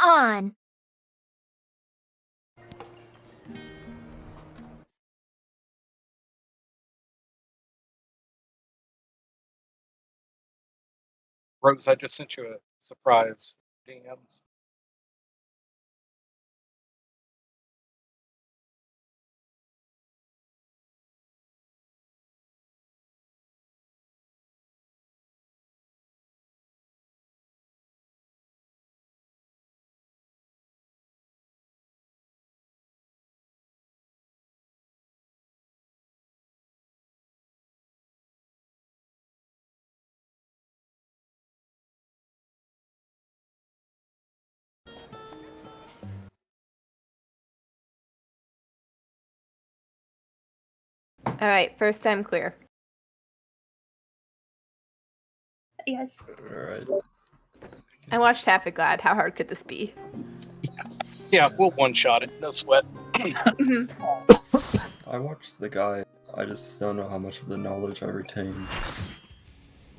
on! Rose, I just sent you a surprise DMs. Alright, first time clear. Yes. Alright. I watched Happy Glad. How hard could this be? Yeah, we'll one-shot it. No sweat. I watched the guy. I just don't know how much of the knowledge I retained.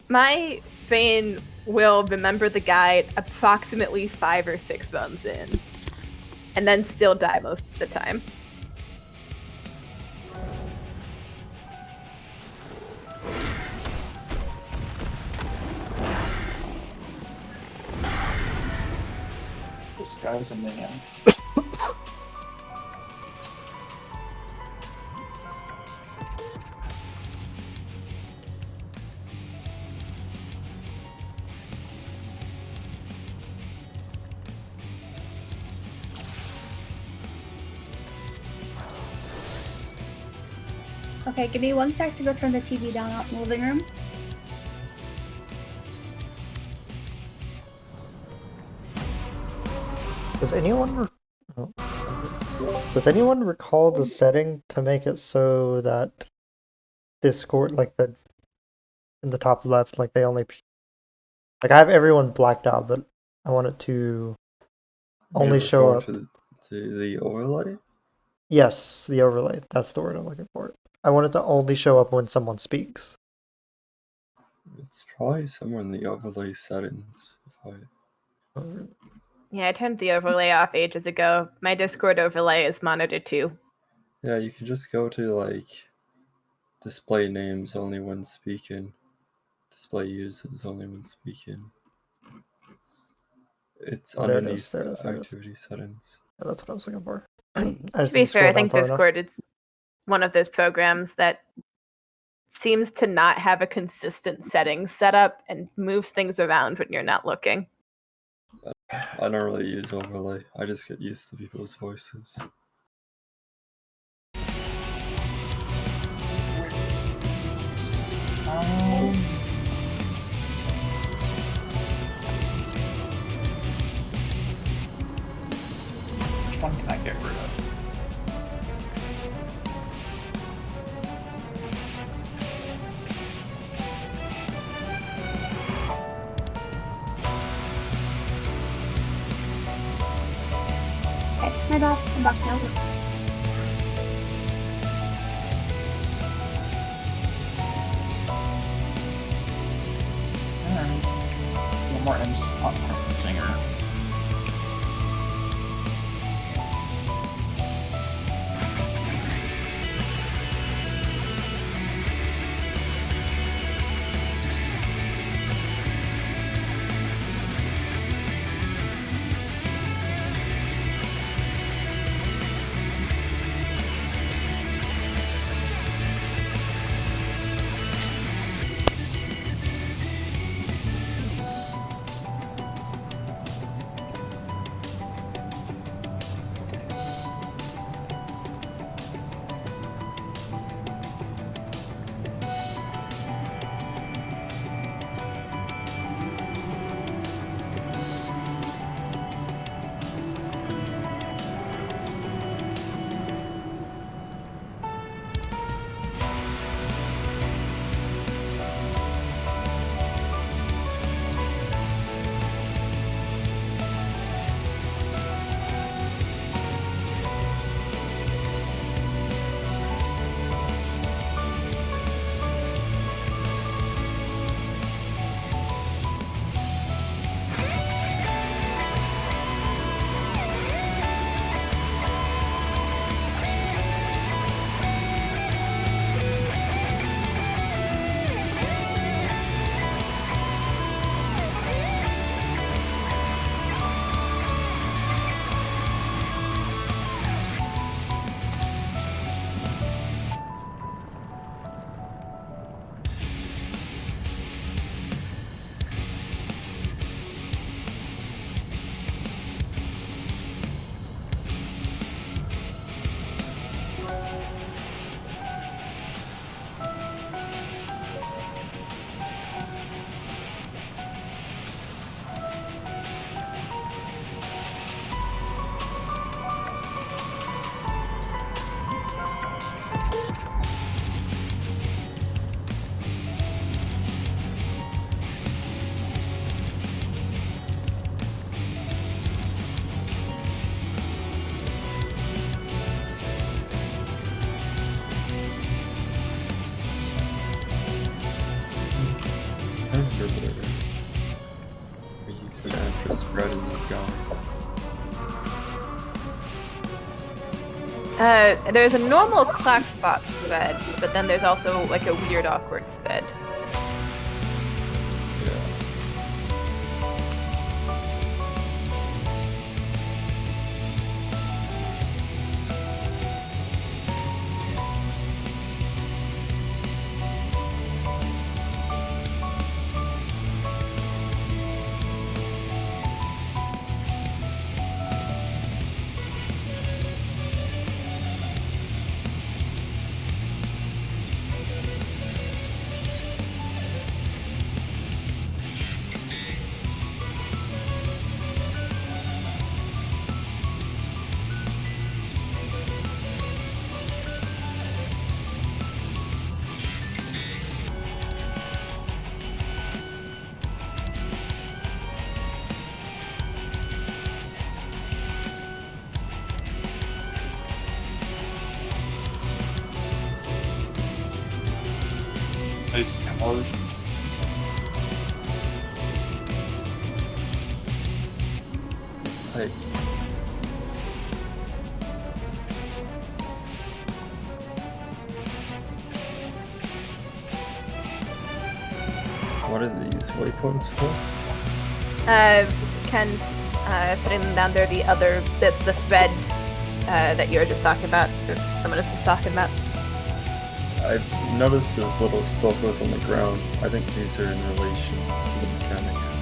My Fane will remember the guide approximately 5 or 6 runs in, and then still die most of the time. This guy's a man. Okay, give me 1 sec to go turn the TV down out in the living room. Does anyone recall the setting to make it so that Discord, like in the top left, like they only, like I have everyone blacked out, but I want it to only show up. To the overlay? Yes, the overlay. That's the word I'm looking for. I want it to only show up when someone speaks. It's probably somewhere in the overlay settings. Yeah, I turned the overlay off ages ago. My Discord overlay is monitored too. Yeah, you can just go to like display names only when speaking. Display uses only when speaking. It's underneath activity settings. Yeah, that's what I was looking for. To be fair, I think Discord is one of those programs that seems to not have a consistent settings setup and moves things around when you're not looking. I don't really use overlay. I just get used to people's voices. Which one can I get rid of? Okay, my bad. I'm back now. Alright. One more M's on singer. red and you go. There's a normal clock spot sped, but then there's also like a weird awkward sped. Yeah. Those towers. Hey. What are these waypoints for? Ken's putting them down there. That's the sped that you were just talking about, or someone else was talking about. I've noticed those little circles on the ground. I think these are in relation to the mechanics.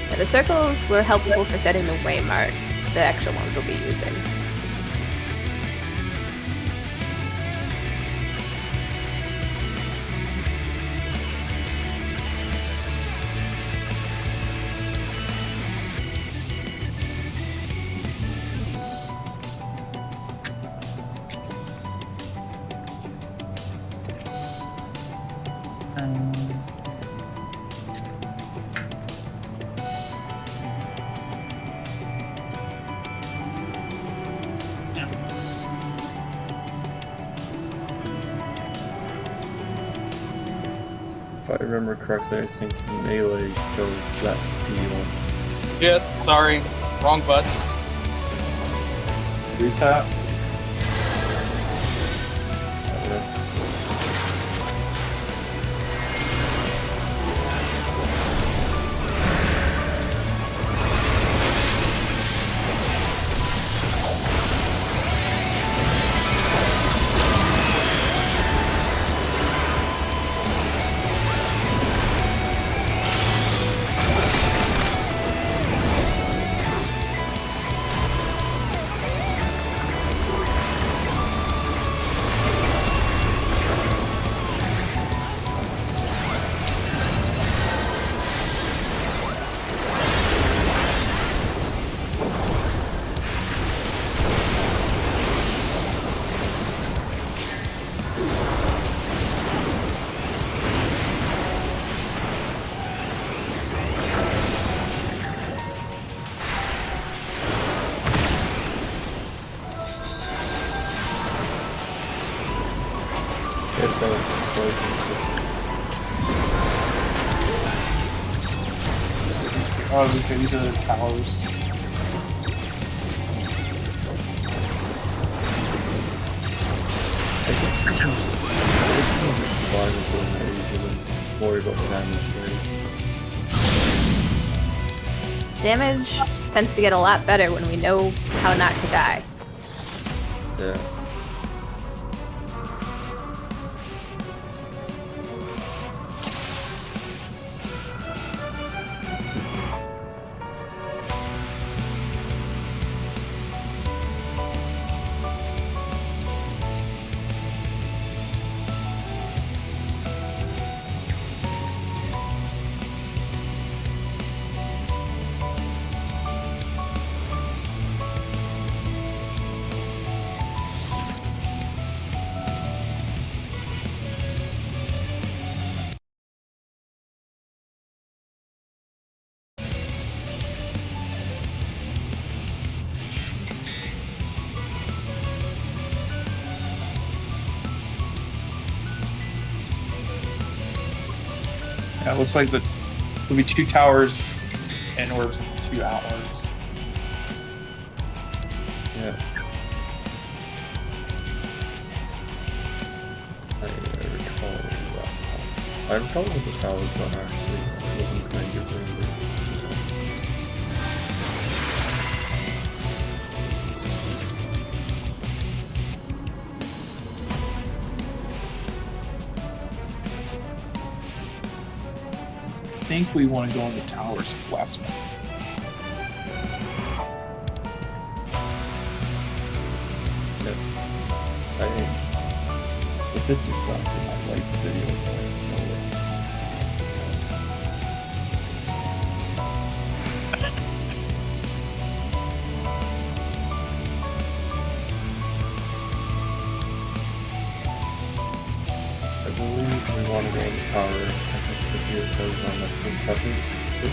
Yeah, the circles were helpful for setting the waymarks. The extra ones we'll be using. If I remember correctly, I think melee goes that D1. Shit, sorry. Wrong button. Reset. Guess that was the closing. Oh, okay, these are the towers. I guess we can just survive until an age and then worry about the damage rate. Damage tends to get a lot better when we know how not to die. Yeah. Yeah, it looks like there'll be 2 towers in orbs and 2 out orbs. Yeah. I recall that. I recall that the towers are actually some kind of rumors. I think we want to go in the towers west. I think if it's exactly like the video, I believe we want to go in the power, as I think the video says on like the 7th tip.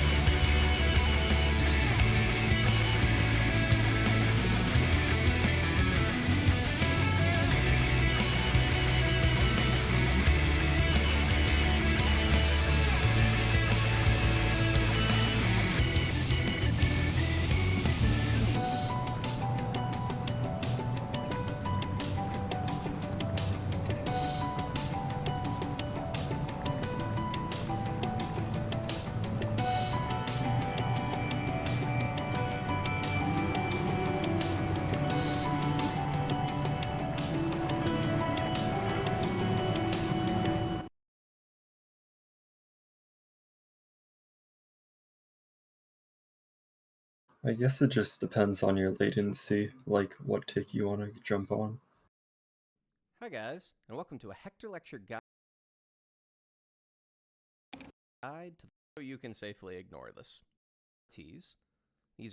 I guess it just depends on your latency, like what tick you want to jump on. Hi guys, and welcome to a Hector Lecture guide to so you can safely ignore this. These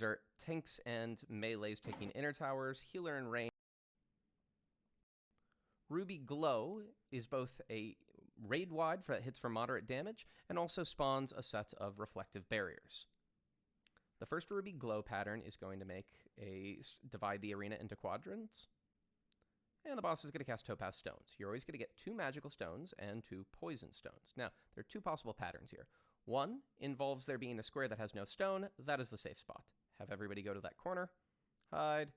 are tanks and melees taking inner towers, healer and range. Ruby Glow is both a raid wide that hits for moderate damage, and also spawns a set of reflective barriers. The first Ruby Glow pattern is going to divide the arena into quadrants. And the boss is going to cast Topaz Stones. You're always going to get 2 magical stones and 2 poison stones. Now, there are 2 possible patterns here. One involves there being a square that has no stone. That is the safe spot. Have everybody go to that corner, hide,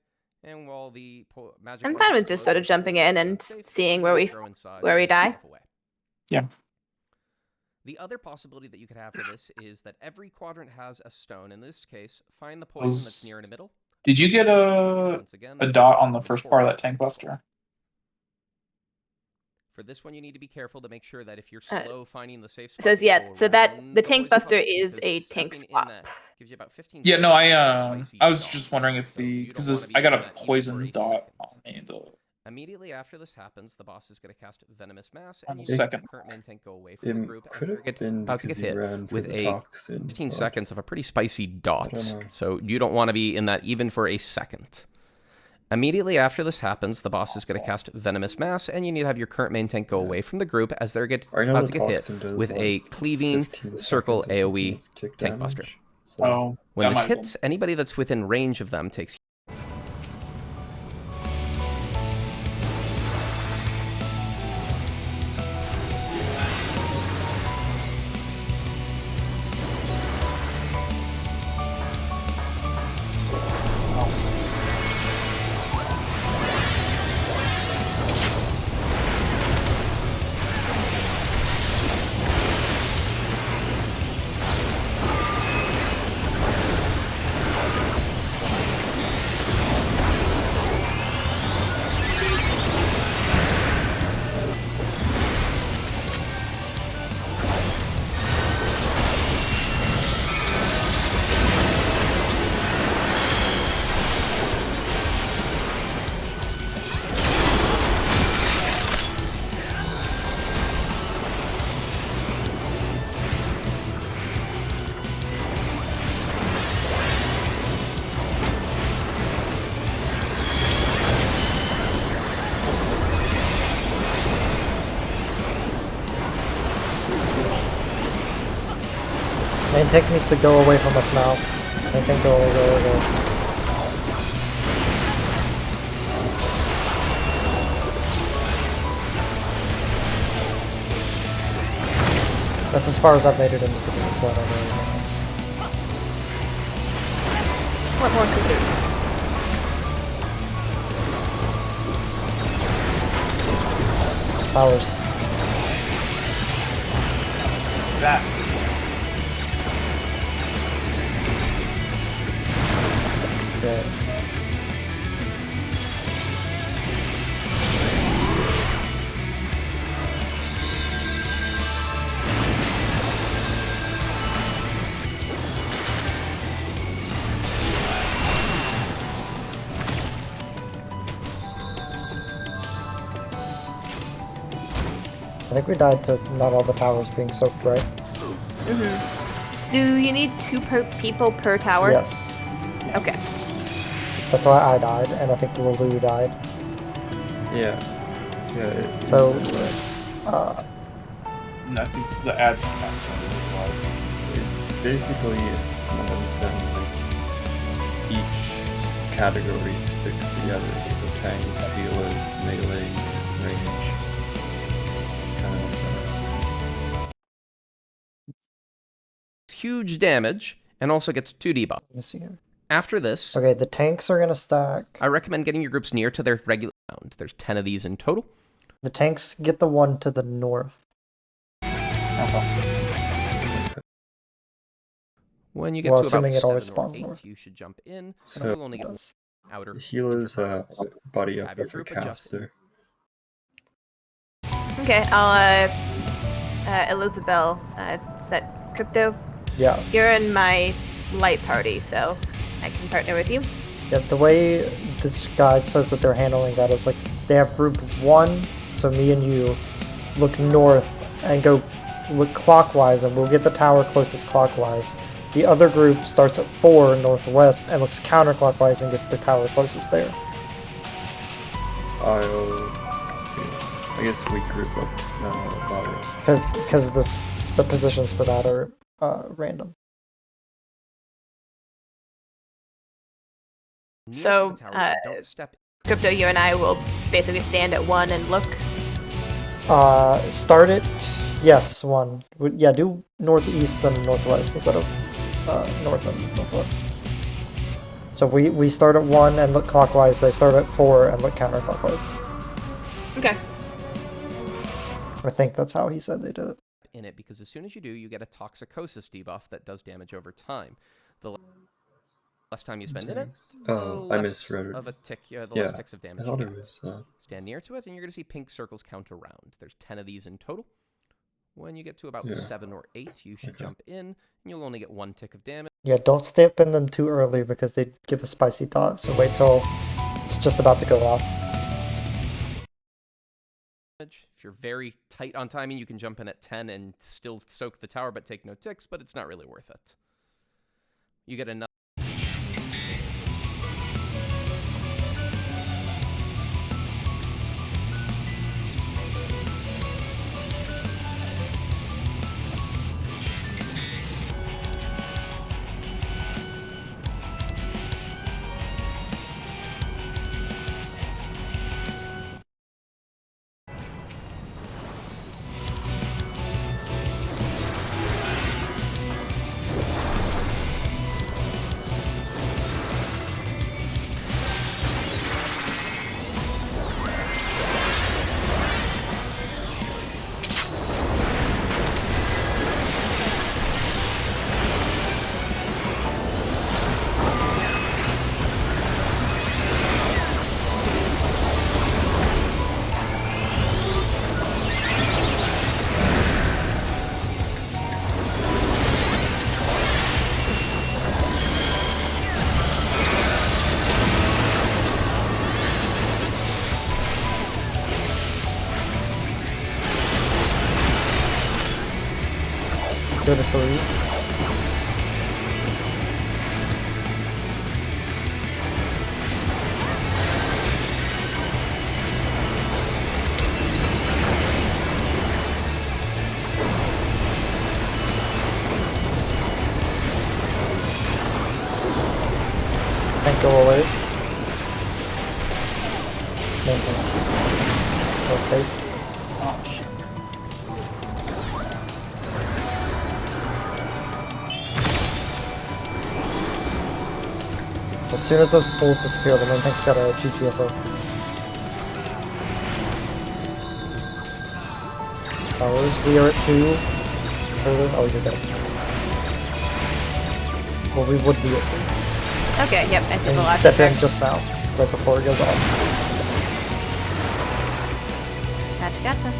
and while the magic... I'm fine with just sort of jumping in and seeing where we die. Yeah. The other possibility that you could have for this is that every quadrant has a stone. In this case, find the poison that's near in the middle. Did you get a dot on the first part of that tank buster? For this one, you need to be careful to make sure that if you're slow finding the safe spot... So yeah, so that the tank buster is a tank swap. Gives you about 15 yeah, no, I was dots. just wondering if So because I got a poison dot on me. Immediately after this happens, the boss is going to cast Venomous Mass, On and the second. current main tank go away from the group. Could have been about to because get you hit ran for with the a toxin. 15 but seconds of a pretty spicy dot. know. So you don't want to be in that even for a second. Immediately after this happens, the boss is going to cast Venomous Mass, and you need to have your current main tank go away from the group as they're I know about the to get hit toxin does, with a like, cleaving 15 circle seconds or something AoE of tick tank buster. damage, so Oh, When that this might have hits, anybody that's within range of them takes... Main tank needs to go away from us now. Main tank go. That's as far as I've made it in the video, so I don't know anything else. What more could do? Towers. That. Okay. I think we died to not all the towers being soaked, right? Mm-hmm. Do you need 2 people per tower? Yes. Okay. That's why I died, and I think Lulu died. Yeah. So, And I think the ads passed on as well. It's basically like each category sticks together. So tanks, healers, melees, range. Kind of like that. Huge damage, and also gets 2 debuff. let me see here. After this, Okay, the tanks are gonna stack. I recommend getting your groups near to their regular round. There's 10 of these in total. The tanks get the one to the north. When you get Well, to about assuming it always 7 or spawns 8, north. you should jump in. So- And you'll only It get does. outer. The healers body up Have your with a group adjust. caster. Okay, I'll, Elizabeth, is that Crypto? Yeah. You're in my light party, so I can partner with you. Yeah, the way this guide says that they're handling that is like they have group 1, so me and you, look north and go look clockwise, and we'll get the tower closest clockwise. The other group starts at 4 northwest and looks counterclockwise and gets the tower closest there. I guess we group up body. Because the positions for that are random. Near to So, the towers, but don't step. Crypto, you and I will basically stand at 1 and look. Start it. Yes, 1. Yeah, do northeast and northwest instead of north and northwest. So we start at 1 and look clockwise. They start at 4 and look counterclockwise. Okay. I think that's how he said they did it. In it, because as soon as you do, you get a toxicosis debuff that does damage over time. The less time you spend in it, Oh, the I less misread it. of a tick, the Yeah, less ticks of I damage. thought you it get. was. Stand near to it, and you're going to see pink circles count around. There's 10 of these in total. When you get to about Yeah. 7 or 8, you should Okay. jump in, and you'll only get 1 tick of damage. Yeah, don't step in them too early because they give a spicy thought. So wait till it's just about to go off. If you're very tight on timing, you can jump in at 10 and still soak the tower, but take no ticks, but it's not really worth it. You get another. Go to 3. And go away. Maintain. Okay. Oh, shit. As soon as those pools disappear, the main tank's got a GTFO. Towers, we are at 2. Oh, you're dead. Well, we would be at 2. Okay, yep, I see And the you last step in turn. just now, right before it goes off. Gotcha.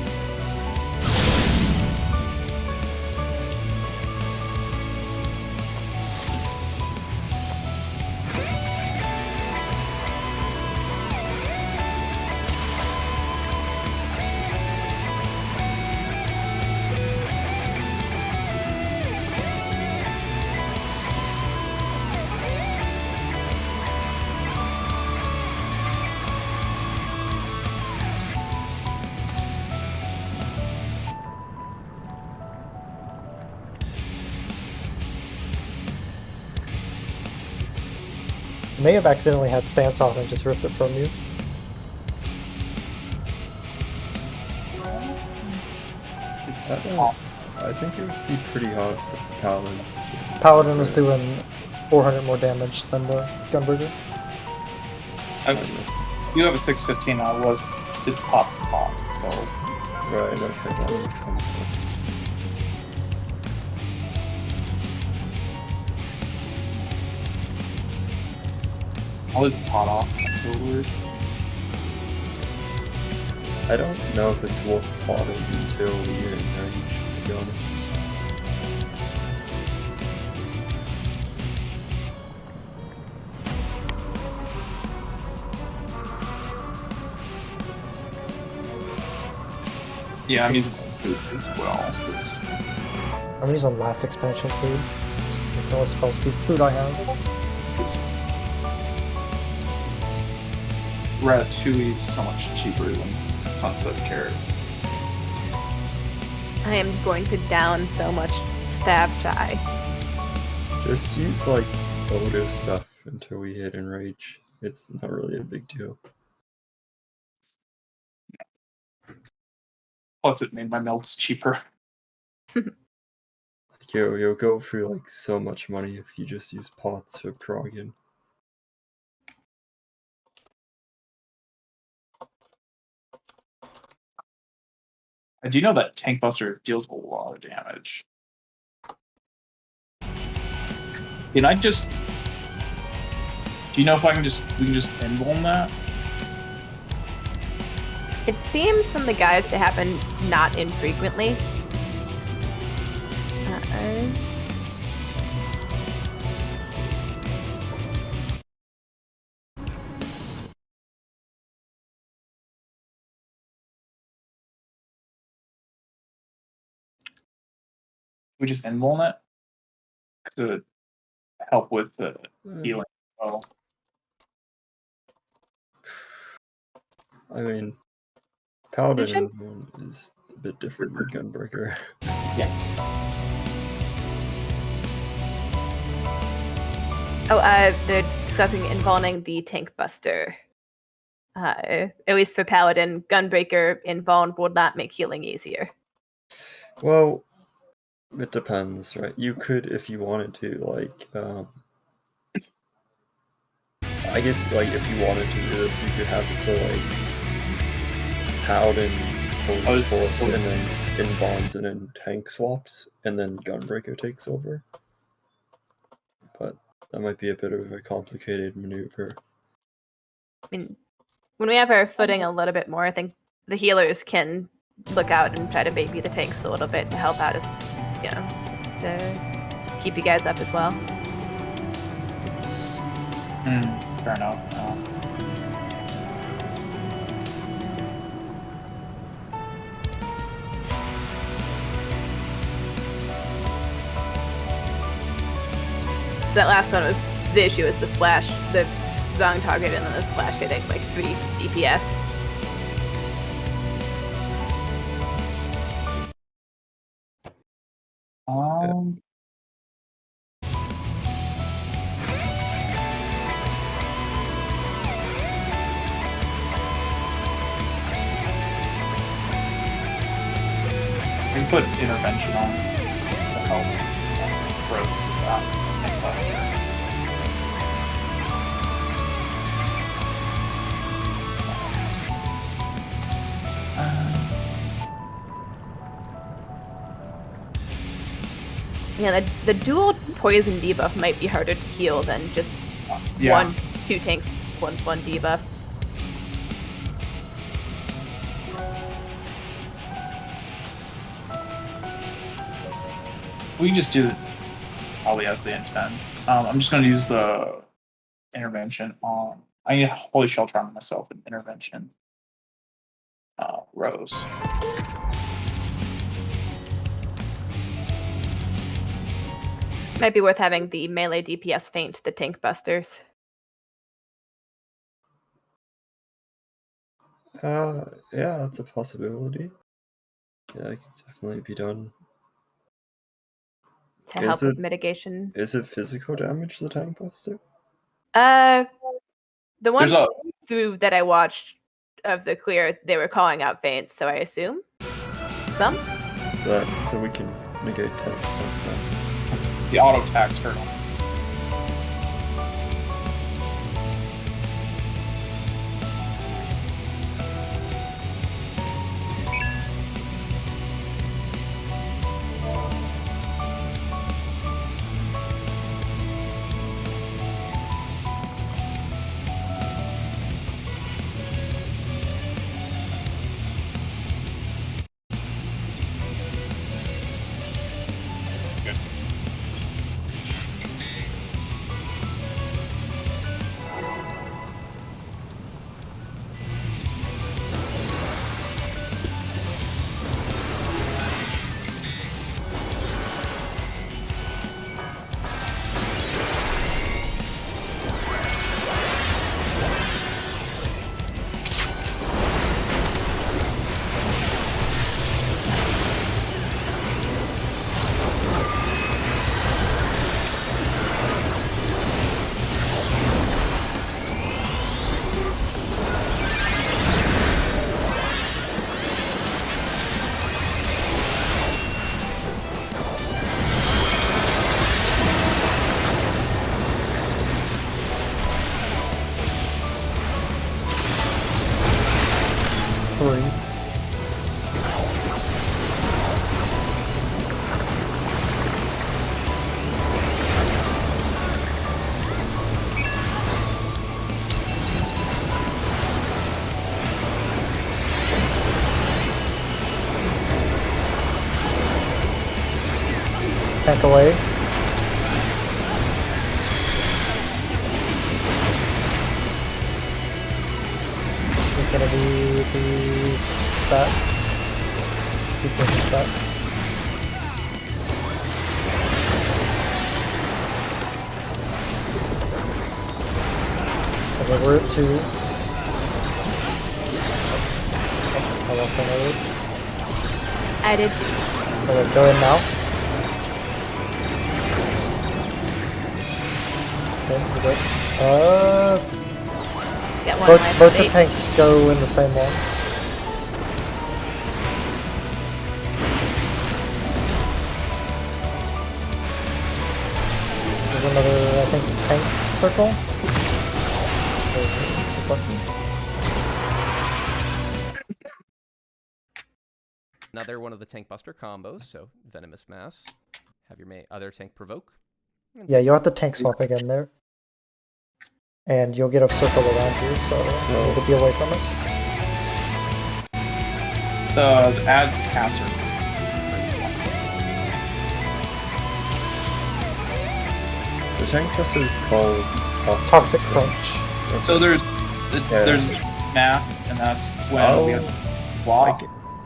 You may have accidentally had stance on and just ripped it from you. It's I think it would be pretty hard for Paladin. Paladin was doing 400 more damage than the Gunbreaker. You have a 615. I did pop, so Right, okay, that makes sense. I'll leave the pot off afterward. I don't know if it's worth plotting until we get in range, to be honest. Yeah, I'm using food as well. 'Cause I'm using last expansion food. It's the only spell speed food I have. it's Ratatouille is so much cheaper than Sunset Carrots. I am going to down so much stab tie. Just use like Odo stuff until we hit enrage. It's not really a big deal. Plus, it made my melts cheaper. Like you'll go through like so much money if you just use pots for progging. I do know that Tank Buster deals a lot of damage. Can I just? Do you know if we can just invuln that? It seems from the guides to happen not infrequently. We just invuln it to help with the healing. Oh, I mean, Paladin Vision? invuln is a bit different than Gunbreaker. Oh, they're discussing invulning the Tank Buster. At least for Paladin, Gunbreaker invuln would not make healing easier. Well, it depends, right? You could, if you wanted to, like, I guess, like, if you wanted to do this, you could have it so, like, Paladin holds force and then invulns and then tank swaps, and then Gunbreaker takes over. But that might be a bit of a complicated maneuver. I mean, when we have our footing a little bit more, I think the healers can look out and try to baby the tanks a little bit to help out, as you know, to keep you guys up as well. Fair enough. So that last one was the issue is the splash, the wrong target, and then the splash hitting like 3 DPS. We can put intervention on to help Rose with that. Yeah, the dual poison debuff might be harder to heal than just Yeah. 2 tanks, one debuff. We can just do it probably as they intend. I'm just going to use the intervention on. I need Holy Shelter on myself and intervention. Rose. Might be worth having the melee DPS feint the tank busters. Yeah, that's a possibility. Yeah, it could definitely be done. To help with mitigation. Is it physical damage, the tank buster? The one There's a through that I watched of the clear, they were calling out feints, so I assume some. So we can negate 10% then. the auto attacks hurt on this. Tank away. This is gonna be the stats. Keep the stats. Deliver it to. I left one I did. Okay, go in now. Okay, we're good. Get one Both life. the tanks go in the same one. This is another, I think, tank circle. Another one of the tank buster combos, so Venomous Mass. Have your other tank provoke. Yeah, you'll have to tank swap again there. And you'll get a circle around you, so you need to be away from us. The adds caster. The tank buster is called Toxic Crunch. So there's mass, and that's when we have block.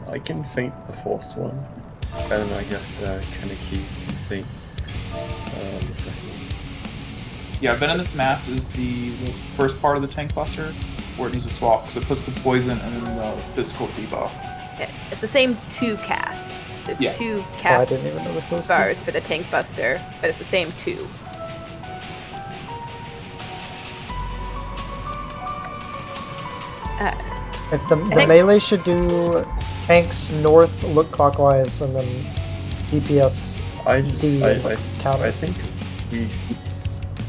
I can feint the force one, and then I guess Kaneki can feint the second one. Yeah, Venomous Mass is the first part of the tank buster where it needs to swap because it puts the poison and then the physical debuff. Yeah, it's the same 2 casts. There's Yeah. 2 Oh, I cast didn't even notice those two. bars for the tank buster, but it's the same 2. If the melee should do tanks north, look clockwise, and then DPS D counter. I think we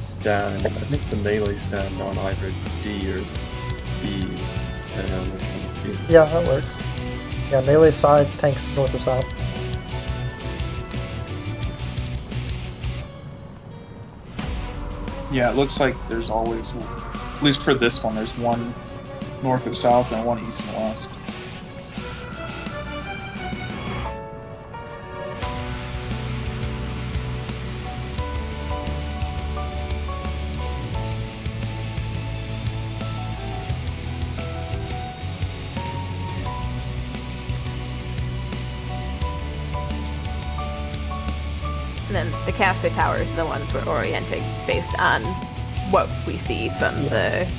stand. I think the melee stand on either D or B, depending on which one it is. Yeah, that works. Yeah, melee sides, tanks north or south. Yeah, it looks like there's always, at least for this one, there's one north or south and one east and west. And then the caster towers are the ones we're orienting based on what we see from Yes.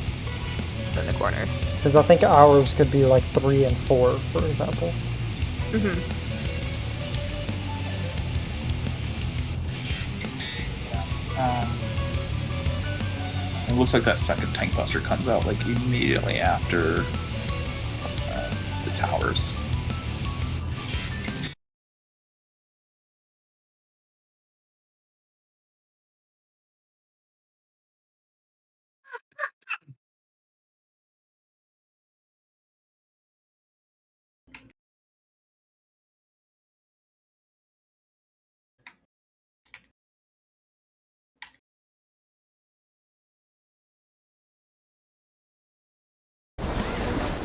the corners. Because I think ours could be like 3 and 4, for example. Mm-hmm. It looks like that second tank buster comes out like immediately after the towers.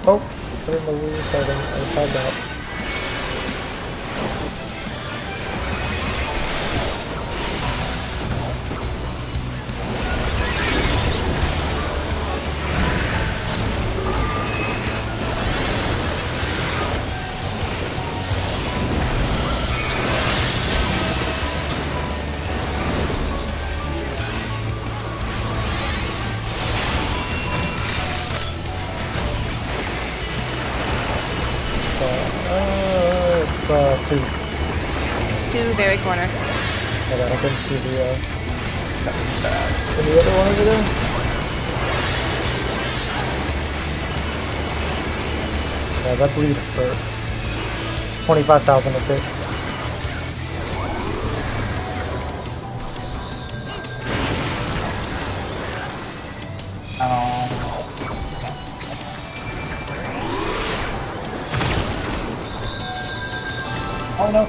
Oh, put in the loop. I had that. It's 2. 2 very corner. Hold on, I couldn't see the Stepping back. and the other one over there. Yeah, that bleed hurts. 25,000 a tick. Oh no!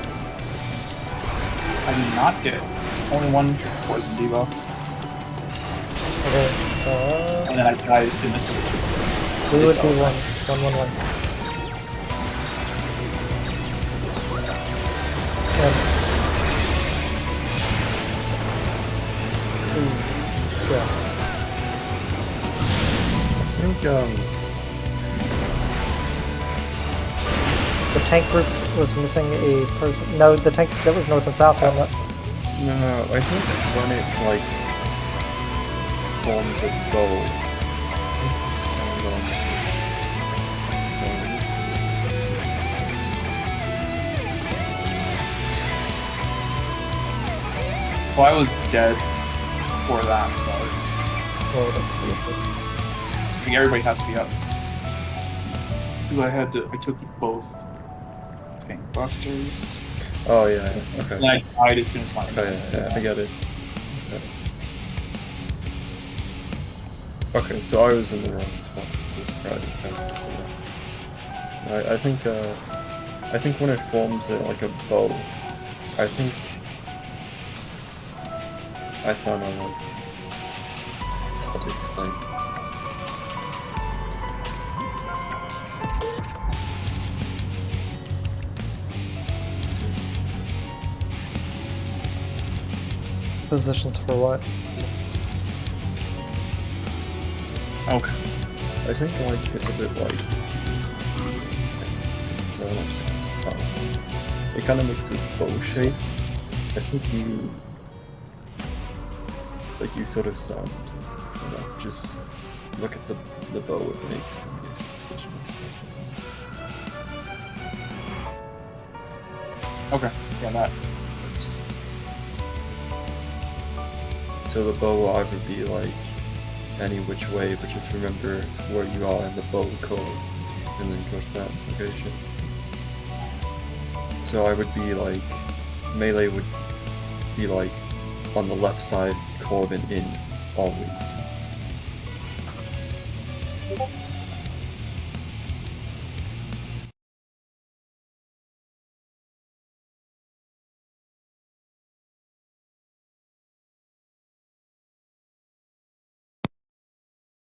I did not get only one poison debuff, Okay, and then I died as soon as we would be 1. Yeah. I think The tank group was missing a person. No, the tanks, that was north and south, wasn't it? no, I think when it like forms a bow. Well, I was dead before that, so I think everybody has to be up. Because I took both tank busters, Oh yeah, okay. and I died as soon as my. Yeah, I get it. Okay, so I was in the wrong spot. Right, okay, so I think when it forms it like a bow, I think I sound like it's hard to explain. Positions for what? Okay. I think like it's a bit like it kind of makes this bow shape. I think you sort of sound, just look at the bow it makes and this position and stuff like that. Okay. Yeah, that works. So the bow will either be like any which way, but just remember where you are in the bow code and then go to that location. So I would be like, melee would be like on the left side, Corbin in always.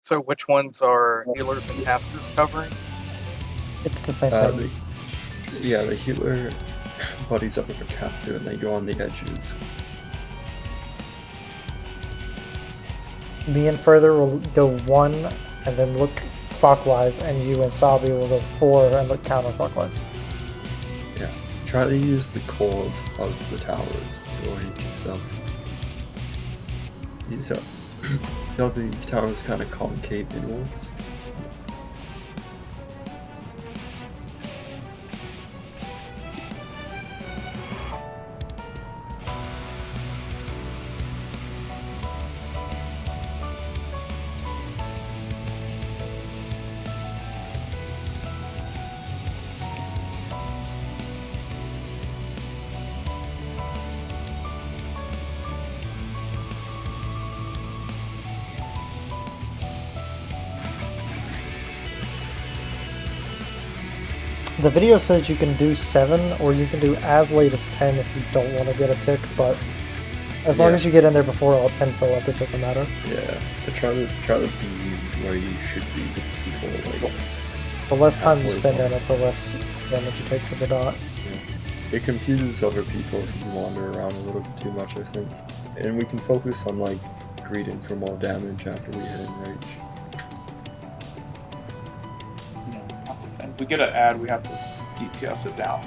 So which ones are healers and casters covering? It's the same thing. The healer buddies up with a caster and they go on the edges. Me and Further will go 1 and then look clockwise, and you and Sabi will go 4 and look counterclockwise. Yeah. Try to use the core of the towers to orient yourself. Use the other towers kind of concave inwards. The video says you can do 7, or you can do as late as 10 if you don't want to get a tick, but as long as you get in there before all 10 fill up, it doesn't matter. Yeah, but try to be where you should be before, like... The less time you spend in it, the less damage you take to the dot. Yeah. It confuses other people if you wander around a little bit too much, I think. And we can focus on, like, greeting for more damage after we hit in range. If we get an ad, we have to DPS it down.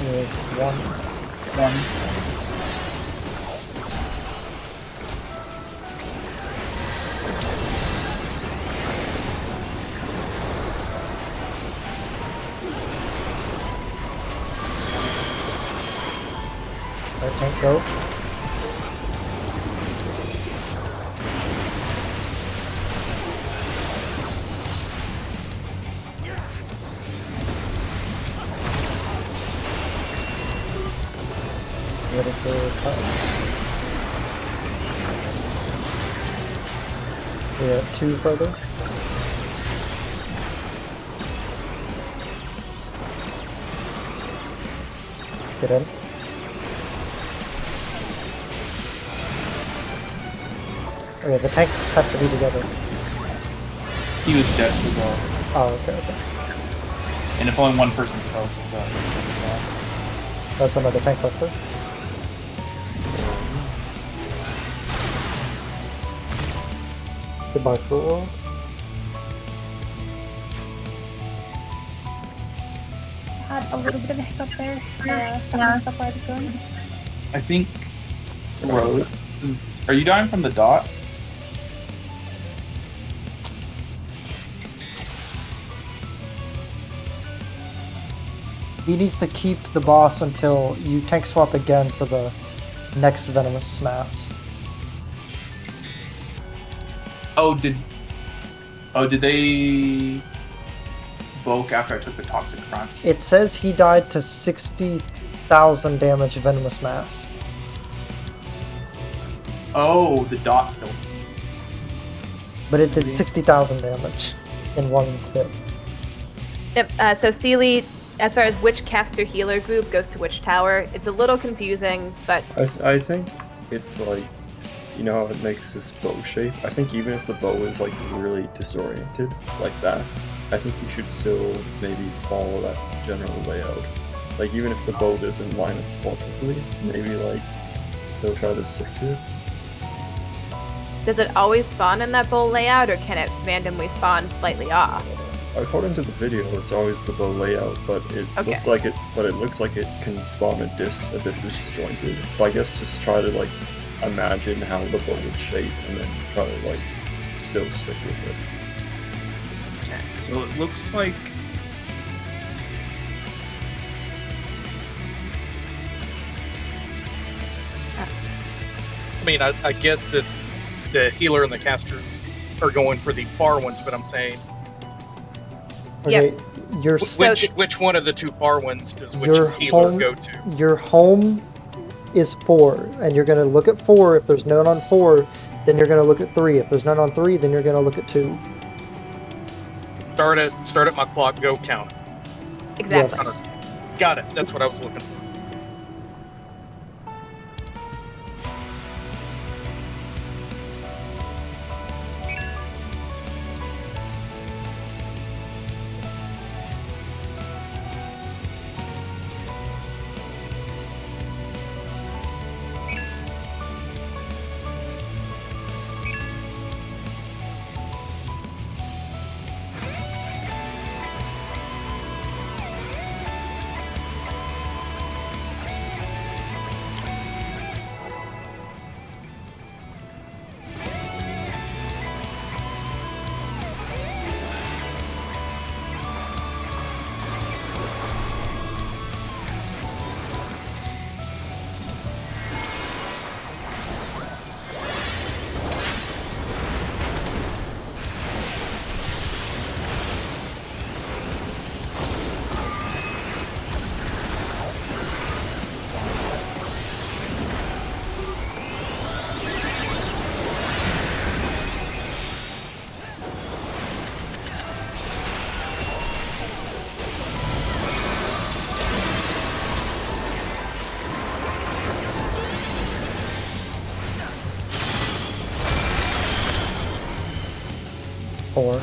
Is 1. Alright, tank go. Ready for cut. We have 2 further. Get in. Okay, the tanks have to be together. He was dead to go. Oh, okay. And if only one person sells, it's instant as That's another tank cluster. Goodbye, cool. Had a little bit of a hiccup there. Yeah. Stuff where I was going. I think Rose. Are you dying from the dot? He needs to keep the boss until you tank swap again for the next venomous mass. Oh, did they Voke after I took the toxic crunch? It says he died to 60,000 damage venomous mass. Oh, the dot killed him. But it did 60,000 damage in one hit. Yep, so Sealy, as far as which caster healer group goes to which tower, it's a little confusing, but... I think it's like, you know how it makes this bow shape? I think even if the bow is like really disoriented like that, I think you should still maybe follow that general layout. like even if the bow doesn't line up perfectly, maybe like still try to stick to it. Does it always spawn in that bowl layout, or can it randomly spawn slightly off? According to the video, it's always the bow layout, but it Okay. looks like it can spawn a bit disjointed. But I guess just try to like imagine how the bow would shape, and then try to like still stick with it. So it looks like I mean, I get that the healer and the casters are going for the far ones, but I'm saying Okay, your which one of the two far ones does which Your healer home- go to? your home is 4, and you're gonna look at 4. If there's none on 4, then you're gonna look at 3. If there's none on 3, then you're gonna look at 2. Start at my clock, go count. Exactly. Yes. Got it. That's what I was looking for. Four.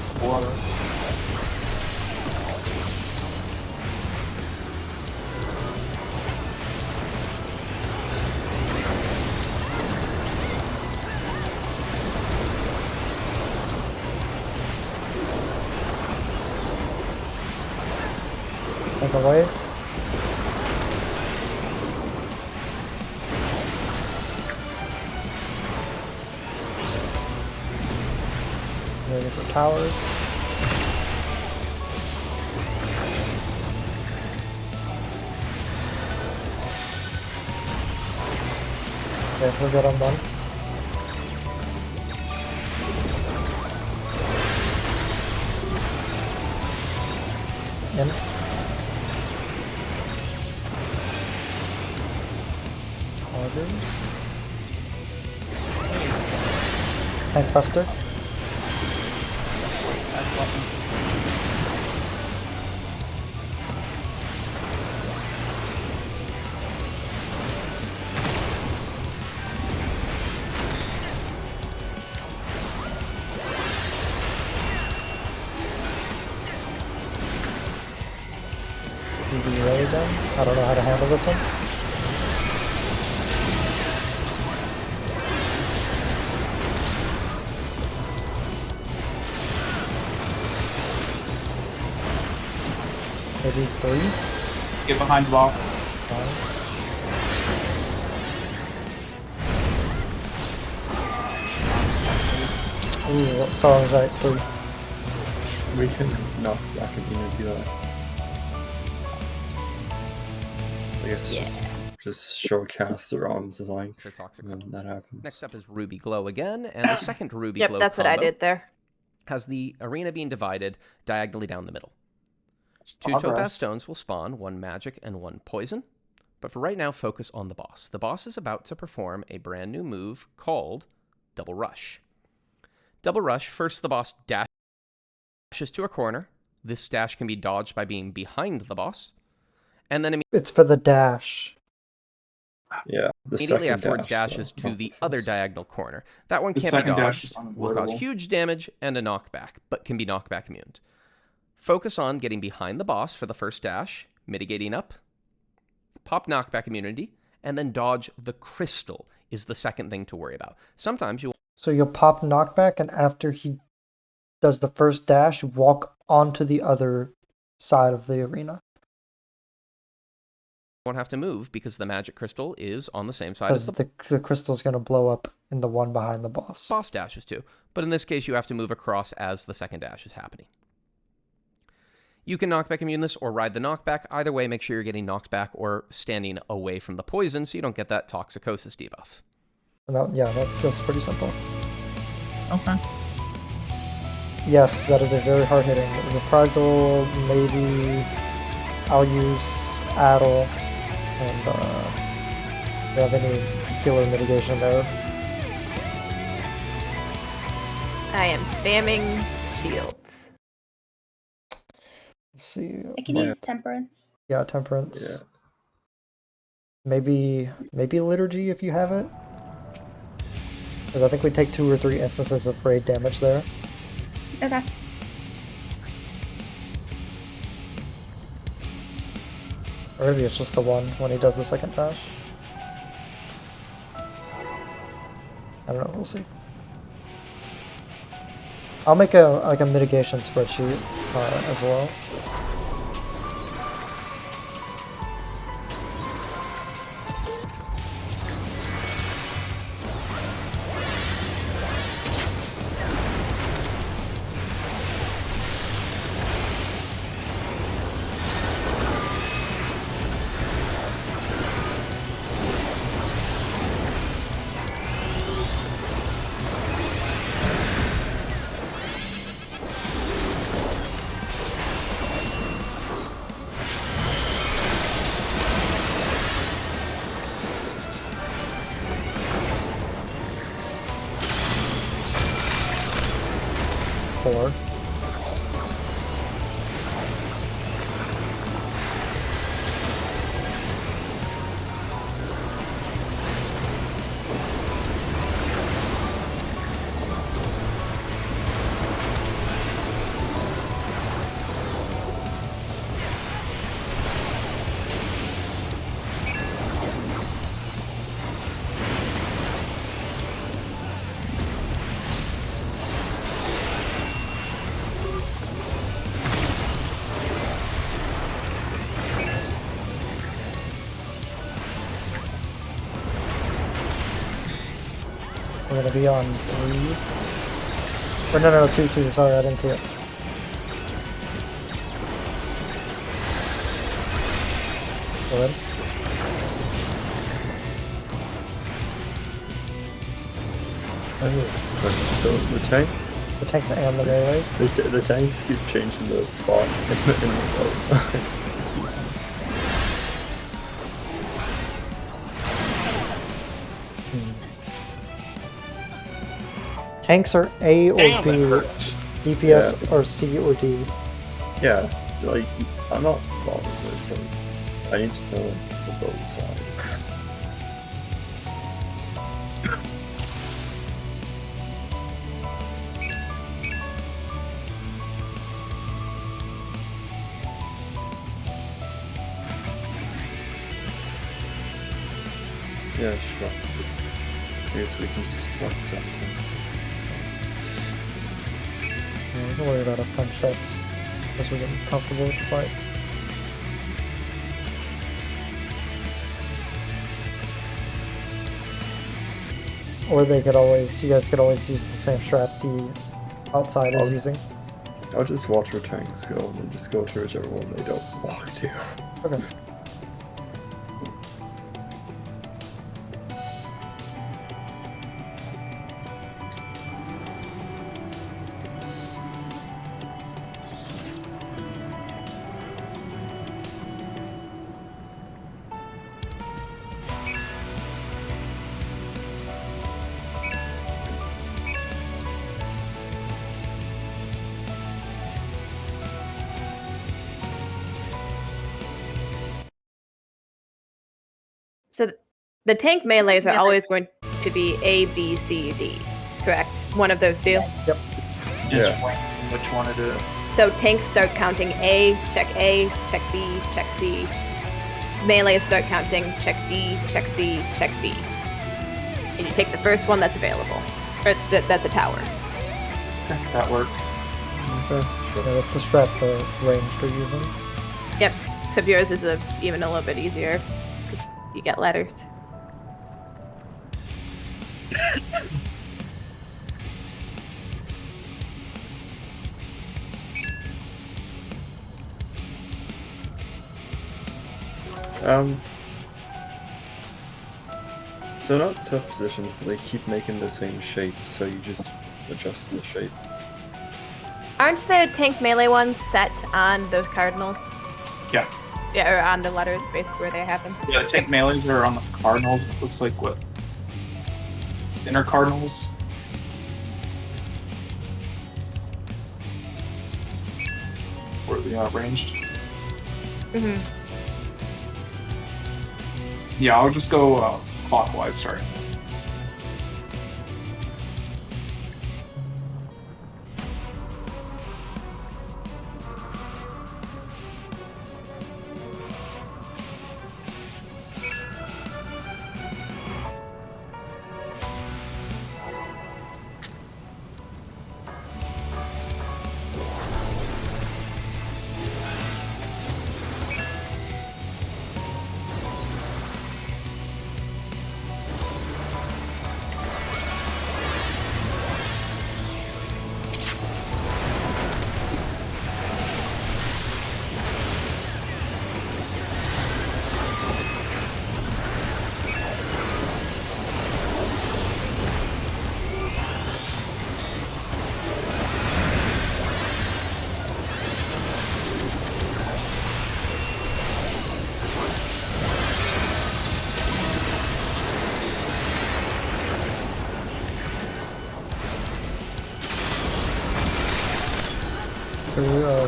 Second wave. Ready for towers. Okay, we're good, I'm done. In. Orders. Tank buster. Easy really done. I don't know how to handle this one. Maybe 3. get behind the boss. Ooh, so I was right, 3. We can knock back and do that. So I guess it's just short cast their arms as like For toxic. when that happens. Next up is Ruby Glow again, and the second Ruby Yep, Glow that's what I combo did there. has the arena being divided diagonally down the middle. 2 Progress. topaz stones will spawn 1 magic and 1 poison. But for right now, focus on the boss. The boss is about to perform a brand new move called Double Rush. Double Rush, first the boss dashes to a corner. This dash can be dodged by being behind the boss. And then It's for the dash. Yeah, the immediately second afterwards dash, dashes though, to not the first. other diagonal corner. That one The can't be second dash dodged, is will cause unavoidable. huge damage and a knockback, but can be knockback immune. Focus on getting behind the boss for the first dash, mitigating up, Pop knockback immunity, and then dodge the crystal is the second thing to worry about. Sometimes you So you'll pop knockback, and after he does the first dash, walk onto the other side of the arena. won't have to move because the magic crystal is on the same side as Because the crystal's going to blow up in the one behind the boss. boss dashes too. But in this case, you have to move across as the second dash is happening. You can knockback immune this or ride the knockback. Either way, make sure you're getting knocked back or standing away from the poison so you don't get that toxicosis debuff. And that's pretty simple. Okay. Yes, that is a very hard hitting. Reprisal, maybe I'll use Addle, and do you have any healer mitigation there? I am spamming shields. Let's see. I can use Temperance. Yeah, Temperance. Yeah. Maybe Liturgy if you have it. Because I think we take 2 or 3 instances of raid damage there. Okay. Or maybe it's just the one when he does the second dash. I don't know, we'll see. I'll make a mitigation spreadsheet as well. Four. We're gonna be on 3. Or no, 2, sorry, I didn't see it. Go ahead. So the tanks, The tanks and the melee. the tanks keep changing the spot in the boat. Tanks are A or Damn, B, that hurts. DPS Yeah. or C or D. Yeah, like I'm not bothered, but it's like I need to know the boat side. Yeah, sure. I guess we can just flex everything. Yeah, don't worry about our punch sets as we get comfortable with the fight. Or you guys could always use the same strat the outside is using. I'll just watch where tanks go and then just go to whichever one they don't walk to. Okay. So the tank melees are always going to be A, B, C, D, correct? One of those two. It's Yeah. random which one it is. So tanks start counting A, check B, check C. melee start counting, check D, check C, check B. And you take the first one that's available. Or that's a tower. That works. Okay, Yeah, sure. that's the strat the ranged are using. Yep. Except yours is even a little bit easier. Because you get letters. They're not set positions, but they keep making the same shape, so you just adjust the shape. Aren't the tank melee ones set on those cardinals? Yeah. Yeah, or on the letters, basically where they have them. Yeah, the tank melees are on the cardinals. It looks like what? Inner cardinals. Or the ranged. Mm-hmm. Yeah, I'll just go clockwise, sorry.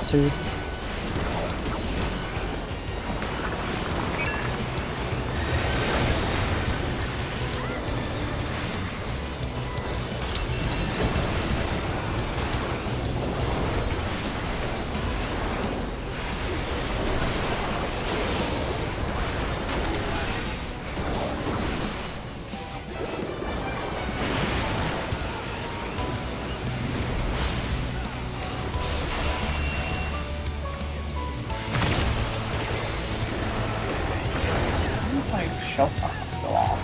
Two. Shelter go off.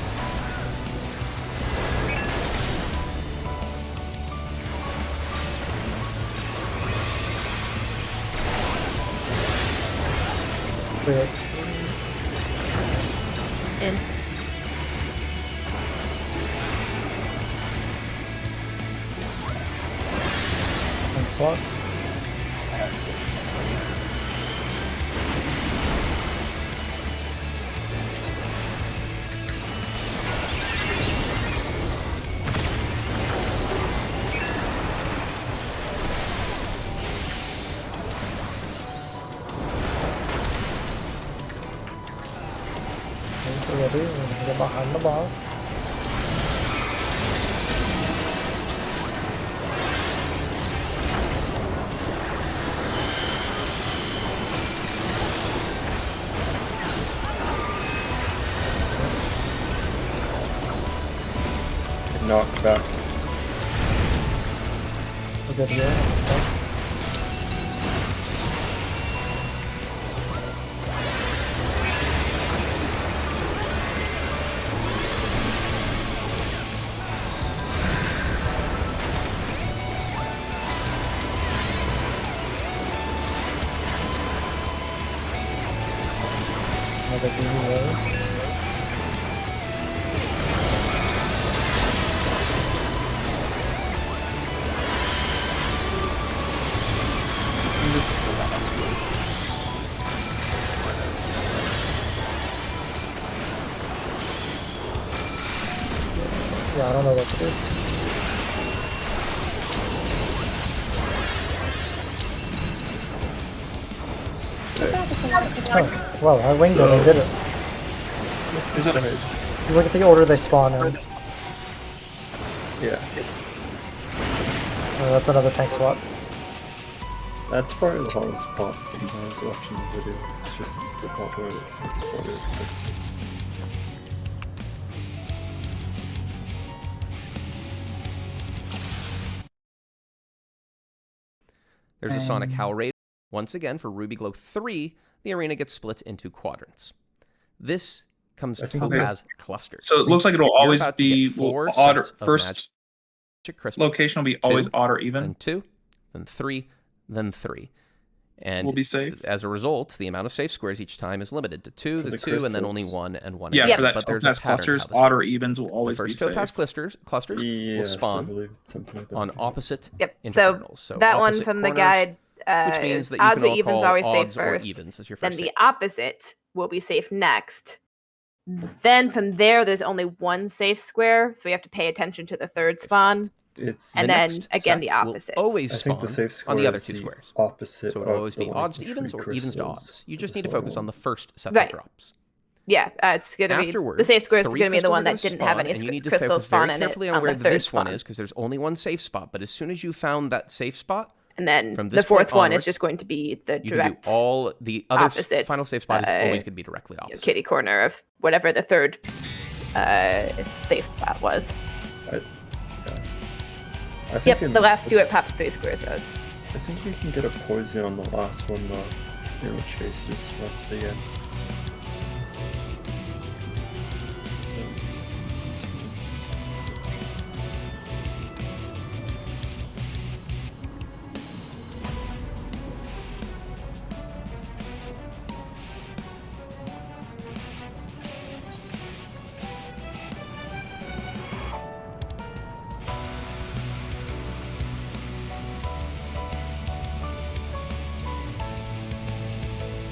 Clear. In. And slot. Ready? We're gonna get behind the boss. Get knocked back. We're good here. So. Another green roll. Yeah, I don't know what to do. Oh, well, I winged it and did it. Is it You look at the order they spawn in. Yeah. Oh, that's another tank swap. That's probably the hardest part when I was watching the video. It's just the part where it's what There's a Sonic Howl Raid. Once again, for Ruby Glow 3, the arena gets split into quadrants. This comes Topaz clusters. So it looks like it'll always about to be get 4 odd. sets of First Magic Crystals. location will be always 2, odd or even. then 2, then 3, then 3. And We'll be safe. as a result, the amount of safe squares each time is limited to 2, For the the 2, and then only crystals. 1 and 1 Yeah, again. for that But there's Topaz a pattern clusters, how this odd or works. evens will always The be first safe. Topaz clusters will Yes, I spawn believe it's something like that. on opposite Yep. So intervals. So that one opposite from the corners, guide, which means that you odds can or all evens call always safe odds or first. evens as your Then first the safe. opposite will be safe next. Then from there, there's only one safe square, so we have to pay attention to the third spawn. It's And The then next again set the will opposite. always I spawn think the safe square on the other is 2 the squares. opposite So it'll of always the be like, odds the to evens free or evens to crystals odds. You just need to as focus well. on the first set Right. that drops. Yeah, it's gonna be the Afterwards, safe square is 3 gonna be the crystals one are gonna that didn't have spawn, any and you need to crystals focus spawn very in it carefully on on where the third this one spawn. is, because there's only one safe spot. But as soon as you found that safe spot, And then from the this fourth point one is onwards, just going to be the you can direct do all the other opposite, final safe spot is always going to be directly opposite. kitty corner of whatever the third safe spot was. I think Yep, the last 2 it pops 3 squares was. I think you can get a poison on the last one though, in which case you just run to the end.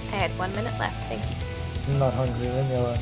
I had 1 minute left, thank you. I'm not hungry, leave me alone.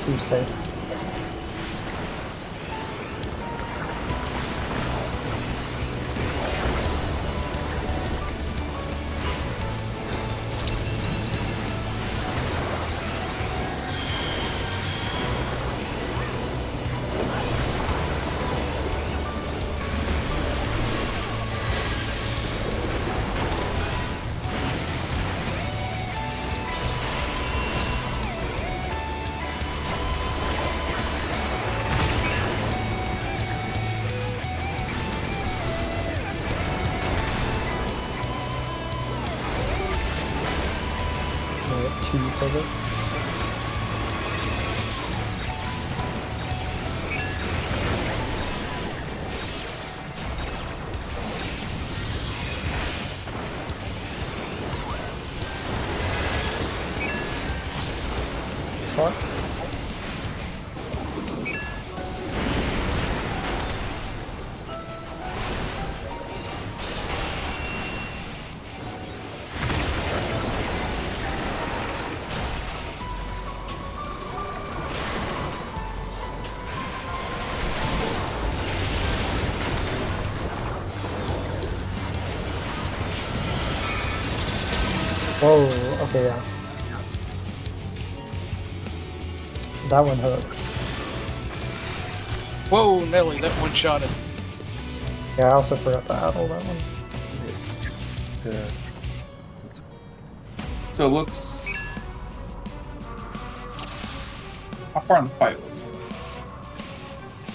Too safe. Alright, 2 of it. Spot. Whoa, okay, yeah. That one hooks. Whoa, Nelly, that one shot it. Yeah, I also forgot to add all that one. Yeah. So it looks. How far in the fight was it?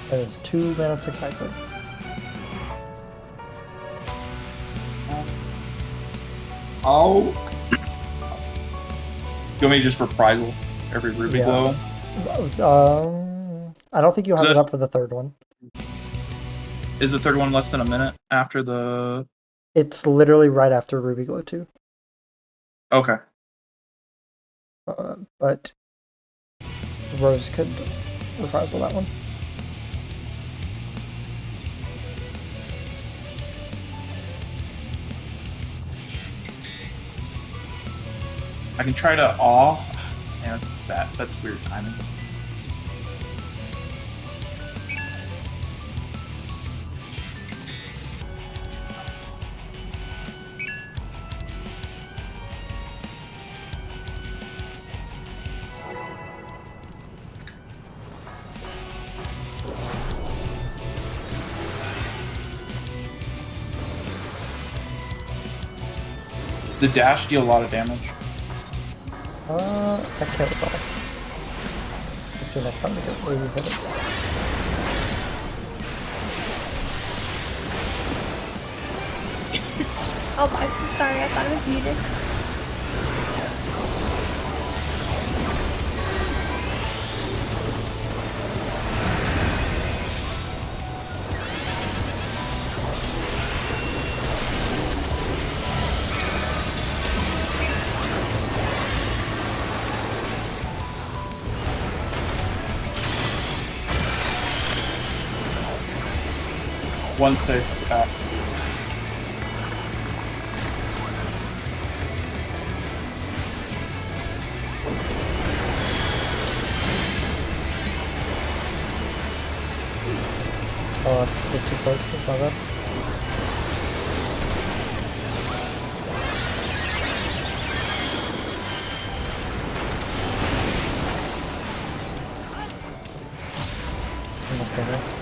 That is 2 minutes exactly. Oh. You want me to just reprisal every Ruby Yeah. Glow? I don't think you have So it up for the third one. Is the third one less than a minute after the? It's literally right after Ruby Glow 2. Okay. But Rose could reprisal that one. I can try to awe. Man, that's bad. That's weird timing. The dash deal a lot of damage. I can't recall. We'll see next time we get where you hit it. Oh, I'm so sorry. I thought it was muted. One safe back. Oh, I'm still too close. That's my bad. Okay.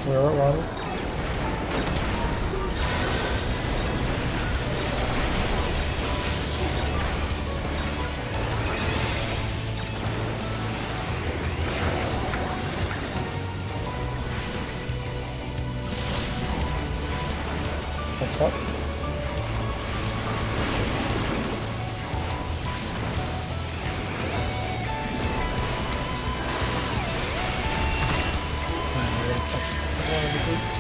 We're at one. That's what? One of the boots.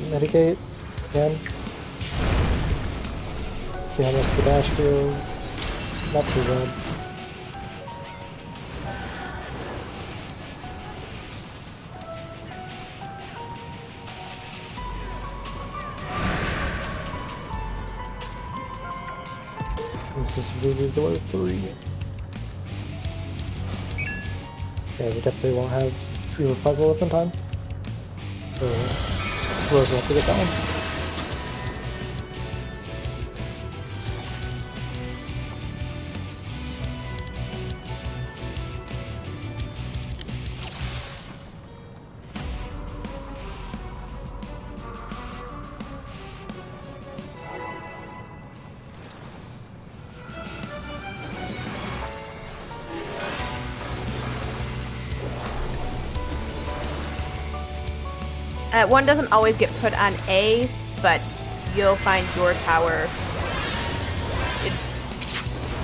Mitigate again. See how much the dash feels. Not too bad. This is really Glow 3. Yeah, we definitely won't have Dreamer Puzzle up in time. So, Rose will have to get that one. One doesn't always get put on A, but you'll find your tower.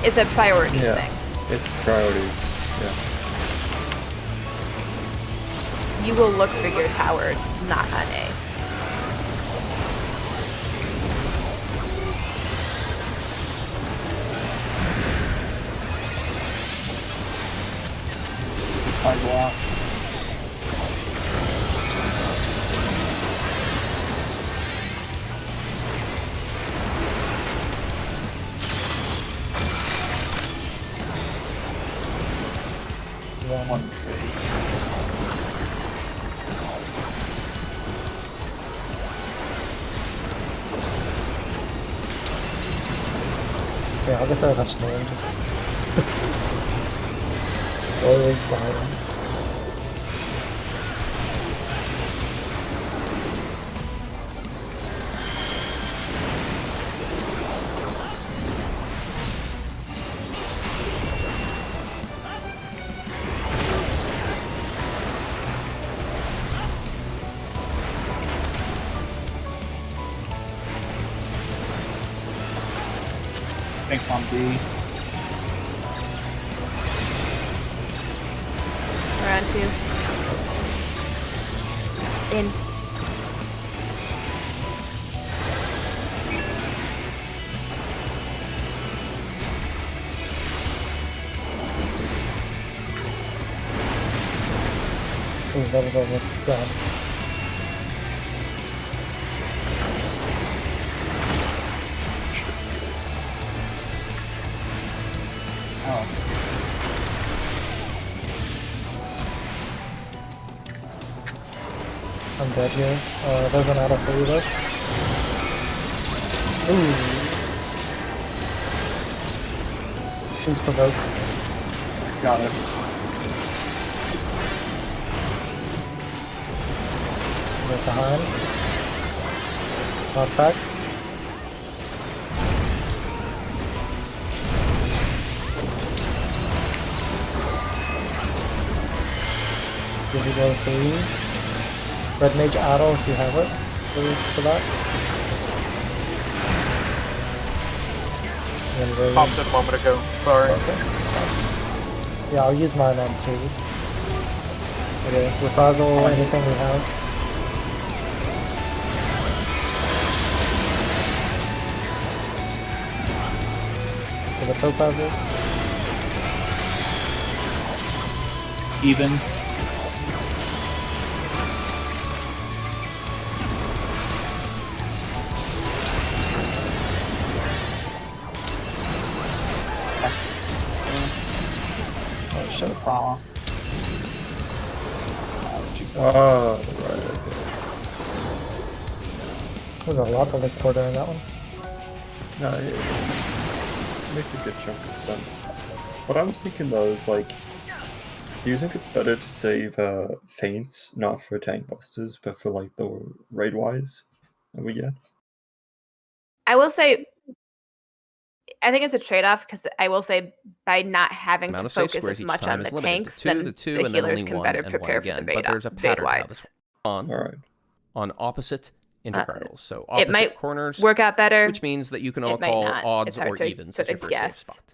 It's a priority thing. It's priorities. Yeah. You will look for your tower not on A. I block. One safe. Yeah, I'll get there eventually. I'm just slowly sliding. Thanks on B. We're on 2. In. Ooh, that was almost done. Oh. I'm dead here. There's an auto for you though. Ooh. Please provoke. Got it. Right behind. Not back. Give you go 3. Red Mage Adel if you have it for that. And then raise. Popped it a moment ago. Sorry. Okay. Yeah, I'll use mine on 2. Okay, with Basil, anything we have. For the topazes. Evens. Oh shit. That was too slow. Ah, right, okay. There's a lot to look for during that one. No, it makes a good chunk of sense. What I'm thinking though is like, do you think it's better to save feints, not for tank busters, but for like the raid wise that we get? I will say, I think it's a trade-off because I will say by not having Amount to of safe focus squares as each much time on is the limited tanks, to 2, then the 2, the and then healers only can 1 better and 1 prepare for again. the But there's a raid pattern how wides. this on Alright. on opposite intercardinals. So opposite It might corners, work out better. which means that you can all it might call not. odds It's hard or to evens sort as your of first safe guess. spot.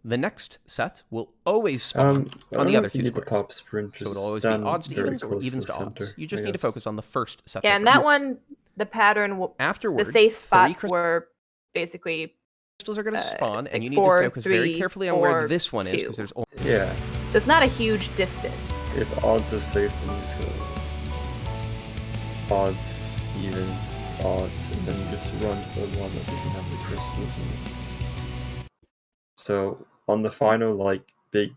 The next set will always spawn I on don't the know other if you 2 need the squares. pop sprint, So just it'll always be stand odds to very evens or close to evens the to odds. center, You just I need to guess. focus on the first set. Yeah, that and that drops. one, the pattern, the Afterwards, safe 3 spots were basically crystals are going to spawn, it's and like you need 4, to focus very 3, carefully on where 4, this one is, 2. because there's only Yeah, So it's not a huge distance. if odds are safe, then you just go odds, evens, odds, and then you just run to the one that doesn't have the crystals in it. So on the final like big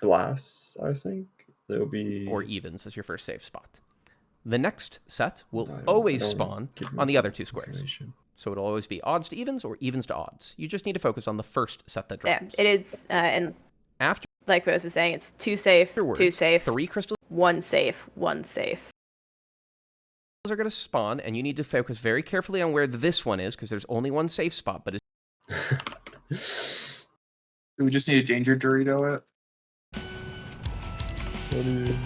blasts, I think there'll be or evens as your first safe spot. The next set will I don't always wanna spawn give on the much other 2 squares. information. So it'll always be odds to evens or evens to odds. You just need to focus on the first set that Yeah, drops. it is, and Afterwards, like Rose was saying, it's 2 safe, 2 safe, 3 crystals 1 safe, 1 safe. are going to spawn, and you need to focus very carefully on where this one is, because there's only 1 safe spot, but it's Do we just need a danger Dorito it? What do you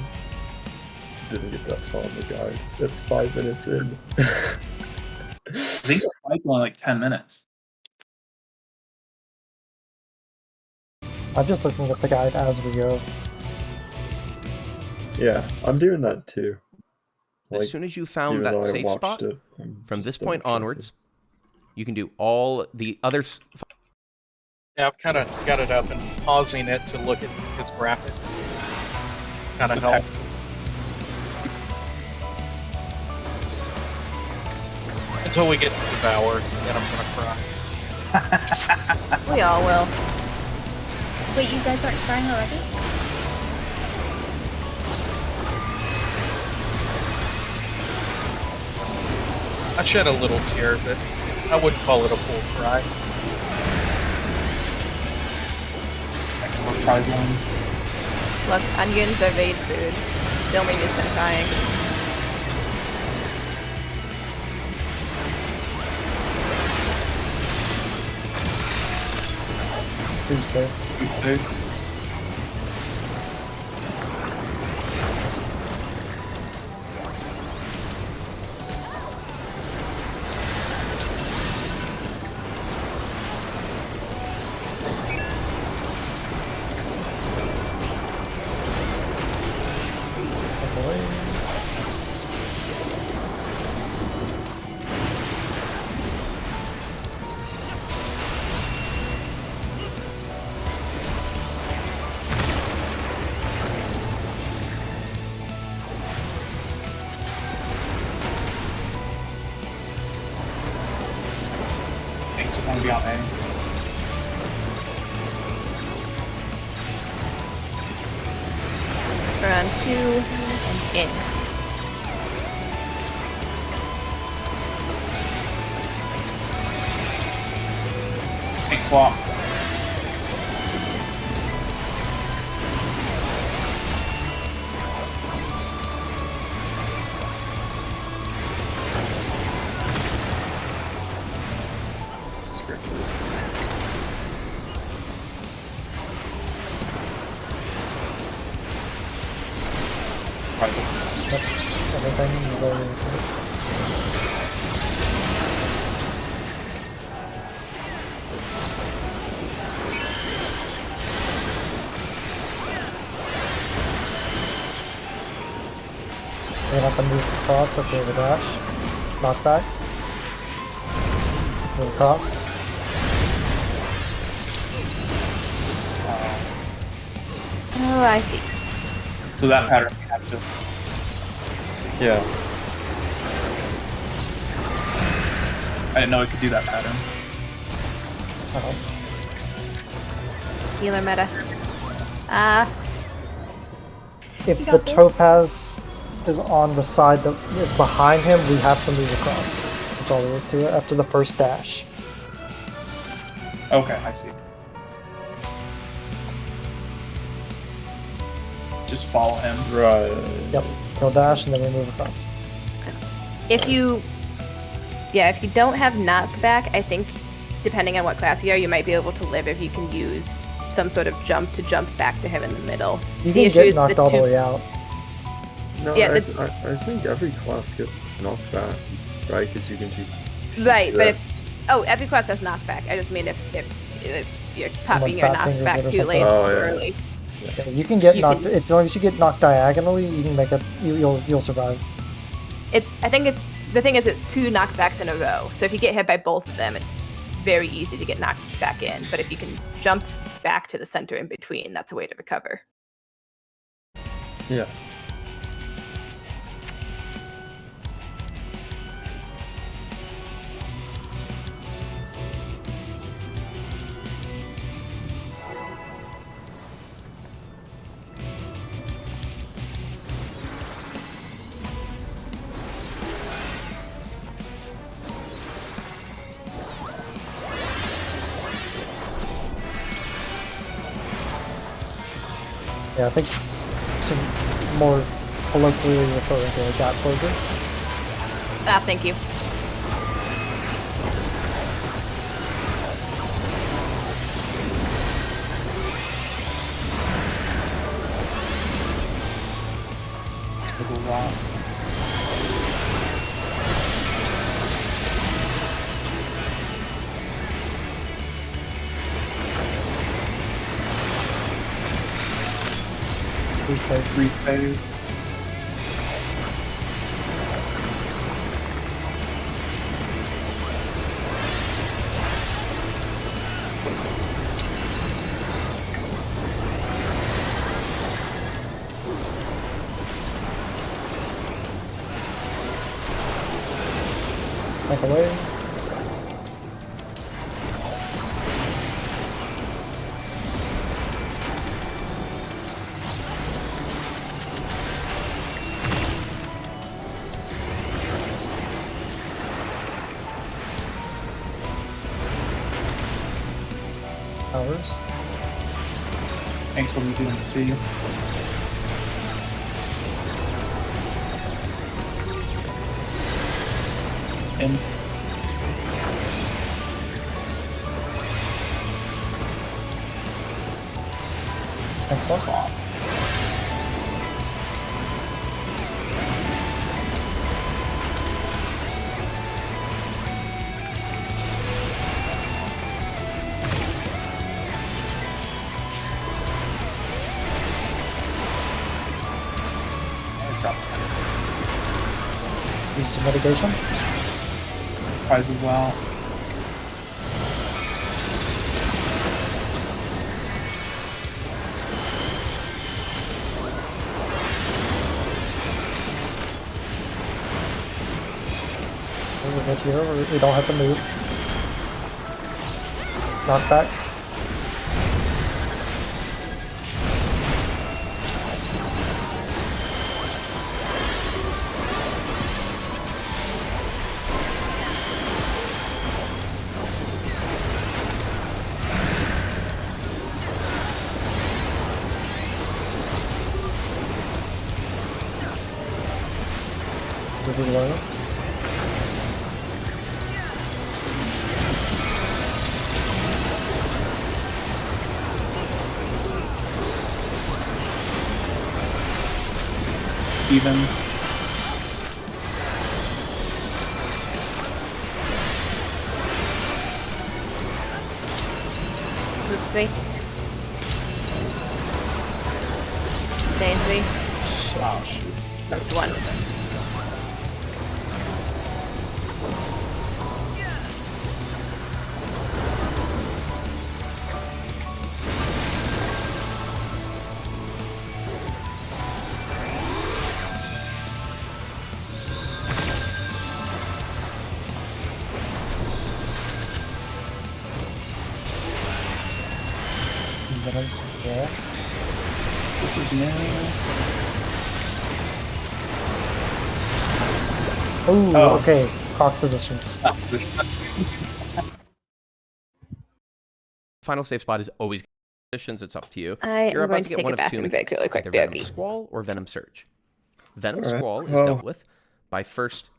didn't get that far on the guide? That's 5 minutes in. I think the fight's only like 10 minutes. I'm just looking at the guide as we go. Yeah, I'm doing that too. as soon as you found even that though I safe watched spot, it, I'm from just this point double-checking. onwards, you can do all the other Yeah, I've kind of got it up and pausing it to look at his graphics. Kind of help. Until we get to Devour, then I'm gonna cry. We all will. Wait, you guys aren't crying already? I shed a little tear, but I wouldn't call it a full cry. Prize one. Look, onions are raid food. Filming has been trying. Tuesday. Tuesday. Thanks for coming out, man. Around 2 and in. Thanks, swap. Prize one. Yep. Everything is over. We're gonna have to move across if we have a dash. Knockback. Move across. Oh, I see. So that pattern we have to. Yeah. I didn't know it could do that pattern. Uh-oh. Healer meta. If You the got this. topaz is on the side that is behind him, we have to move across. That's all there is to it after the first dash. Okay, I see. Just follow him. Right. Yep. He'll dash and then we move across. If you don't have knockback, I think, depending on what class you are, you might be able to live if you can use some sort of jump to jump back to him in the middle. You The can issue get is knocked the all the two- way out. No, Yeah, I think every class gets knocked back, right? Because you can do. Right, but this. every class has knockback. I just mean if you're popping your fat fingers it knockback or too late something. Oh, too yeah. early. Yeah, you can get You knocked can- as long as you get knocked diagonally. You can make it. You'll survive. I think the thing is it's 2 knockbacks in a row. So if you get hit by both of them, it's very easy to get knocked back in. But if you can jump back to the center in between, that's a way to recover. Yeah. Yeah, I think some more colloquially referring to a gap closer. Thank you. There's a lot. Resave. Resave. Back away. Powers. Thanks, what are you doing? See you. In. Thanks, boss. Use some mitigation. Prize as well. We're good here. We don't have to move. Knock back. Super low. Evens. Move 3. Stay in 3. Oh, shoot. Moved 1. Yeah. This is new. Ooh, Oh. okay. Cock positions. Final save spot is always positions. It's up to you. I You're am about going to to get take one a of two bathroom break mechanics, really quick. either Venom BRB. Squall or Venom Surge. Venom Alright, Squall is well- dealt with by first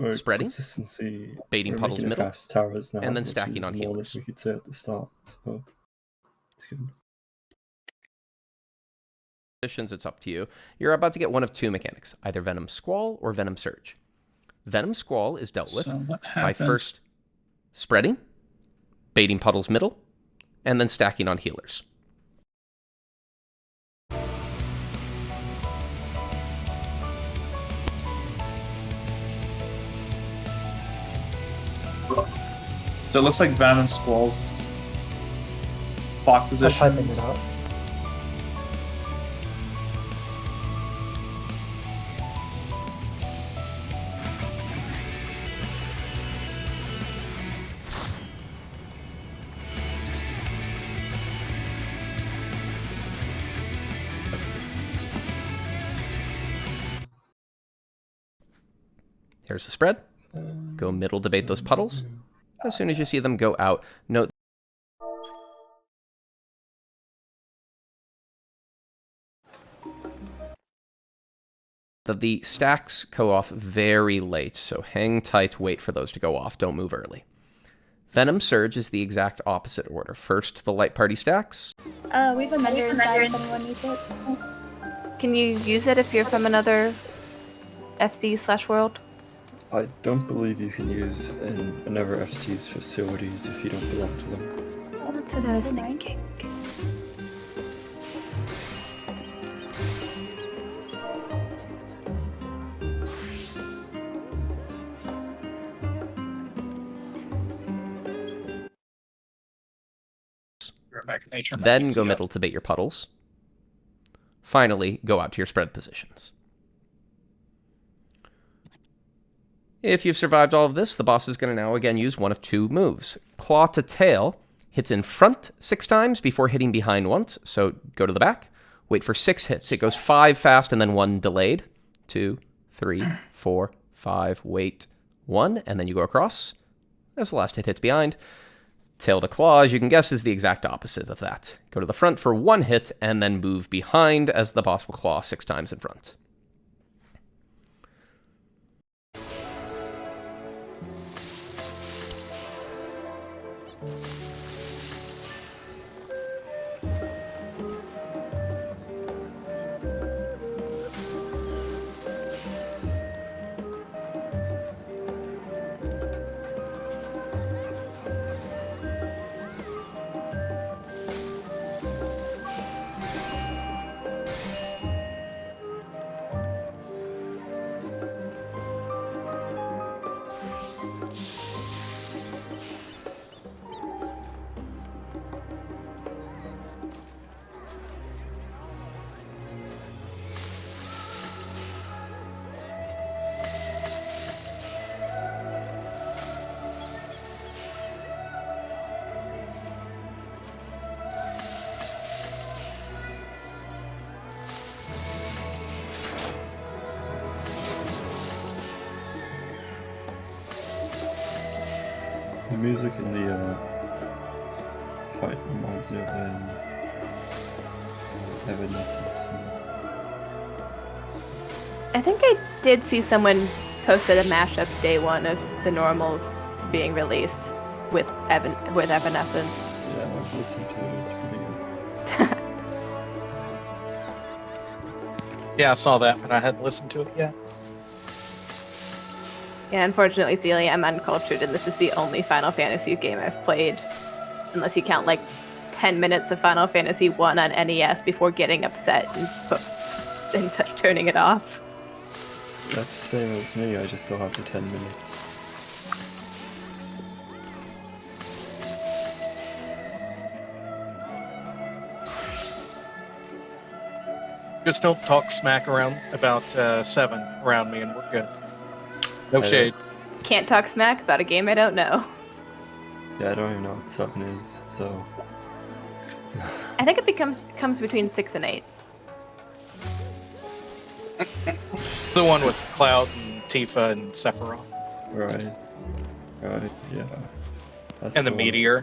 Or Spreading, consistency. baiting we're puddles making it middle, past towers now, and then which stacking is on more healers. than we could say at the start. So it's good. positions. It's up to you. You're about to get one of two mechanics, either Venom Squall or Venom Surge. Venom Squall is dealt with So what by happens? first spreading, baiting puddles middle, and then stacking on healers. So it looks like Venom and Squall's block I'm positions. typing it out. Here's the spread. Go middle to bait those puddles. As soon as you see them go out, note that the stacks go off very late, so hang tight, wait for those to go off, don't move early. Venom Surge is the exact opposite order. First, the light party stacks. We have a mender inside if anyone needs it. Can you use it if you're from another FC/world? I don't believe you can use another FC's facilities if you don't belong to them. That's what I was thinking. You're back in nature. Then go middle to bait your puddles. Finally, go out to your spread positions. If you've survived all of this, the boss is going to now again use one of two moves. Claw to tail hits in front 6 times before hitting behind once. So go to the back, wait for 6 hits. It goes 5 fast and then 1 delayed. 2, 3, 4, 5, wait, 1, and then you go across. As the last hit hits behind. Tail to claw, as you can guess, is the exact opposite of that. Go to the front for 1 hit, and then move behind as the boss will claw 6 times in front. The music in the fight reminds me of Evanescence. I think I did see someone posted a mashup day one of the normals being released with Evanescence. Yeah, I've listened to it. It's pretty good. Yeah, I saw that, but I hadn't listened to it yet. Yeah, unfortunately, Celia, I'm uncultured, and this is the only Final Fantasy game I've played, unless you count like 10 minutes of Final Fantasy 1 on NES before getting upset and turning it off. That's the same as me. I just still have the 10 minutes. Just don't talk smack around about 7 around me, and we're good. No shade. Can't talk smack about a game I don't know. Yeah, I don't even know what 7 is, so... I think it comes between 6 and 8. The one with Cloud and Tifa and Sephiroth. Right, yeah. That's And the one. Meteor.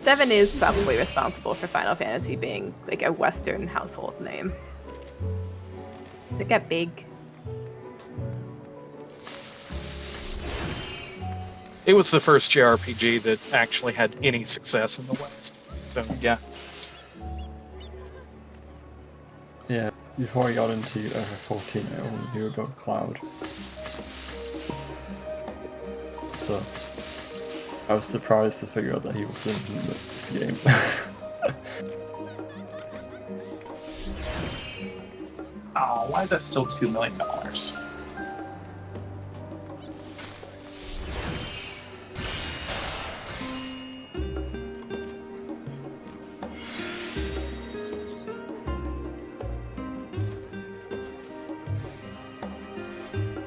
7 is probably responsible for Final Fantasy being like a Western household name. It got big. It was the first JRPG that actually had any success in the West. So, yeah. Yeah, before I got into FF14, I only knew about Cloud. So, I was surprised to figure out that he was in this game. Oh, why is that still $2 million?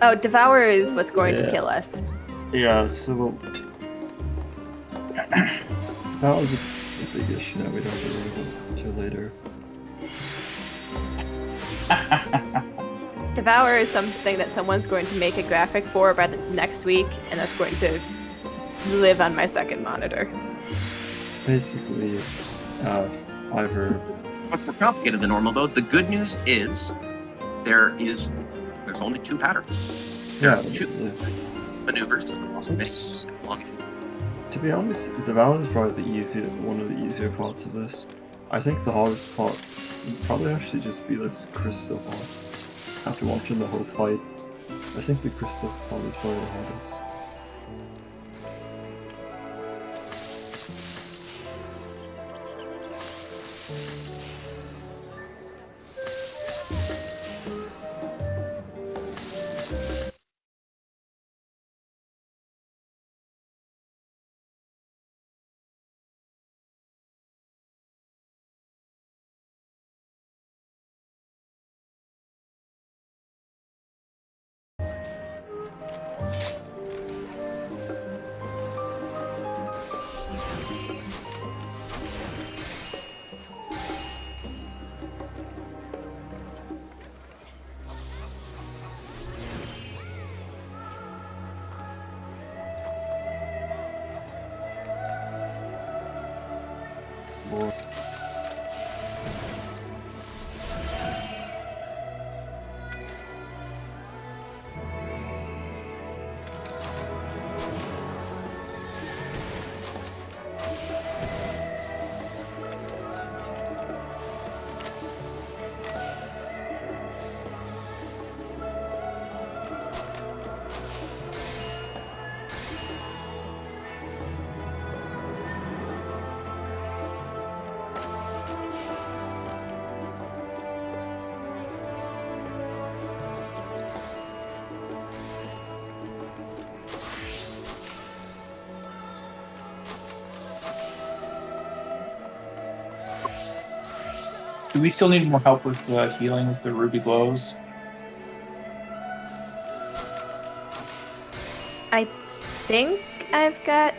Oh, Devour is what's going to kill us. Yeah, so that was a big issue that we don't really go into later. Devour is something that someone's going to make a graphic for by the next week, and that's going to live on my second monitor. Basically, it's either Much more complicated than normal, though. The good news is there's only 2 patterns. There are 2 maneuvers that can also make long. To be honest, Devour is probably one of the easier parts of this. I think the hardest part would probably actually just be this crystal part. After watching the whole fight, I think the crystal part is probably the hardest. Or Do we still need more help with healing with the ruby glows? I think I've got.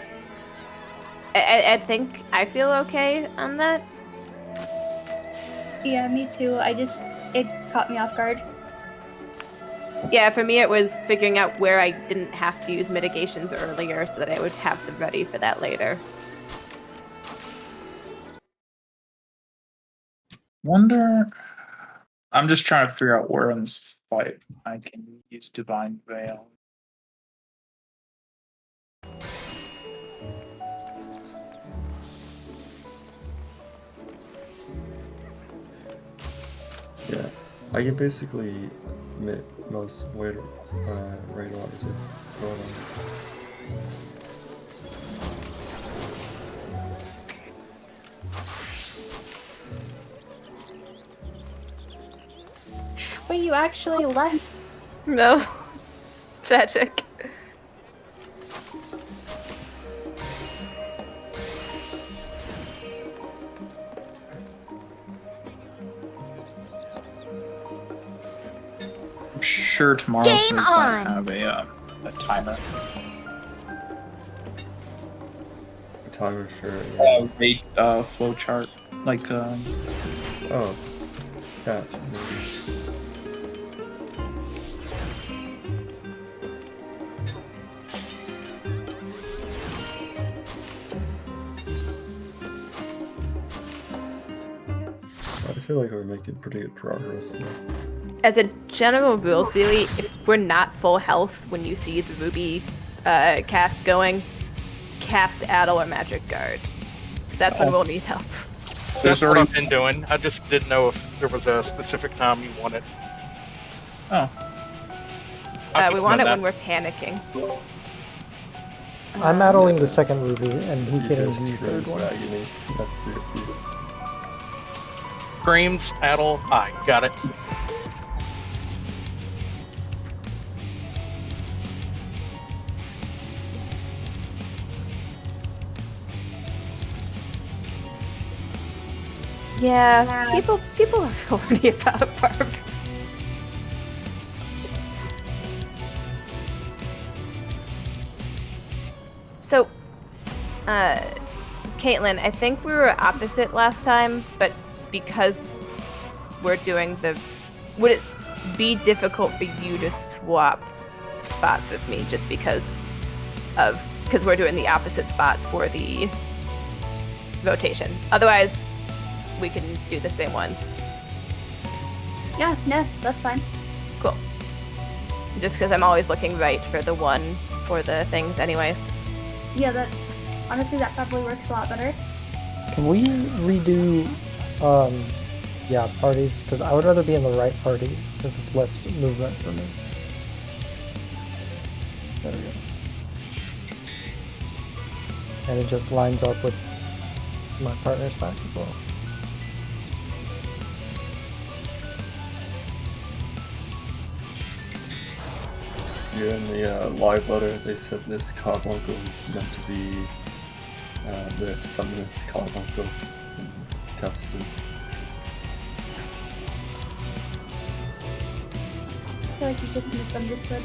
I think I feel okay on that. Yeah, me too. It caught me off guard. Yeah, for me it was figuring out where I didn't have to use mitigations earlier so that I would have them ready for that later. Wonder. I'm just trying to figure out where in this fight I can use Divine Veil. yeah, I can basically admit most weight right wise it. Wait, you actually left? No. Tragic. I'm sure tomorrow's Game is going on! to have a timer. A timer for Rate flow chart. Like, oh, yeah. Maybe. I feel like we're making pretty good progress now. As a general rule, Seely, if we're not full health when you see the ruby cast going, cast Addle or Magic Guard. 'Cause that's when we'll need help. That's what I've been doing. I just didn't know if there was a specific time you wanted. oh. We want it when we're panicking. I'm addling the second ruby, and he's getting Ego the third screams one. agony. That's your cue. Screams, Addle, I got it. Yeah, people are horny about Barb. So, Caitlin, I think we were opposite last time, but because we're doing would it be difficult for you to swap spots with me just because we're doing the opposite spots for the rotation? Otherwise, we can do the same ones. Yeah, no, that's fine. Cool. Just because I'm always looking right for the one for the things anyways. Yeah, honestly, that probably works a lot better. Can we redo, parties? Because I would rather be in the right party since it's less movement for me. There we go. And it just lines up with my partner stack as well. Yeah, in the live letter, they said this carbuncle is meant to be the summoner's carbuncle and tested. I feel like you just misunderstood.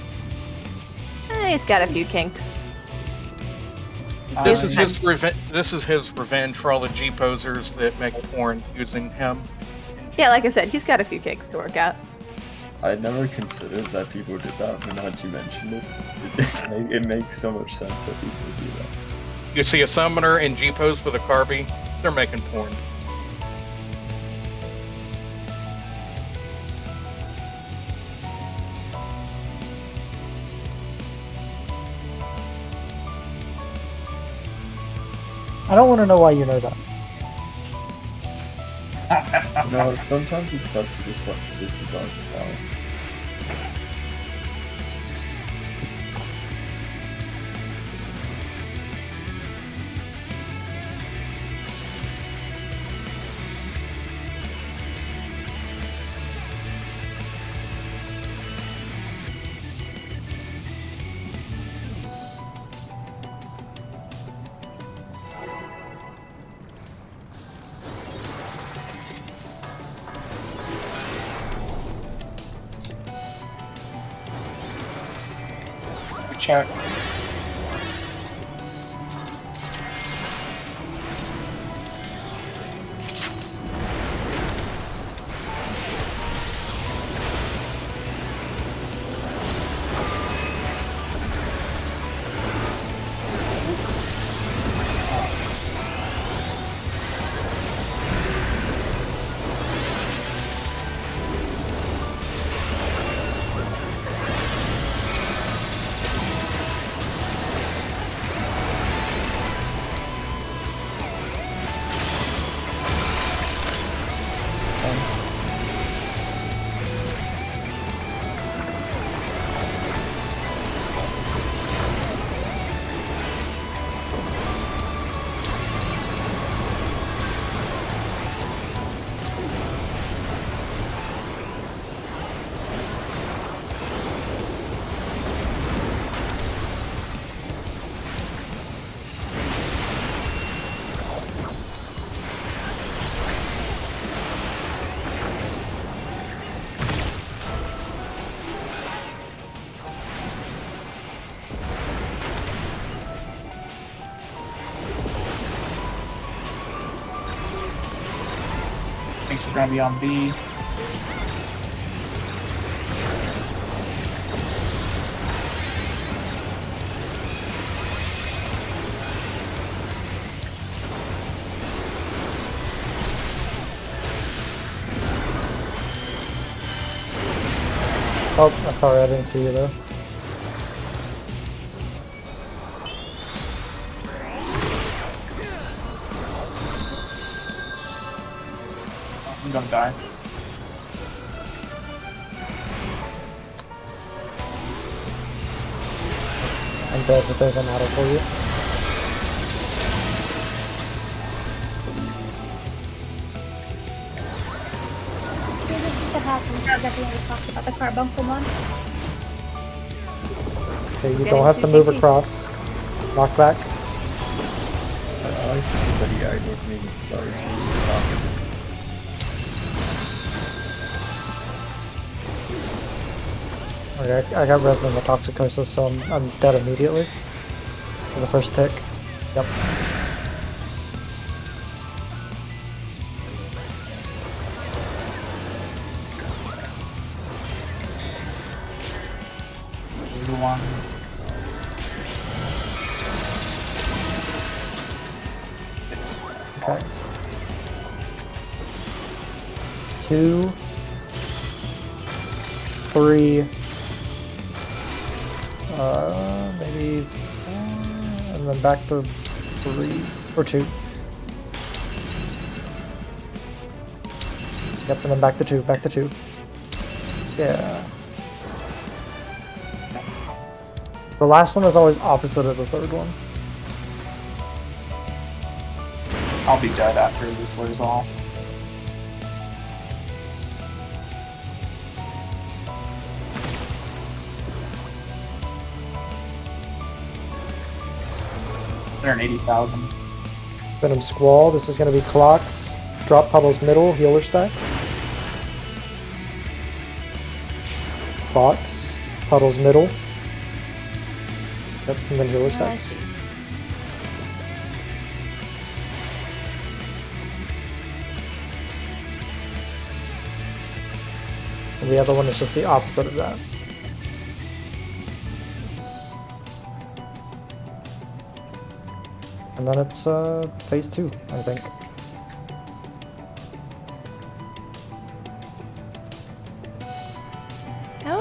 He's got a few kinks. This is his revenge for all the G posers that make porn using him. Yeah, like I said, he's got a few kinks to work out. I never considered that people did that, but now that you mentioned it, it makes so much sense that people do that. You see a summoner in G pose with a Carby, They're making porn. I don't want to know why you know that. No, sometimes it's best to just let sleepy bugs die. Check. Thanks for gonna be on B. Oh, sorry, I didn't see you there. I'm gonna die. I'm dead, but there's an auto for you. So this is what happens that we always talked about the carbuncle one. Okay, you Getting don't have to too move picky. across. Knock back. I like to see that he aggroed me because I was really stopping. Okay, I got res in the toxicosis, so I'm dead immediately. For the first tick. Yep. There's the one. It's Okay. 2, 3, maybe 4, and then back to 3 or 2. Yep, and then back to 2, back to 2. Yeah. The last one is always opposite of the third one. I'll be dead after this wears off. $180,000. Venom Squall, this is going to be clocks. Drop puddles middle, healer stacks. Clocks, puddles middle. Yep, and then healer Oh, I stacks. see. And the other one is just the opposite of that. And then it's phase 2, I think.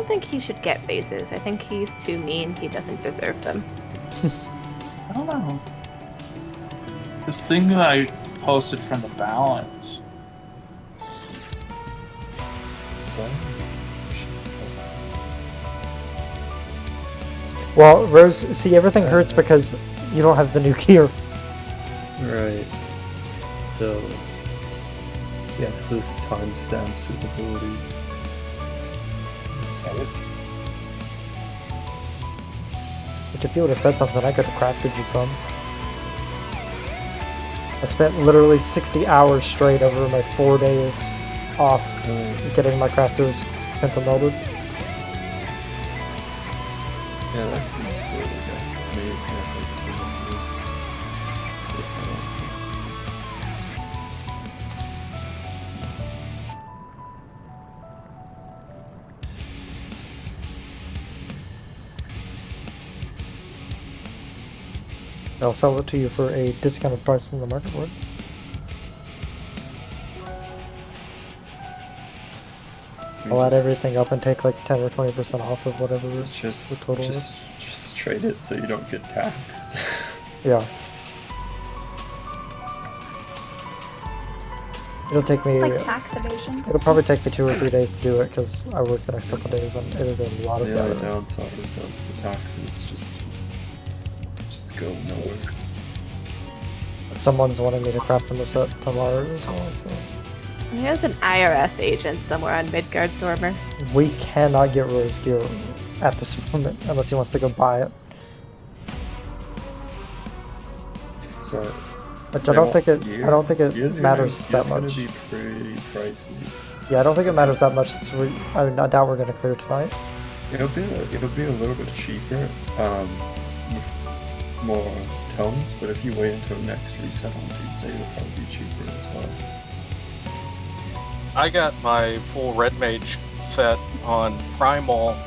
don't think he should get phases. I think he's too mean. He doesn't deserve them. I don't know. This thing that I posted from the balance. So, Well, Rose, see, everything hurts because you don't have the new gear. right. So, yeah, so this timestamps his abilities. Which, if you would have said something, I could have crafted you some. I spent literally 60 hours straight over my 4 days off getting my crafters pentamelted. Yeah, that could be sort of like a made I'll sell it to you for a discounted price in the market for it. I'll add everything up and take like 10 or 20% off of whatever the total is. Just trade it so you don't get taxed. Yeah. It'll take me. It's like tax evasion. It'll probably take me 2 or 3 days to do it because I work the next couple of days and it is a lot of The only data. downside is that the taxes just go nowhere. Someone's wanting me to craft them a set tomorrow as well, so. There's an IRS agent somewhere on Midgard Zormer. We cannot get Rose gear at this moment unless he wants to go buy it. So, Which I don't think it matters that It's gonna much. be pretty pricey. Yeah, I don't think it matters that much. I mean, I doubt we're gonna clear tonight. It'll be a little bit cheaper, with more tomes, but if you wait until next reset on Tuesday, it'll probably be cheaper as well. I got my full Red Mage set on Primal,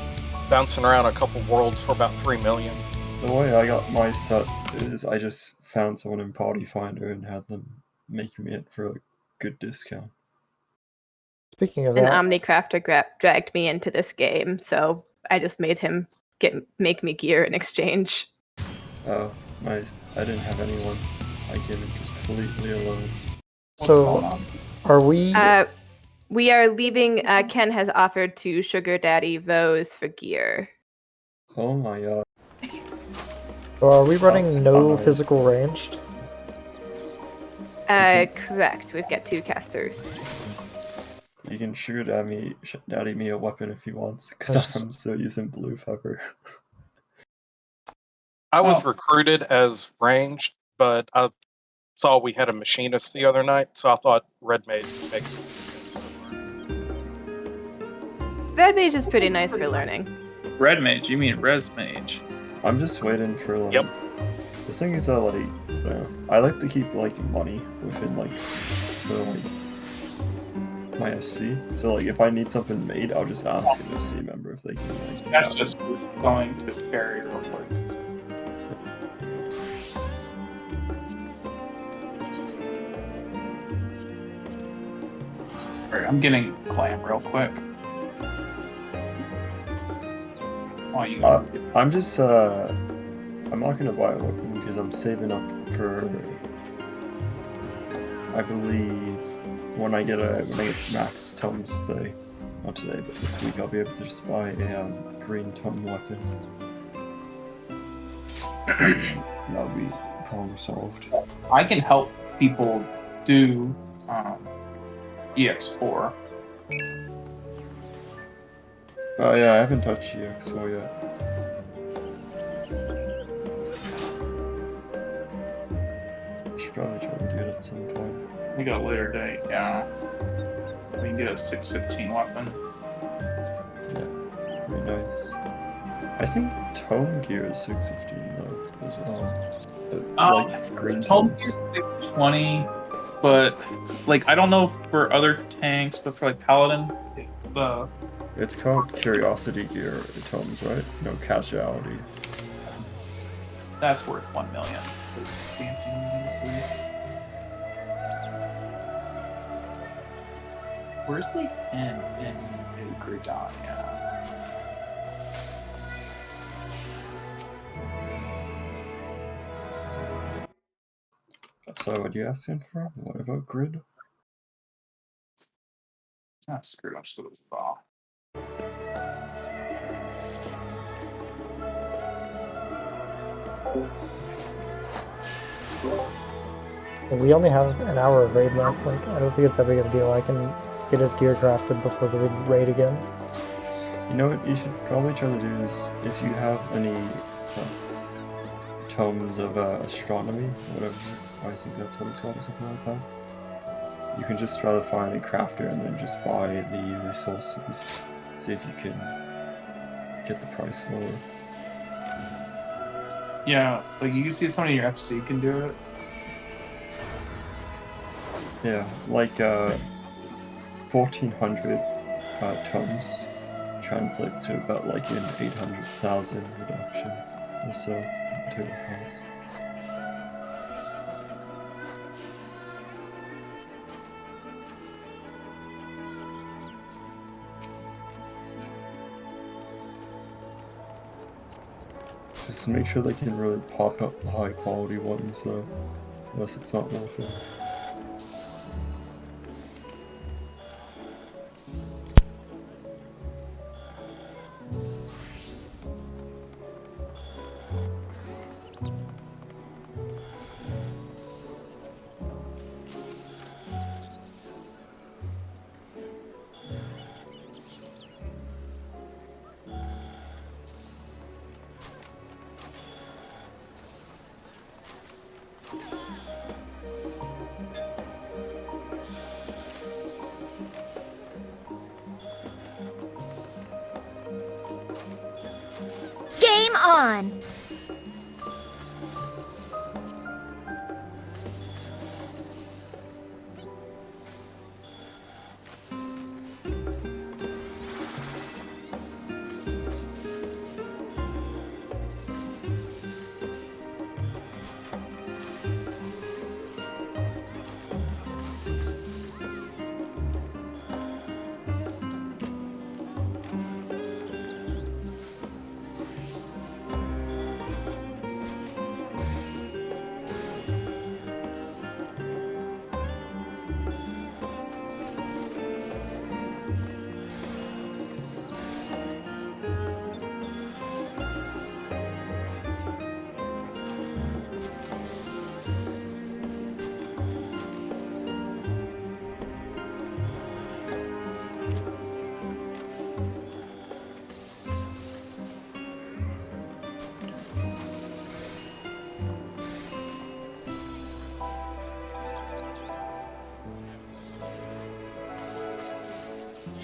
bouncing around a couple worlds for about 3 million. The way I got my set is I just found someone in Party Finder and had them make me it for a good discount. Speaking of An that, Omnicrafter dragged me into this game, so I just made him make me gear in exchange. Oh, nice. I didn't have anyone. I came in completely alone. What's going so on? are we? We are leaving. Ken has offered to Sugar Daddy Rose for gear. Oh my god. So are we running no no. physical ranged? Correct. We've got 2 casters. You can shoot at me, daddy me a weapon if he wants, because That's- I'm still using blue feather. I was Oh. recruited as ranged, but I saw we had a machinist the other night, so I thought Red Mage would make Red Mage is pretty nice for learning. Red Mage, you mean Res Mage? I'm just waiting for like. Yep. The thing is that like, I like to keep like money within like, so like my FC. So like, if I need something made, I'll just ask an FC member if they can. Like, That's have it. just going to carry real quick. Alright, I'm getting clam real quick. Oh, you I'm just I'm not gonna buy a weapon because I'm saving up for. I believe when I get max tomes today, not today, but this week, I'll be able to just buy a green tome weapon. That'll be problem solved. I can help people do EX4. Oh yeah, I haven't touched EX4 yet. I should probably try to do it at some point. We got a later date, yeah. We can get a 615 weapon. Yeah, pretty nice. I think tome gear is 615 though, as well. Like green Tome tomes. 620, but like I don't know for other tanks, but for like Paladin, the It's called Curiosity Gear tomes, right? No, Casuality. that's worth 1 million. Those fancy notices. Where's the N in New Gridania? So what are you asking for? What about grid? Ah, screw it. I'm just going to fall. We only have an hour of raid left. Like, I don't think it's that big of a deal. I can get his gear drafted before the raid again. You know what you should probably try to do is, if you have any tomes of astronomy, whatever, I think that's what it's called or something like that, you can just try to find a crafter and then just buy the resources. See if you can get the price lower. Yeah, like you can see somebody in your FC can do it. Yeah, like 1,400 tons translate to about like an 800,000 reduction or so in total cost. Just make sure they can really pop up the high quality ones though, unless it's not worth it. Game on!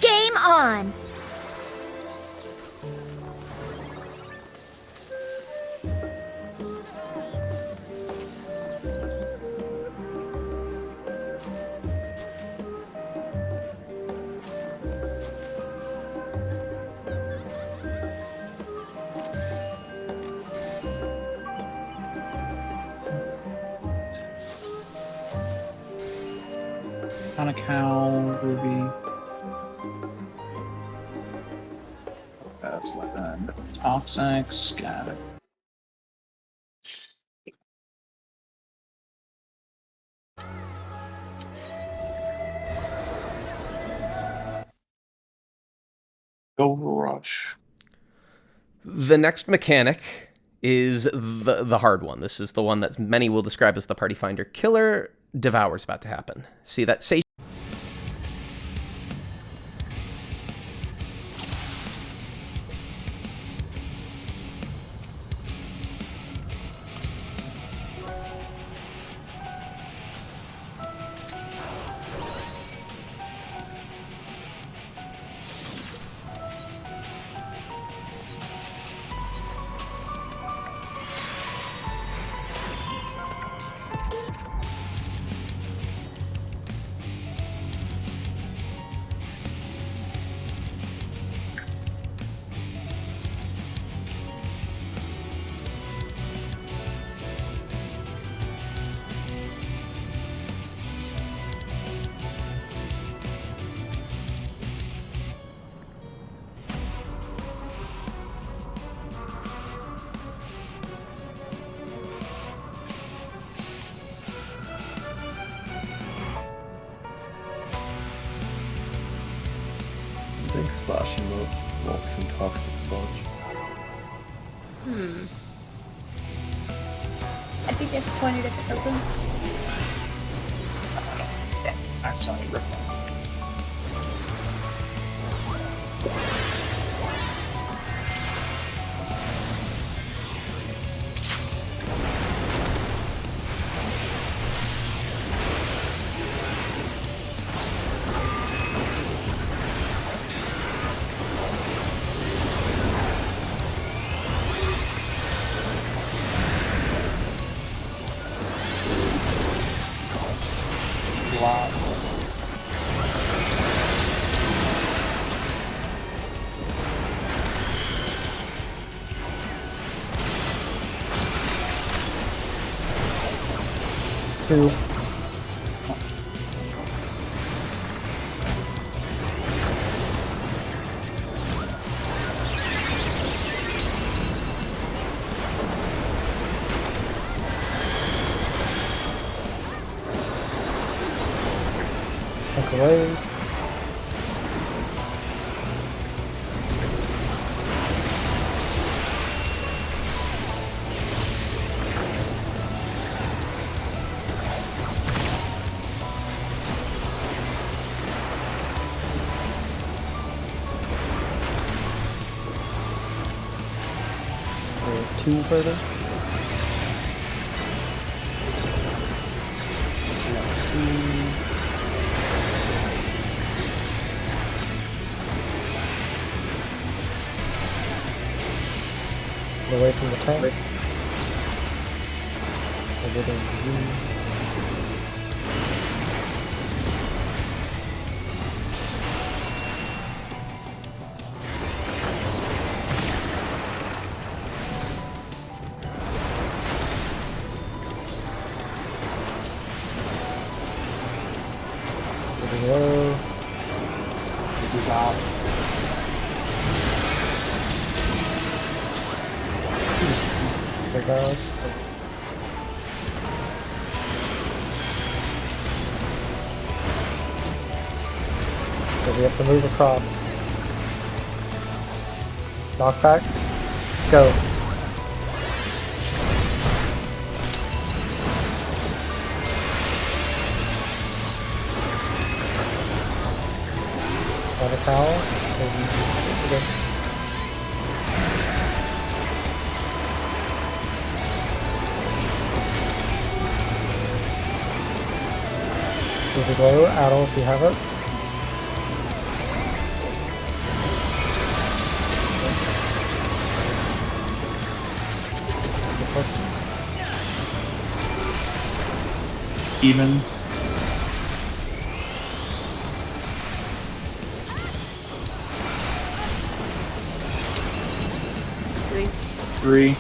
Game on! On a cow, Ruby. Best weapon. Toxic, scatter. Go rush. The next mechanic is the hard one. This is the one that many will describe as the Party Finder killer. Devour's about to happen. See that satiation. splashing rocks and toxic sludge. I'd be disappointed if it doesn't. Accidentally ripped them. Wow. Two. Take away. Two further. So let's see. Away from the tank. Avoiding the moving low. This is out. There goes. So we have to move across. Knock back. Go. Got a towel. Okay. Move it low, Adel if you have it. Demons. Three.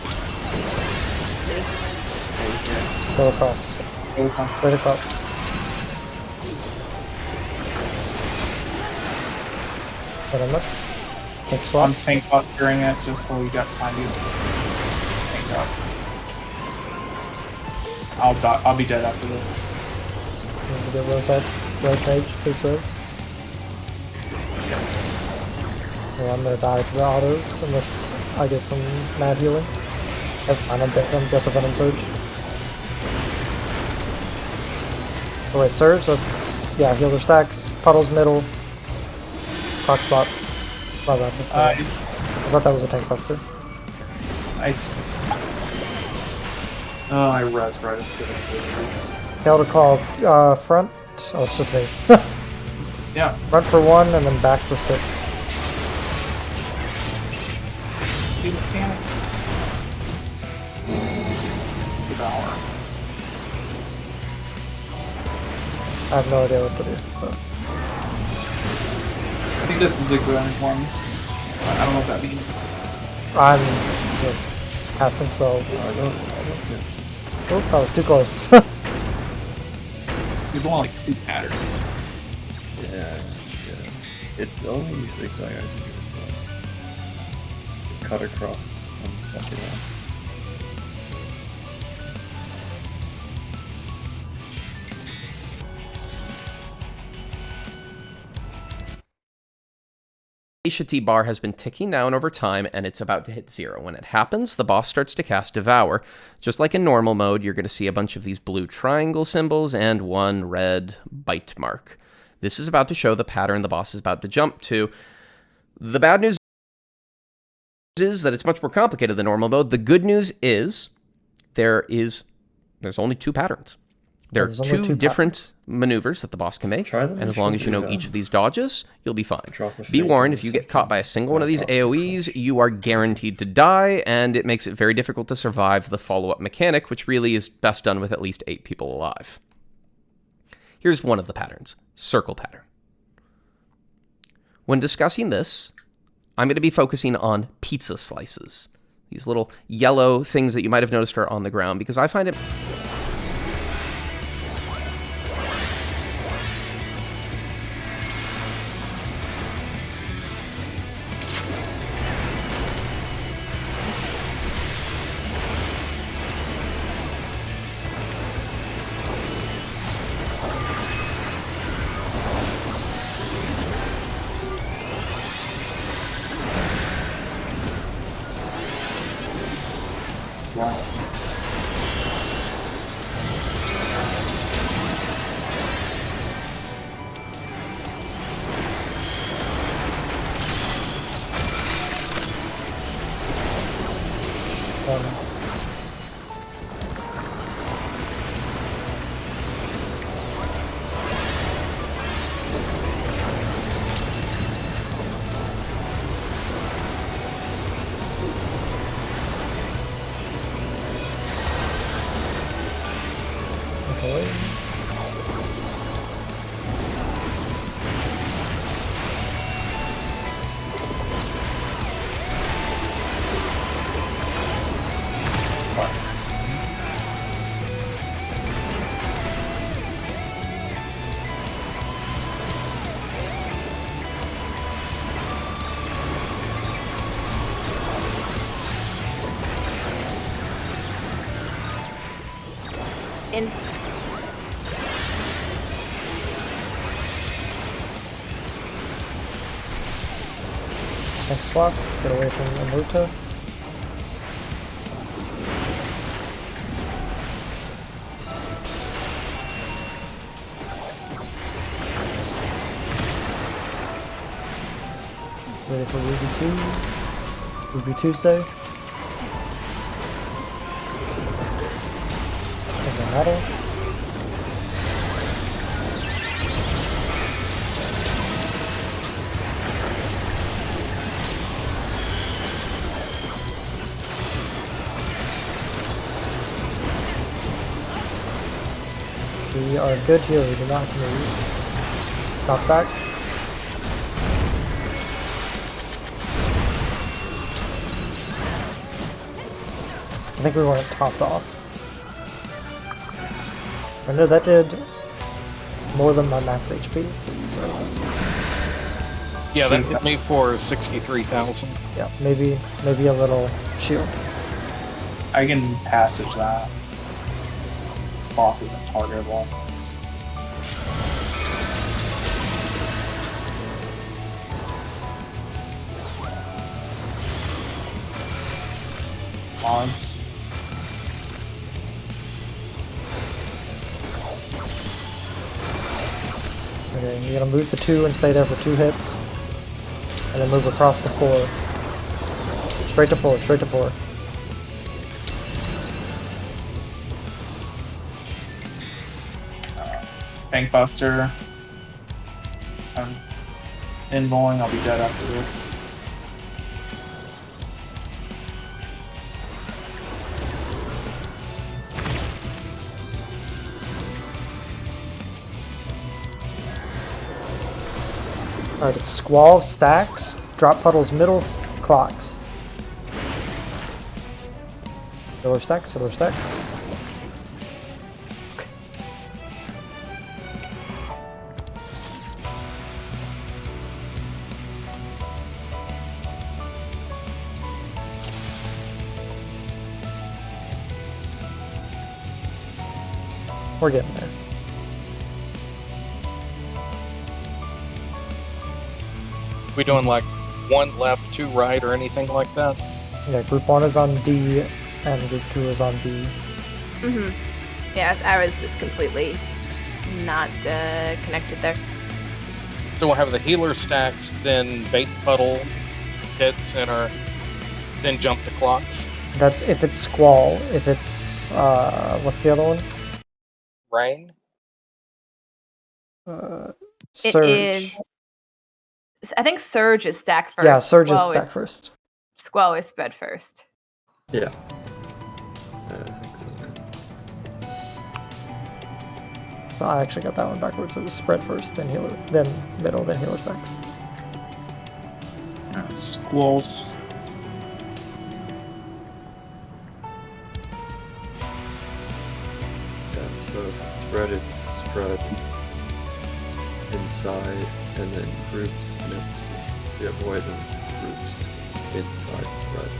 Go across. Straight across. Did I miss? Take swap. I'm tank posturing it just so we got time to tank up. I'll die. I'll be dead after this. Get Rose out. Right mage, please Rose. Yeah, I'm gonna die to the autos unless I get some mad healing. Never mind, I'm dead. I'm death of Venom Surge. Oh wait, Surge, let's... yeah, healer stacks, puddles middle, talk spots. My bad, I thought that was a tank buster. Nice. Oh, I res right into it. Hail to call, front. Oh, it's just me. Yeah. Front for 1 and then back for 6. You mechanic. Devour. I have no idea what to do, so. I think that's a zigzag one. I don't know what that means. I'm just casting spells. I don't think Oh, that was too close. You've only like 2 patterns. yeah. It's only zigzag, I think it's cut across on the second one. Satiety bar has been ticking down over time, and it's about to hit 0. When it happens, the boss starts to cast Devour. Just like in normal mode, you're going to see a bunch of these blue triangle symbols and one red bite mark. This is about to show the pattern the boss is about to jump to. The bad news is that it's much more complicated than normal mode. The good news is there's only 2 patterns. There are There's only 2 two different patterns. maneuvers that the boss can make, Try them and and as long show as you know me, each of these dodges, you'll be fine. Drop a Be fake warned, in if a you get second. caught by a single one of these Drop some AoEs, you are guaranteed to die, and it makes it very difficult to survive the follow-up mechanic, which really is best done with at least 8 people alive. Here's one of the patterns, circle pattern. When discussing this, I'm going to be focusing on pizza slices. These little yellow things that you might have noticed are on the ground, because I find it... Okay. In Next swap. Get away from Amuta. Ready for Ruby 2. Ruby Tuesday. Doesn't matter. We are good here, we do not move. Knock back. I think we weren't topped off. I know that did more than my max HP, so Yeah, that hit me for 63,000. yeah, maybe a little shield. I can passage that. This boss isn't targetable. Mods. Okay, you're gonna move to 2 and stay there for 2 hits. And then move across to 4. Straight to 4, straight to 4. Bank Buster. I'm in bowling, I'll be dead after this. Alright, it's Squall, Stacks, Drop Puddles, Middle, Clocks. Solar Stacks, Solar Stacks. We're getting there. We doing like 1 left, 2 right, or anything like that? Yeah, group 1 is on D, and group 2 is on B. Mm-hmm. Yeah, I was just completely not connected there. So we'll have the healer stacks, then bait puddle, dead center, then jump to clocks. That's if it's Squall. If it's, what's the other one? Rain? Surge. It is. I think Surge is stack first. Yeah, Surge is Squall stack first. Squall is spread first. Yeah. I think so. So I actually got that one backwards. It was spread first, then healer, then middle, then healer stacks. Squalls. Yeah, so if it's spread inside and then groups, and it's the other way, then it's groups inside spread.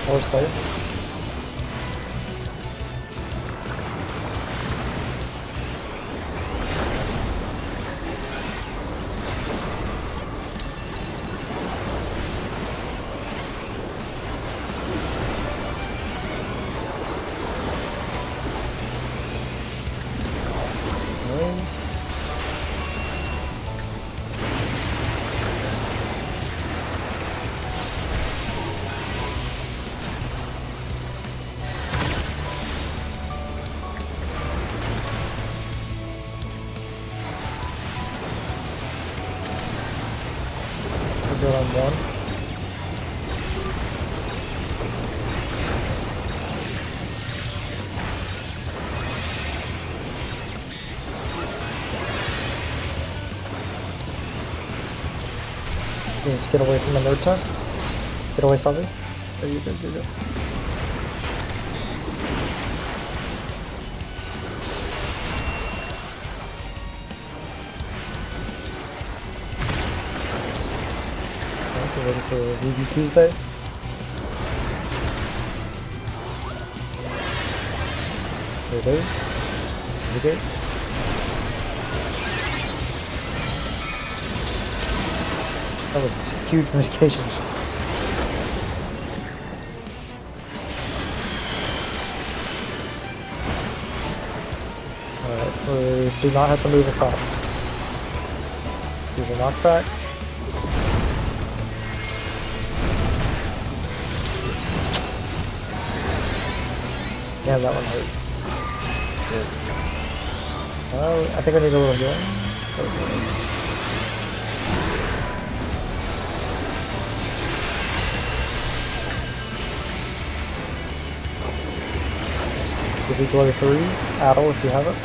Or save. We're good on one. Just get away from the nerd time. Get away, Salvi. There you go, you're good. Ready for VB Tuesday. There it is. Okay. That was huge mitigation. Alright, we do not have to move across. Do the knockback. Yeah, that one hurts. I think I need a little healing. Give me glory 3, Addle if you have it.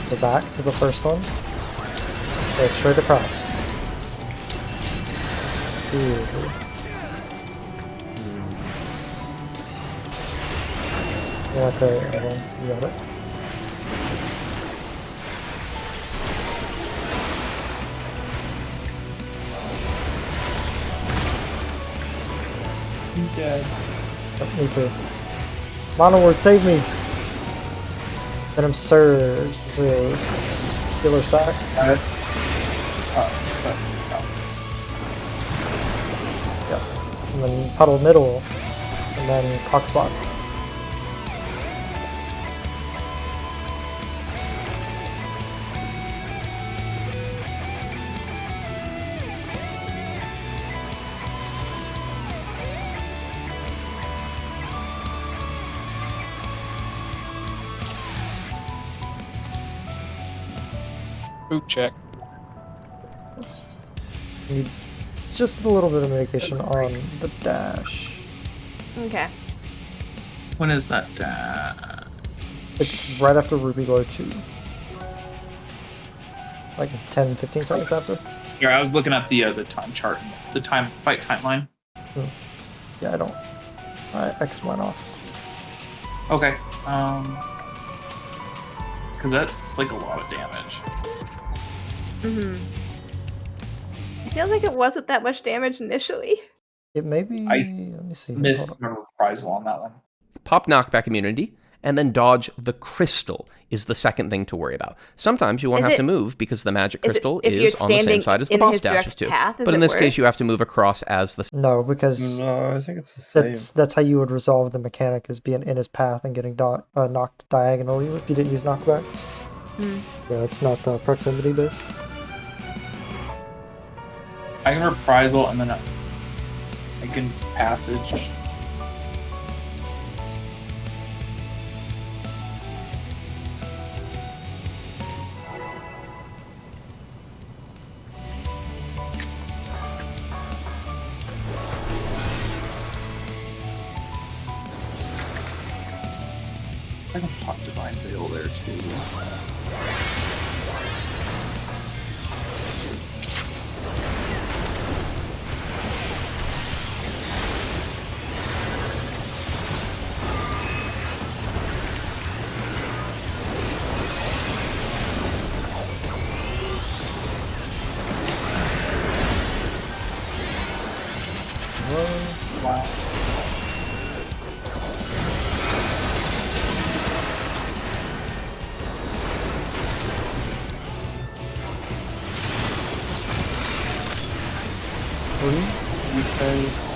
Go back to the first one. Go straight across. Easy. Okay, everyone, you got it. I'm dead. Oh, me too. Mono Word, save me! Venom Surge. This is Healer Stack. Yep. And then Puddle Middle. And then Cockspot. Boot check. Need just a little bit of mitigation on the dash. Okay. When is that? It's right after Ruby Glow 2. Like 10-15 seconds after. Here, I was looking at the time chart, the fight timeline. Yeah, I don't. I X mine off. Okay. Because that's like a lot of damage. Mm-hmm. I feel like it wasn't that much damage initially. It may be. I Let me see. Missed my reprisal on that one. Pop knockback immunity, and then dodge the crystal is the second thing to worry about. Sometimes you won't have to move because the magic crystal is on the same side as the boss dashes too. But in this case, you have to move across as the... No, because No, I think it's the same. that's how you would resolve the mechanic, is being in his path and getting knocked diagonally if you didn't use knockback. Yeah, it's not proximity based. I can reprisal and then I can passage. It's like a Pop Divine Veil there too. Wow. We say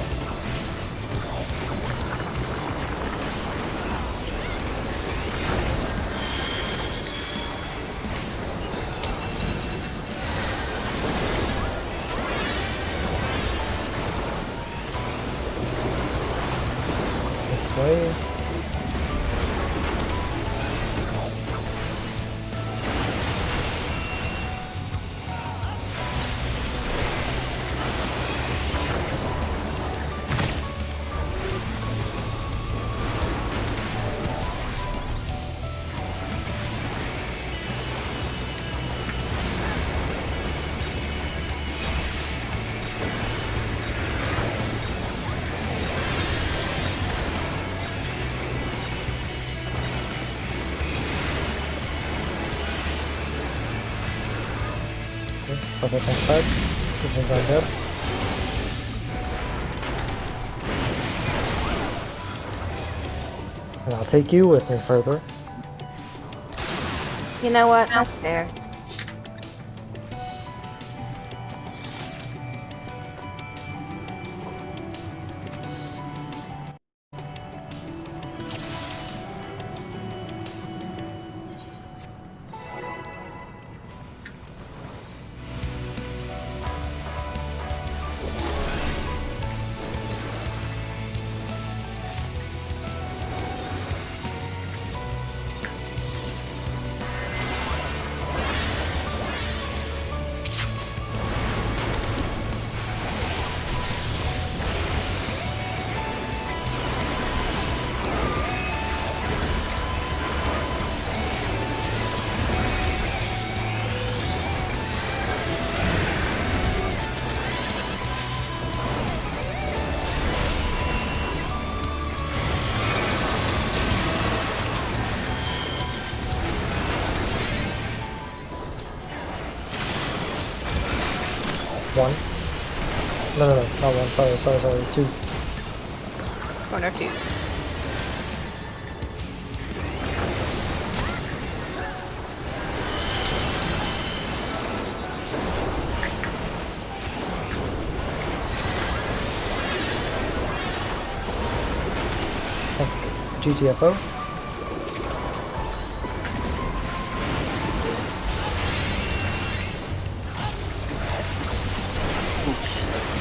Okay. Perfect next side. This one's on dead. And I'll take you with me further. You know what? That's fair. 1. No, not 1. Sorry. 2. Corner 2. GTFO.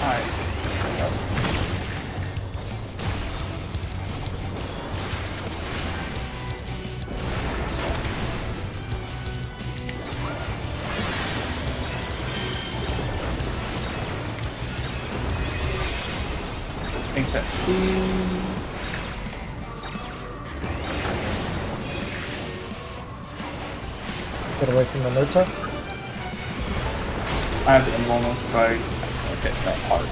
Alright. Makes sense. Get away from the Nota. I have the emblem, so I accidentally hit that hard.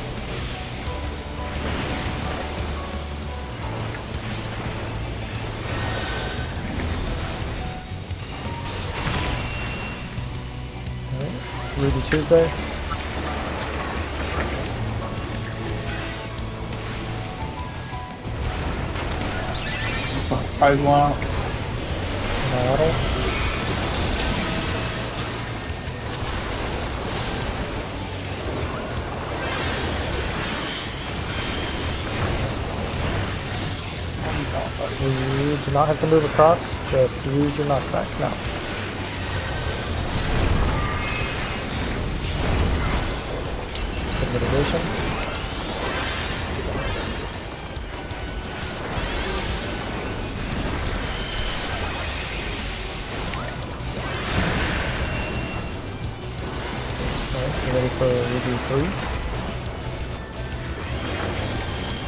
Alright. Ruby Tuesday. Prize one out. Model. You do not have to move across, just use your knockback now. Good mitigation. Alright, you ready for review 3?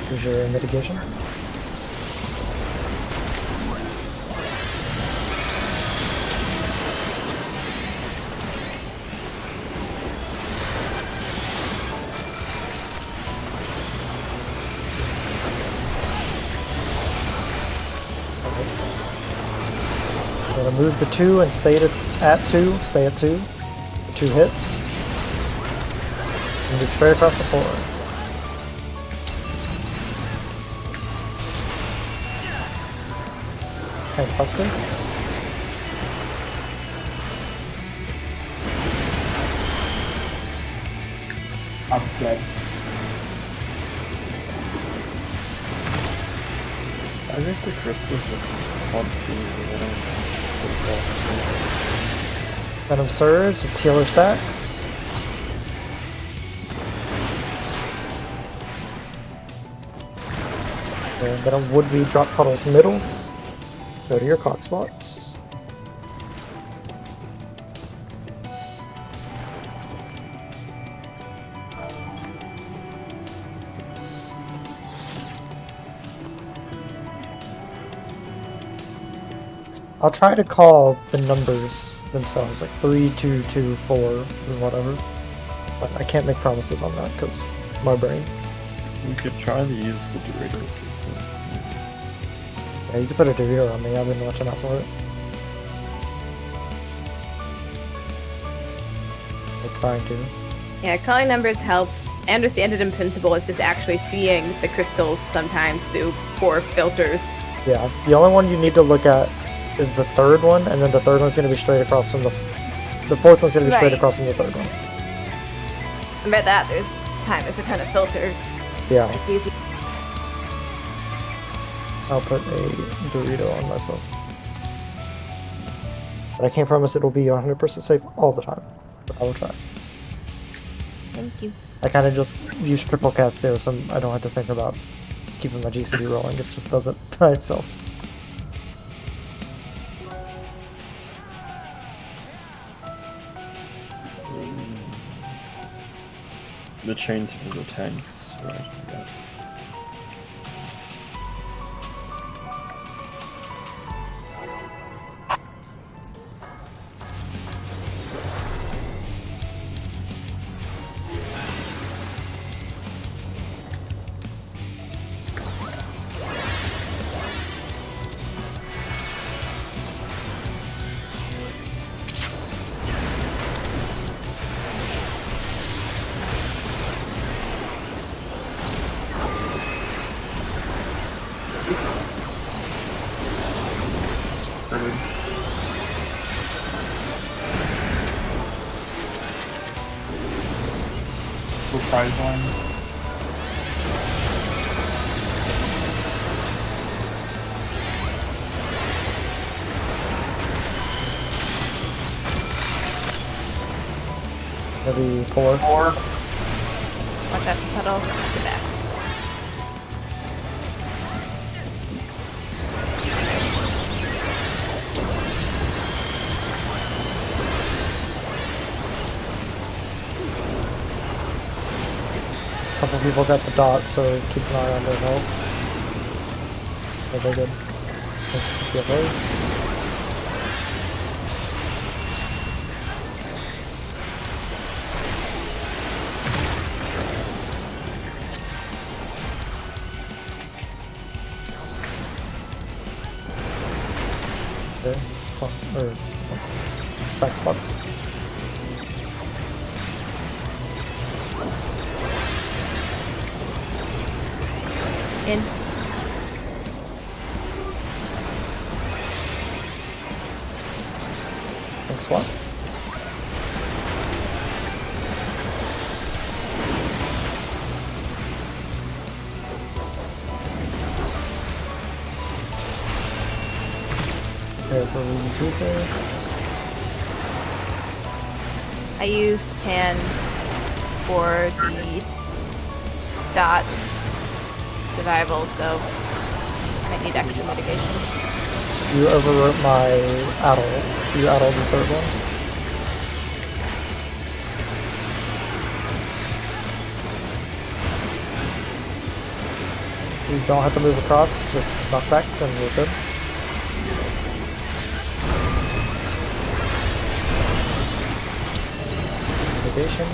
Here's your mitigation. Gonna move the 2 and stay at 2. Stay at 2. 2 hits. And move straight across the floor. Tank Buster. I'm dead. I think the crystals are fun to see. Venom Surge, it's healer stacks. And Venom would be drop puddles middle. Go to your clock spots. I'll try to call the numbers themselves, like 3, 2, 2, 4, or whatever. But I can't make promises on that because my brain. We could try to use the Dorito system. Yeah, you could put a Dorito on me. I've been watching out for it. I'm trying to. Yeah, calling numbers helps. I understand it in principle. It's just actually seeing the crystals sometimes through 4 filters. Yeah, the only one you need to look at is the 3rd one, and then the 3rd one's going to be straight across from the 4th one's going to be straight Right. across from the 3rd one. And by that, there's a ton of filters. Yeah, It's easy. I'll put a Dorito on myself. But I can't promise it'll be 100% safe all the time. But I will try. Thank you. I kind of just use triple cast there, so I don't have to think about keeping my GCD rolling. It just does it by itself. The chains for the tanks, right? I guess. surprisingly. Maybe 4. Watch out for puddle. Get back. Couple people got the dots, so keep an eye on their health. So they're good. Get hurt. Okay. Or back spots. In. Next one. Okay, for Tuesday. I used pan for the dots survival, so I need extra mitigation. You overwrote my addle. You addled the third one. You don't have to move across, just knock back and we're good. Mitigation.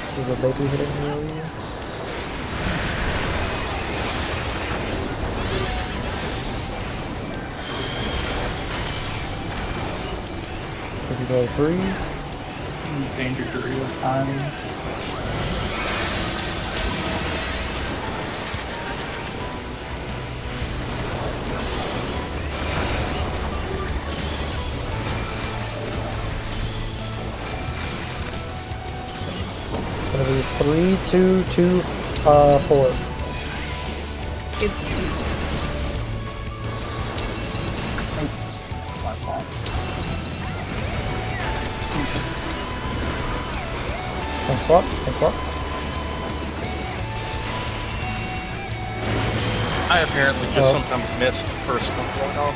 This is a baby hitting you. If you go 3. Danger degree of time. It's gonna be 3, 2, 2, 4. It's my fault. Tank swap, tank swap. I apparently just sometimes miss the first one going off.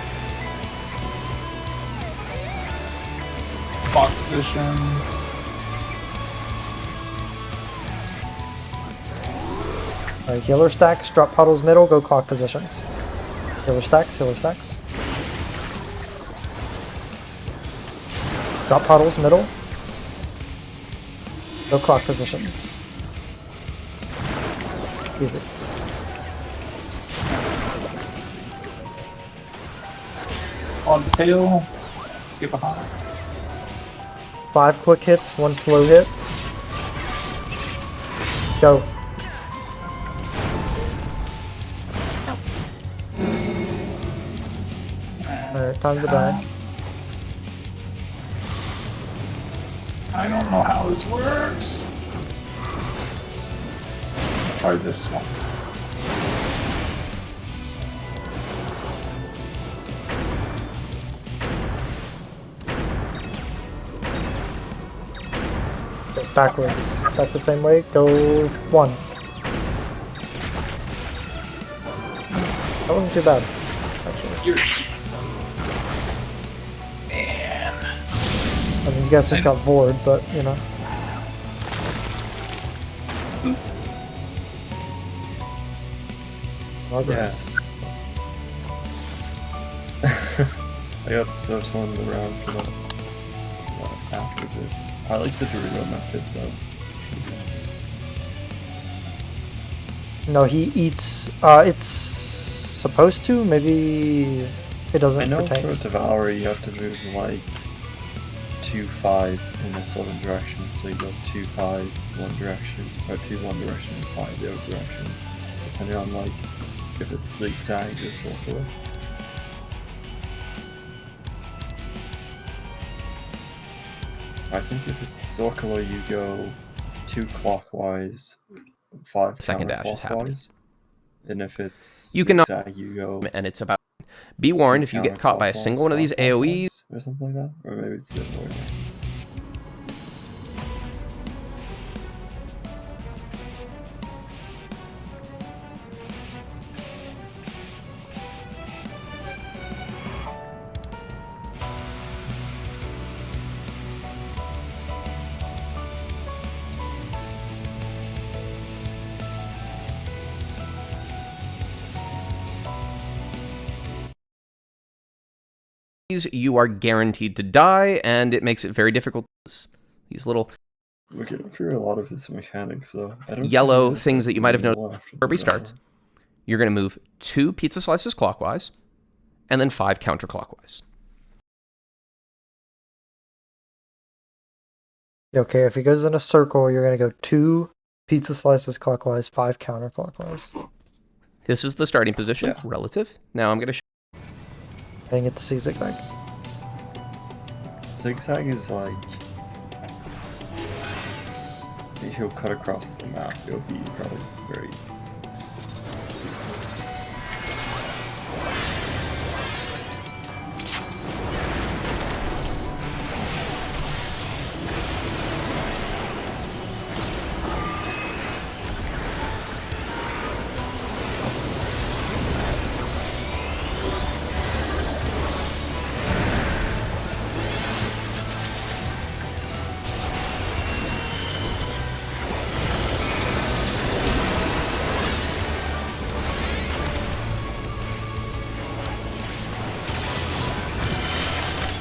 Block positions. Alright, healer stacks, drop puddles middle, go clock positions. Healer stacks, healer stacks. Drop puddles middle. Go clock positions. Easy. On the tail. Get behind. 5 quick hits, 1 slow hit. Go. Alright, time to die. I don't know how this works. Try this one. Goes backwards. Back the same way. Go 1. That wasn't too bad, actually. Man. I mean, you guys just got bored, but you know. Progress. I got so torn around for that after bit. I like the Dorito method though. No, he eats. It's supposed to. Maybe it doesn't. I know for for tanks. Devour you have to move like 2-5 in a certain direction, so you go 2-5 one direction, or 2 one direction and 5 the other direction, depending on like if it's zigzag or so forth. I think if it's circular, you go 2 clockwise, 5 Second dash is happening. counterclockwise. And if it's You can zigzag, you go. And it's about. Be warned 2 if you get caught by a single one of these AoEs. counterclockwise, or something like that, or maybe it's the other way around. You are guaranteed to die, and it makes it very difficult. These little We get through a lot of his mechanics, though. I don't yellow think he has, things like, that you might have many noticed left in before he the starts. You're going to move 2 pizza slices clockwise, and then 5 counterclockwise. Okay, if he goes in a circle, you're gonna go 2 pizza slices clockwise, 5 counterclockwise. This is the starting position, Yeah. relative. Now I'm going to I didn't get to see zigzag. Zigzag is like if he'll cut across the map, it'll be probably very.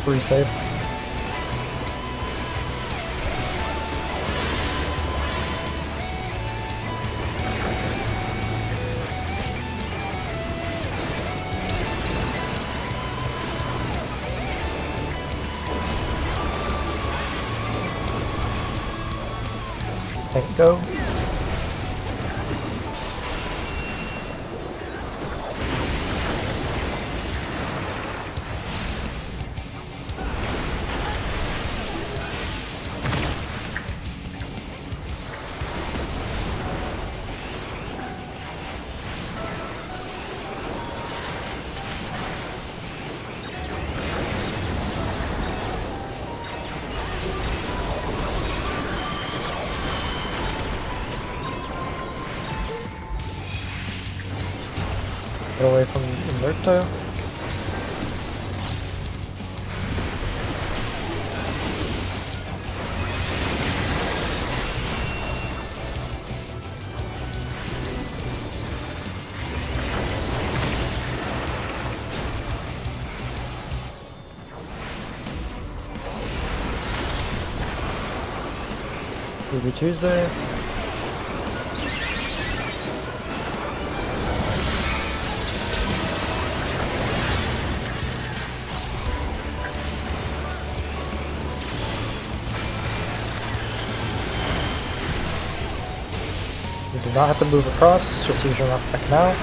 Free save. Tank go. Get away from Inerto. Ruby Tuesday. You do not have to move across, just use your knockback now.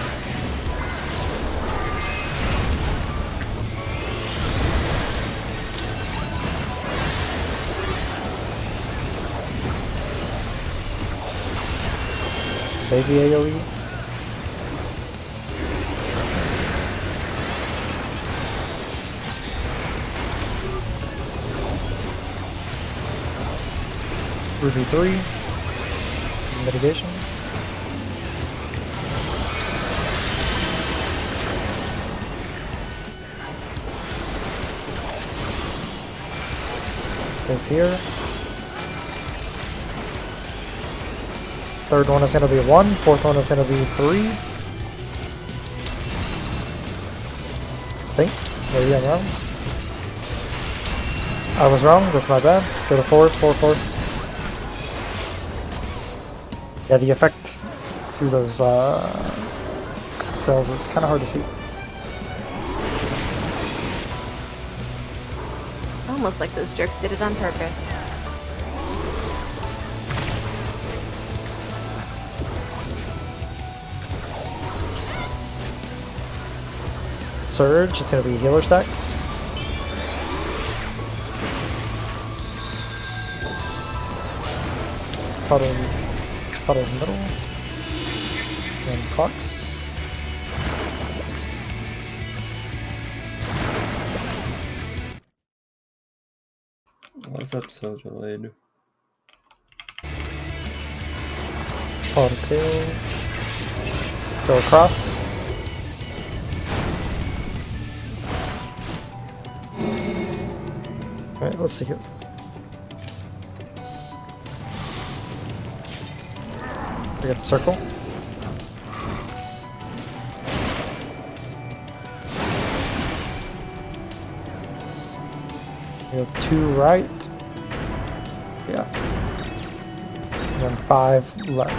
Baby AoE. Ruby 3. Mitigation. Save here. Third one is going to be 1, fourth one is going to be 3. I think. Maybe I'm wrong. I was wrong, that's my bad. Go to 4, 4, 4. Yeah, the effect through those cells is kind of hard to see. Almost like those jerks did it on purpose. Surge, it's going to be healer stacks. Puddle's middle. And clocks. Why is that so delayed? Puddle tail. Go across. Alright, let's see here. We got circle. We have 2 right. Yeah. And then 5 left.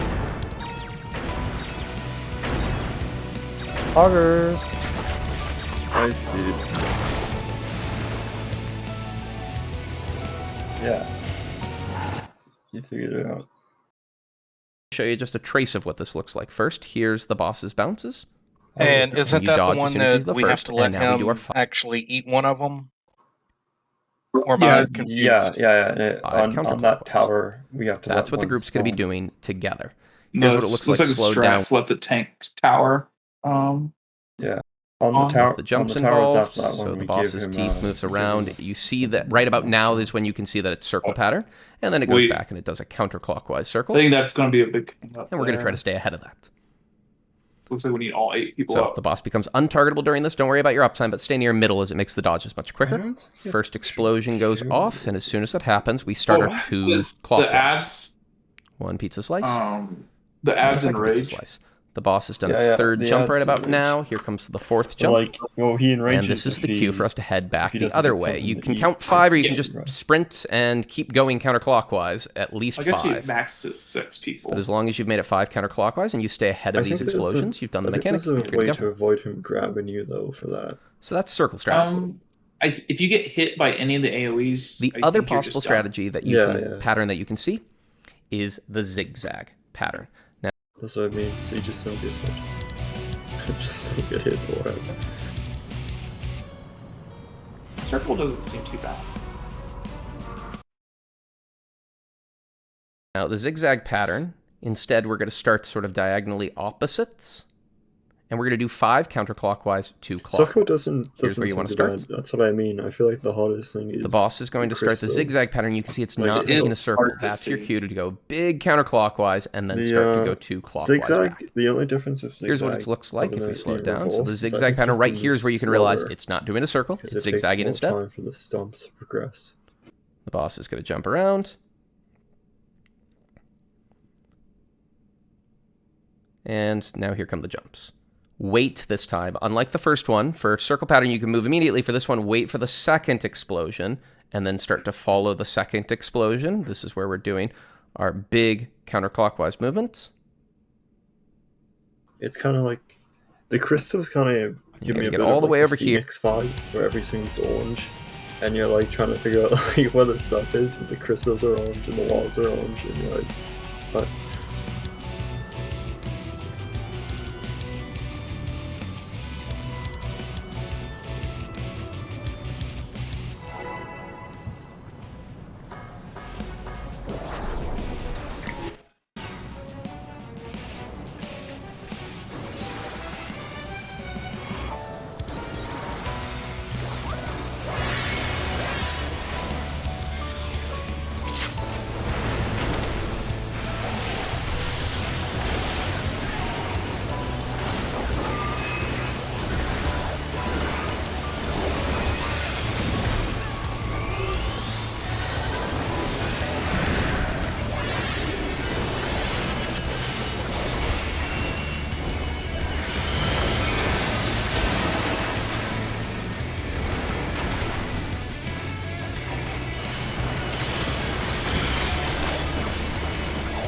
Augers. Nice, dude. Yeah. You figured it out. Show you just a trace of what this looks like. First, here's the boss's bounces. And isn't you that dodge the as one soon as you that do the we have first, to let and now we do our him five. actually eat one of them? Or am Yeah, I confused? Yeah. Five On that counterclockwards. tower, we have to. That's let what the one group's going to be spawn. doing together. No, Here's what it looks like the slowed strats down. let the tank tower. Yeah. On the On tower. The jumps on the towers involved, after that one, so we the give boss's him, teeth moves we give around. him You see something that right about else. now is when you can see that it's circle pattern, and then it goes Wait. back and it does a counterclockwise circle. I think that's going to be a big thing up And we're going to try there. to stay ahead of that. Looks like we need all 8 people So up. the boss becomes untargetable during this. Don't worry about your uptime, but stay near middle as it makes the dodges much I quicker. don't think First it explosion should goes do off, and as soon as that happens, we start our 2 Is the clockwise. ads, 1 pizza slice. the and ads a and second pizza rage. slice. The boss has done Yeah, its yeah, 3rd the jump ads right and about rage. now. Here comes the 4th So, jump. like, well, he enrages. And this is if the he- cue for us to head back if he the doesn't other get way. something You to can eat. count 5, or you can Yeah. just Right. sprint and keep going counterclockwise at least I guess he 5. maxes 6 people. But as long as you've made it 5 counterclockwise and you stay ahead of I these think there's a- explosions, you've done the I think mechanic. there's You're a good to way go. to avoid him grabbing you though for that. So that's circle strat. If you get hit by any of the AoEs, The I other think you're possible just done. strategy that you Yeah, can yeah. pattern that you can see is the zigzag pattern. Now, That's what I mean. So you just don't get hit. Just don't get hit for it. Circle doesn't seem too bad. the zigzag pattern, instead we're going to start sort of diagonally opposites, and we're going to do 5 counterclockwise, 2 clockwise. Circle doesn't Here's where you seem want to too start. bad. That's what I mean. I feel like the hardest thing is The boss is going to start the crystals. zigzag pattern. You can see it's Like, not it's making a hard circle. to That's your see. cue to go big counterclockwise and then The, start to go 2 clockwise Zigzag. back. The only difference with zigzag. Here's what it looks like other if than we it slow it being down. So the reversed, is I zigzag think pattern you right can here is move where you can realize slower, it's not doing a circle. 'cause It's it takes zigzagging more instead. time for the stumps to progress. The boss is going to jump around. And now here come the jumps. Wait this time. Unlike the first one, for circle pattern you can move immediately. For this one, wait for the second explosion and then start to follow the second explosion. This is where we're doing our big counterclockwise movement. It's kind of like the crystals kind of give gotta me a get bit all of the like way the over here. Phoenix vibe, where everything's orange, and you're like trying to figure out like where the stuff is, but the crystals are orange and the walls are orange, and you're like, what?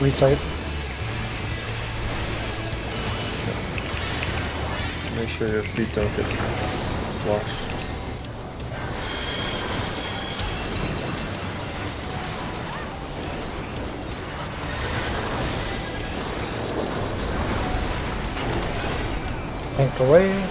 Resight. Make sure your feet don't get splashed. Tank away.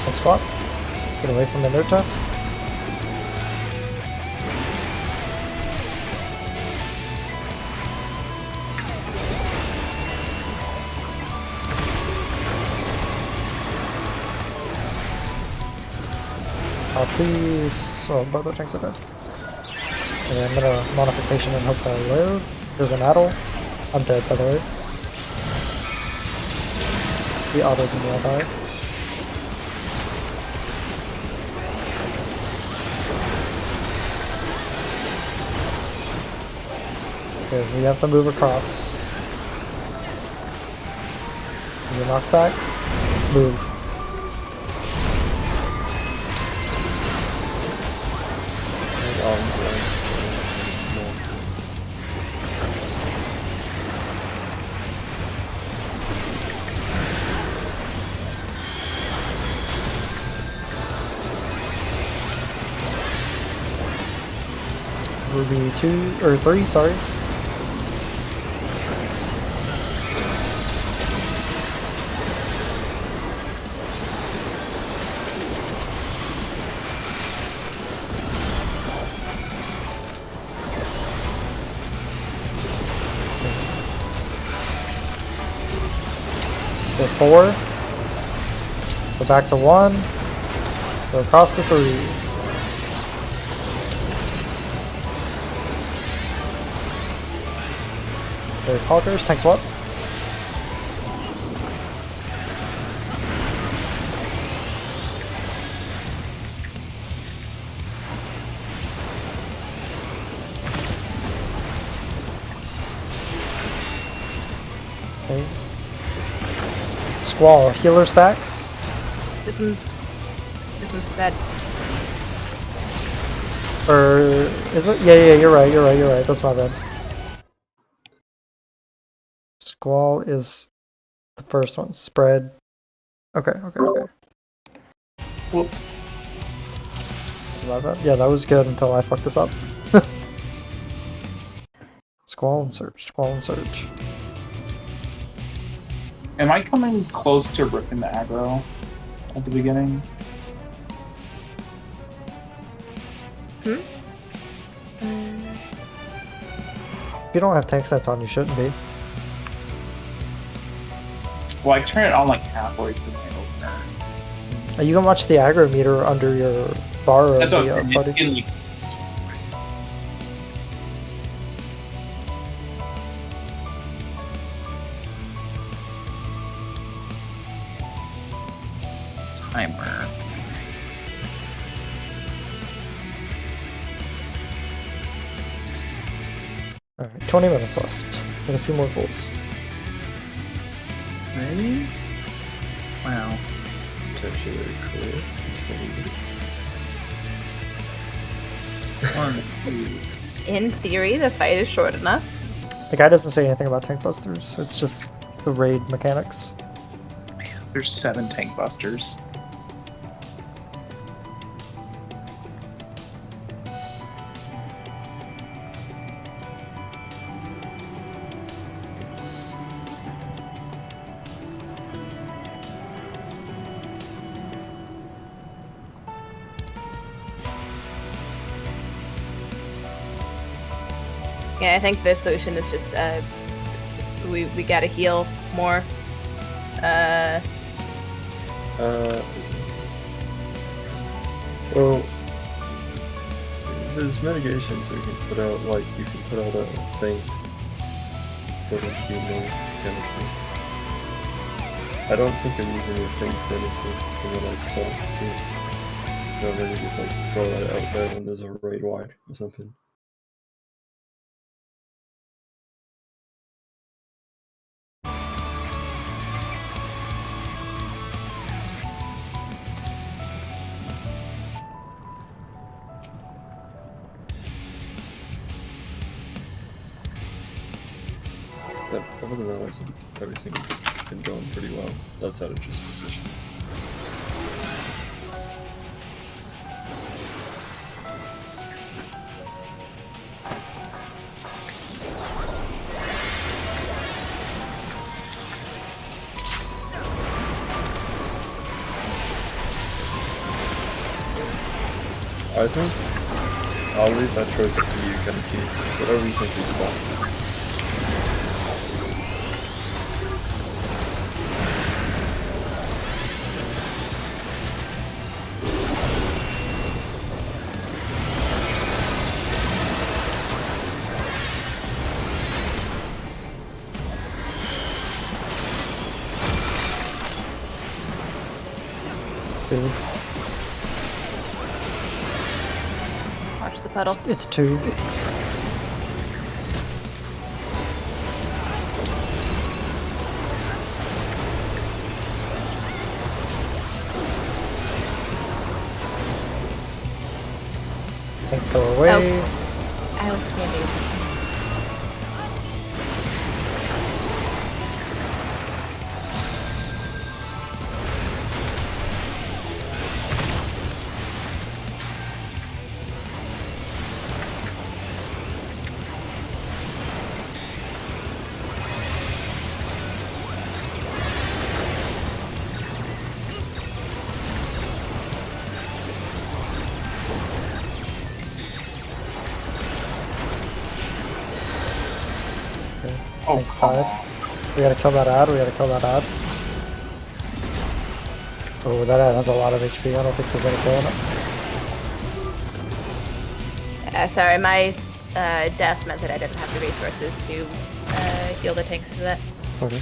Let's swap. Get away from the Nota. Please. Oh, both our tanks are dead. Okay, I'm gonna modification and hope I live. There's an Addle. I'm dead, by the way. He autoed me, I'll die. Okay, we have to move across. You knock back. Move. Ruby 2 or 3, sorry. Go 4. Go back to 1. Go across to 3. There's Hawkers, tank swap. Okay. Squall, healer stacks. This one's bad. Or is it? Yeah, you're right. That's my bad. Squall is the first one. Spread. Okay. Whoops. That's my bad. Yeah, that was good until I fucked this up. Squall and Surge. Am I coming close to ripping the aggro at the beginning? If you don't have tank sets on, you shouldn't be. Well, I turn it on like halfway through my opener. You can watch the aggro meter under your bar of That's what the I'm party. saying. Timer. Alright, 20 minutes left. Got a few more goals. Ready? Wow. Potentially clear. 20 minutes. 1, 2. In theory, the fight is short enough. The guy doesn't say anything about tank busters. It's just the raid mechanics. There's 7 tank busters. Yeah, I think the solution is just we gotta heal more. Well, there's mitigations we can put out, like you can put out a feint, 17 minutes kind of thing. I don't think I'm using a feint for anything from what I've seen. So maybe just like throw that out there when there's a raid wide or something. But other than that, I think everything's been going pretty well. That's out of just position. I think I'll leave that choice up to you, Kennedy. Whatever you think is best. Two. Watch the puddle. It's two. Tank go away. I was standing. Oh, Tank's come tied. on. We gotta kill that ad, we gotta kill that ad. Oh, that ad has a lot of HP, I don't think there's any killing it. Sorry, my death meant that I didn't have the resources to heal the tanks for that. Okay.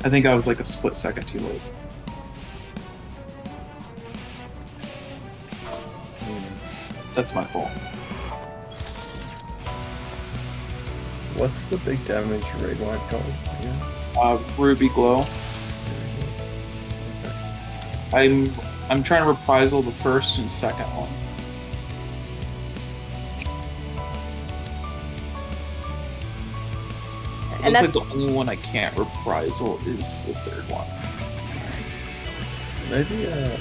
I think I was like a split second too late. That's my fault. What's the big damage raid line called again? Ruby Glow. Okay. I'm trying to reprisal the first and second one. It And looks that's like the only one I can't reprisal is the third one. Maybe, yeah,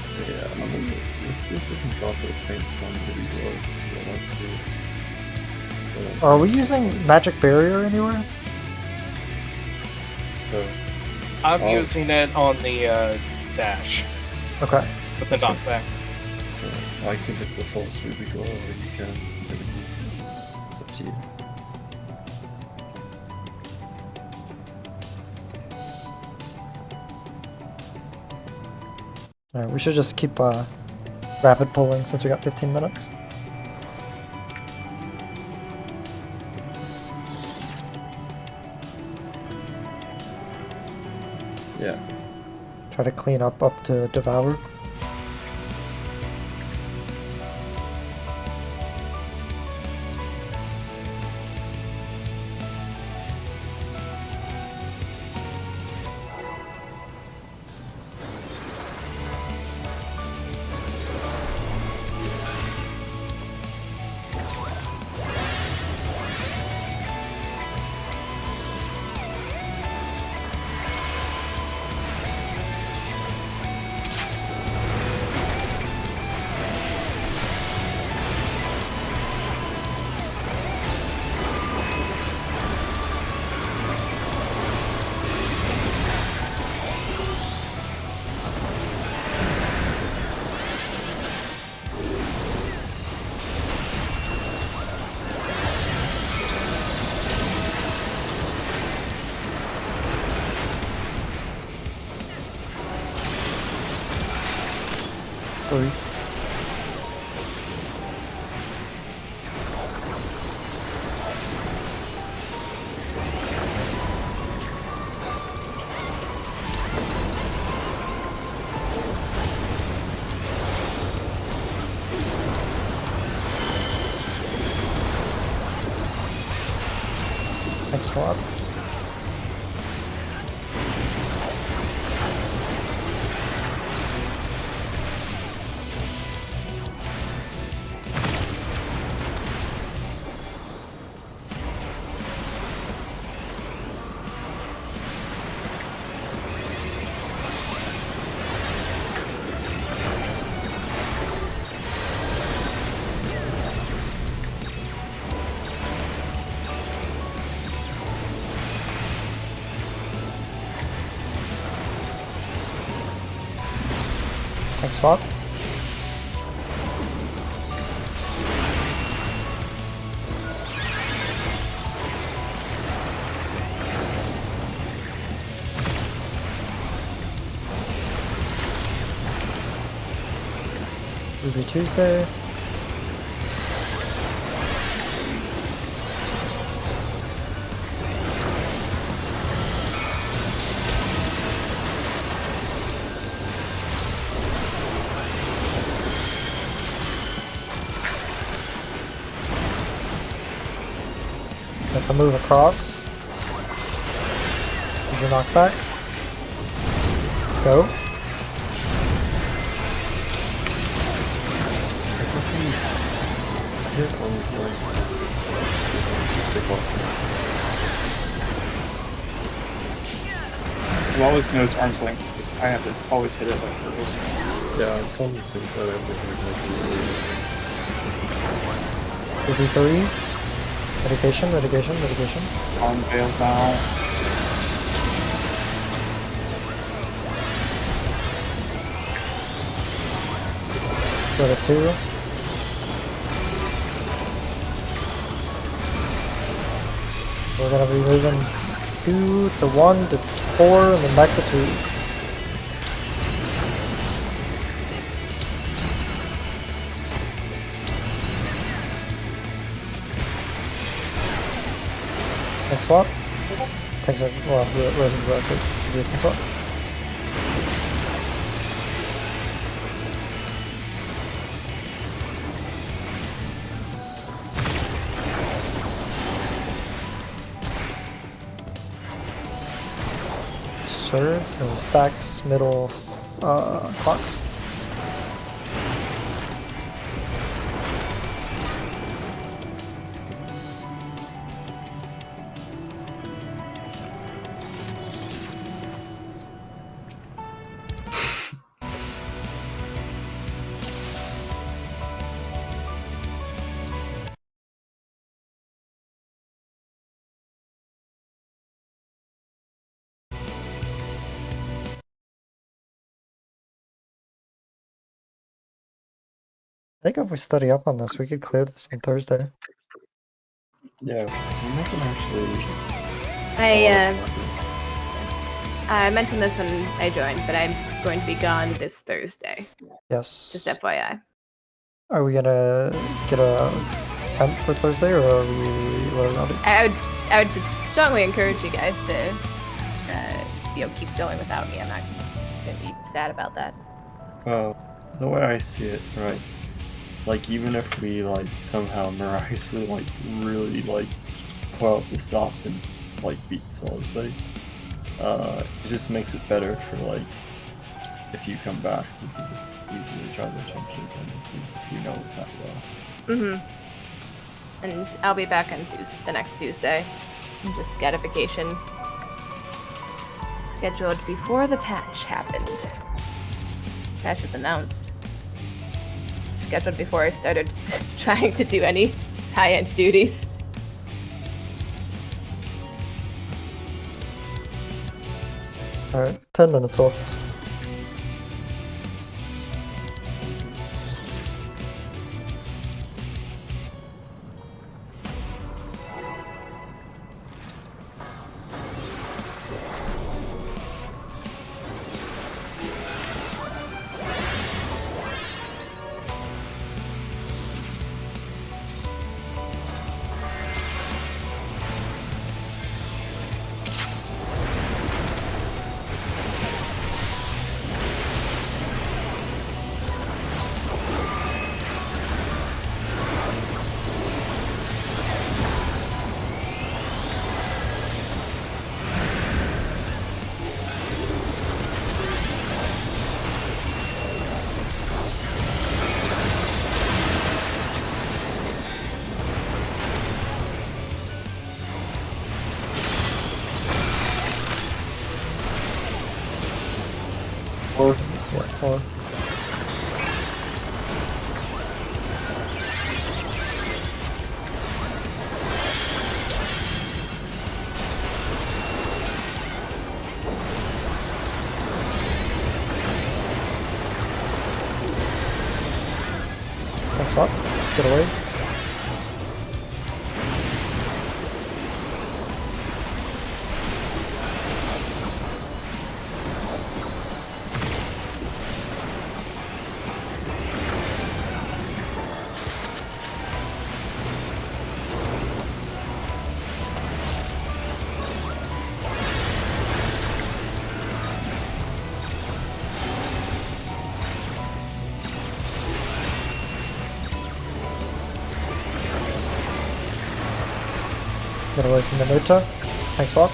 let's see if we can drop a faint sound Ruby Glow to see what that feels. Are we using magic barrier anywhere? So, I'm Oh. using it on the dash Okay. with the knockback. so I can hit the false Ruby Glow, or you can. It's up to you. Alright, we should just keep rapid pulling since we got 15 minutes. Yeah. Try to clean up to Devour. Three. Thanks a lot. Thanks, Bob. Ruby Tuesday. Got the move across. Use your knockback. Go. Hit on this line. You always know it's arm's length. I have to always hit it like perfect. Yeah, it's almost like that. Ruby 3. Medication, medication, medication. Arm fails out. Go to 2. We're gonna be moving 2 to 1 to 4 and then back to 2. Next swap. Takes a well, where's the swap? Sure, so stacks, middle, clocks. I think if we study up on this, we could clear this on Thursday. Yeah, I'm not gonna actually. I mentioned this when I joined, but I'm going to be gone this Thursday. Yes. Just FYI. Are we gonna get a temp for Thursday, or are we what about it? I would strongly encourage you guys to, keep going without me. I'm not gonna be sad about that. Well, the way I see it, right? Like, even if we, like, somehow miraculously, like, really, like, pull out the stops and, like, beat Solid, it just makes it better for, like, if you come back, you can just easily try to attempt it again if you know it that well. Mm-hmm. And I'll be back on the next Tuesday. And just get a vacation scheduled before the patch happened. Patch was announced. Scheduled before I started trying to do any high-end duties. Alright, 10 minutes left. Four. Next up, get away. Get away from the Nota. Thanks, Walk.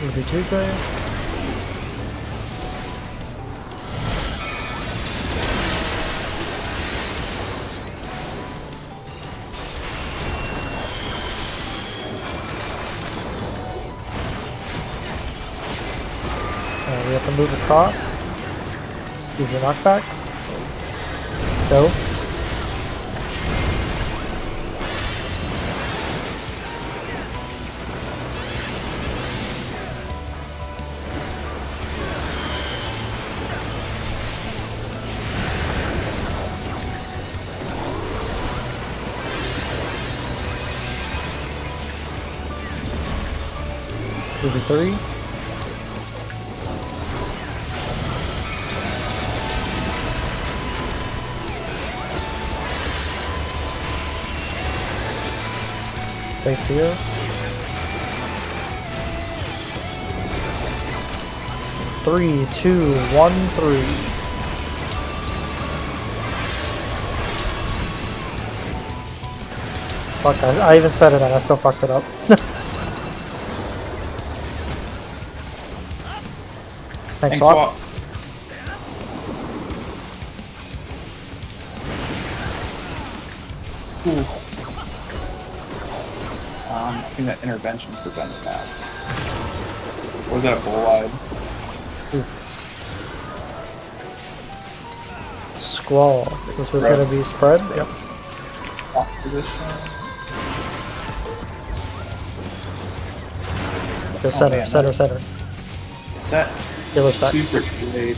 Ruby Tuesday. We have to move across. Use your knockback. Go. Ruby 3. Safe here. Three, two, 1, 3. Fuck, I even said it and I still fucked it up. Thanks, Swap. I think that intervention prevented that. Or was that a full wide? Squall. This is gonna be spread? Yep. Lock position. Go center, man, center, center. That's Yellow stacks. super delayed.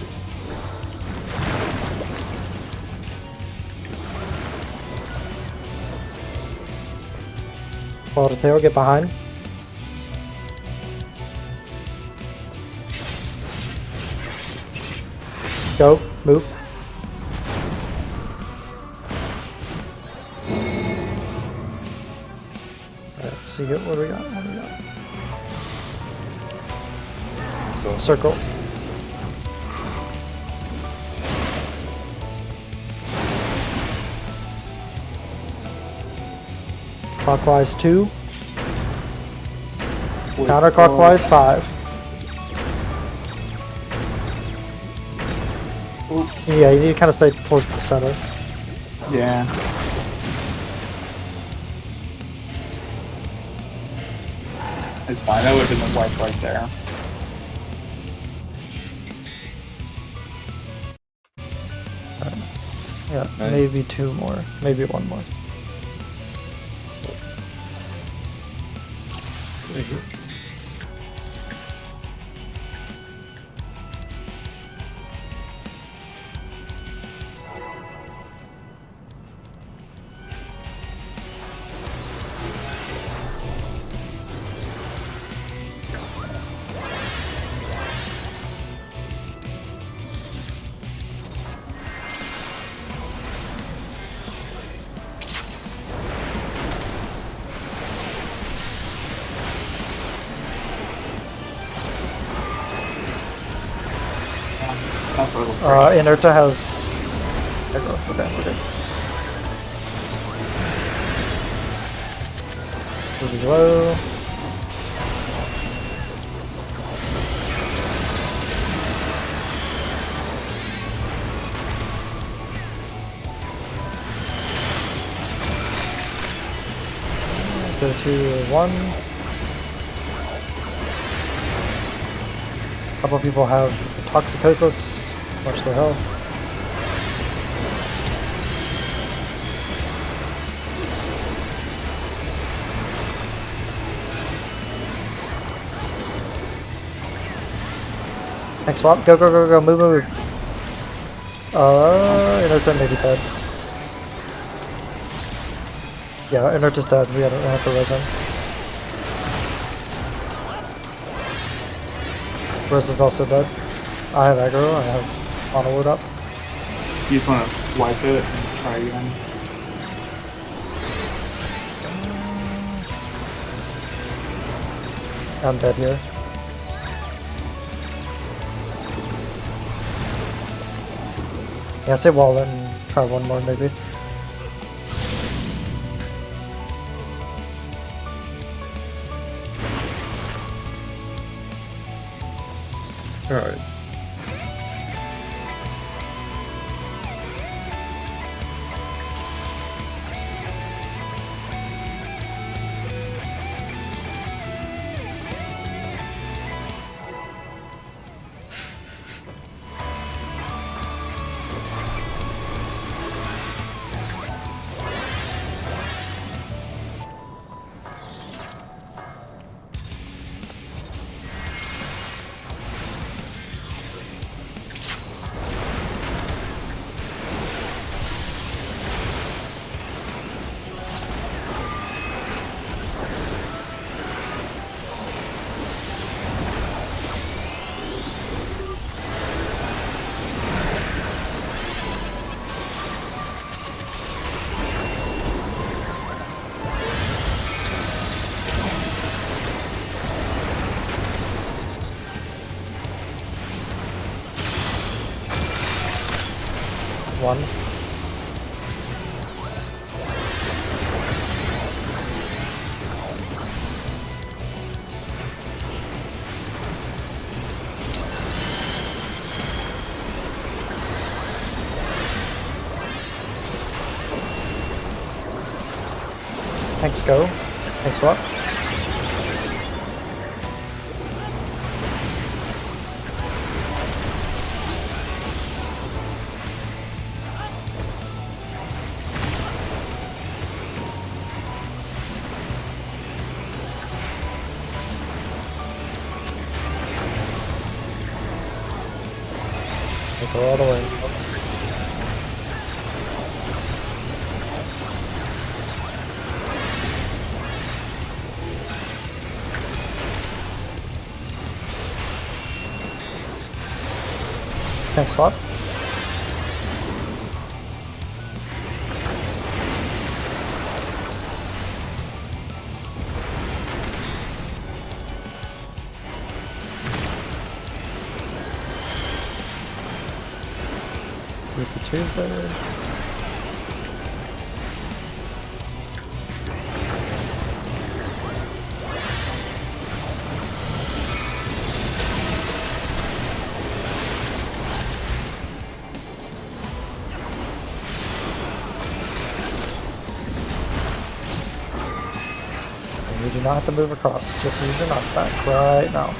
Follow the tail, get behind. Go, move. Let's see what do we got? What do we got? So Circle. Clockwise 2. Counterclockwise 5. Yeah, you need to kind of stay towards the center. Yeah. It's fine, that would have been the wipe right there. Yeah, Nice. maybe 2 more. Maybe 1 more. Inerta has... Okay, we're good. Moving low. Go to 1. A couple people have Toxicosis. Watch the health. Next swap. Go, go, go, go. Move, move, move. Inerta may be dead. Yeah, Inerta's dead. We have to res him. Rose is also dead. I have aggro. I have mono ward up. You just want to wipe it and try again. I'm dead here. Yeah, say wall it and try one more maybe. Alright. One. Thanks, go. Thanks, what? Go all the way. Thanks, swap. Tuesday. And you do not have to move across, just use your knockback right now.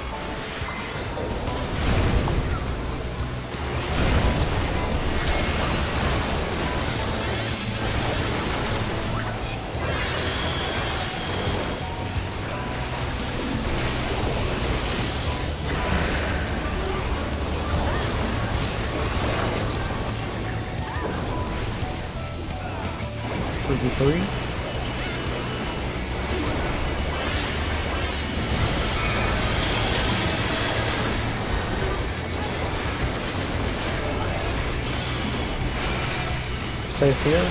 Three. Safe here.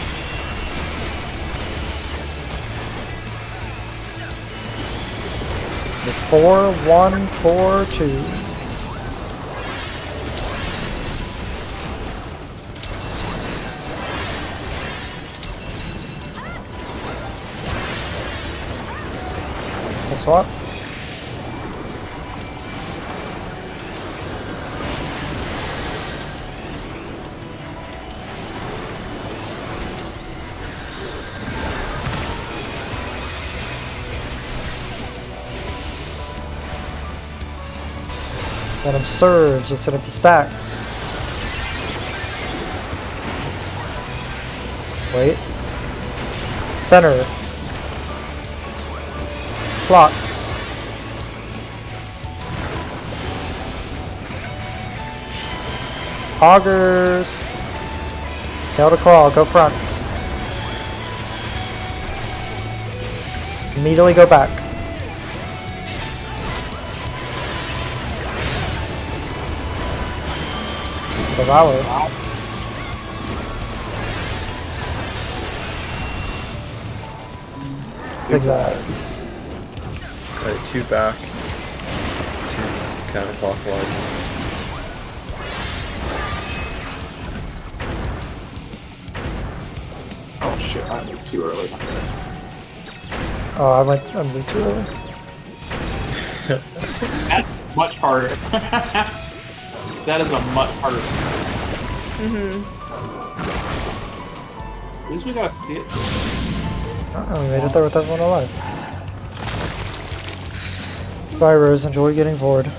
The 4, 1, 4, 2. Swap. Let him surge, let's hit up the stacks. Wait. Center. Plots. Augers. Tail to claw, go front. Immediately go back. Devour. Zigzag. Alright, 2 back, 2 counterclockwise. Oh shit, I moved too early. Oh, I moved too early. That's much harder. That is a much harder. At least we gotta see it. Oh, we made it there with everyone alive. Bye, Rose. Enjoy getting bored.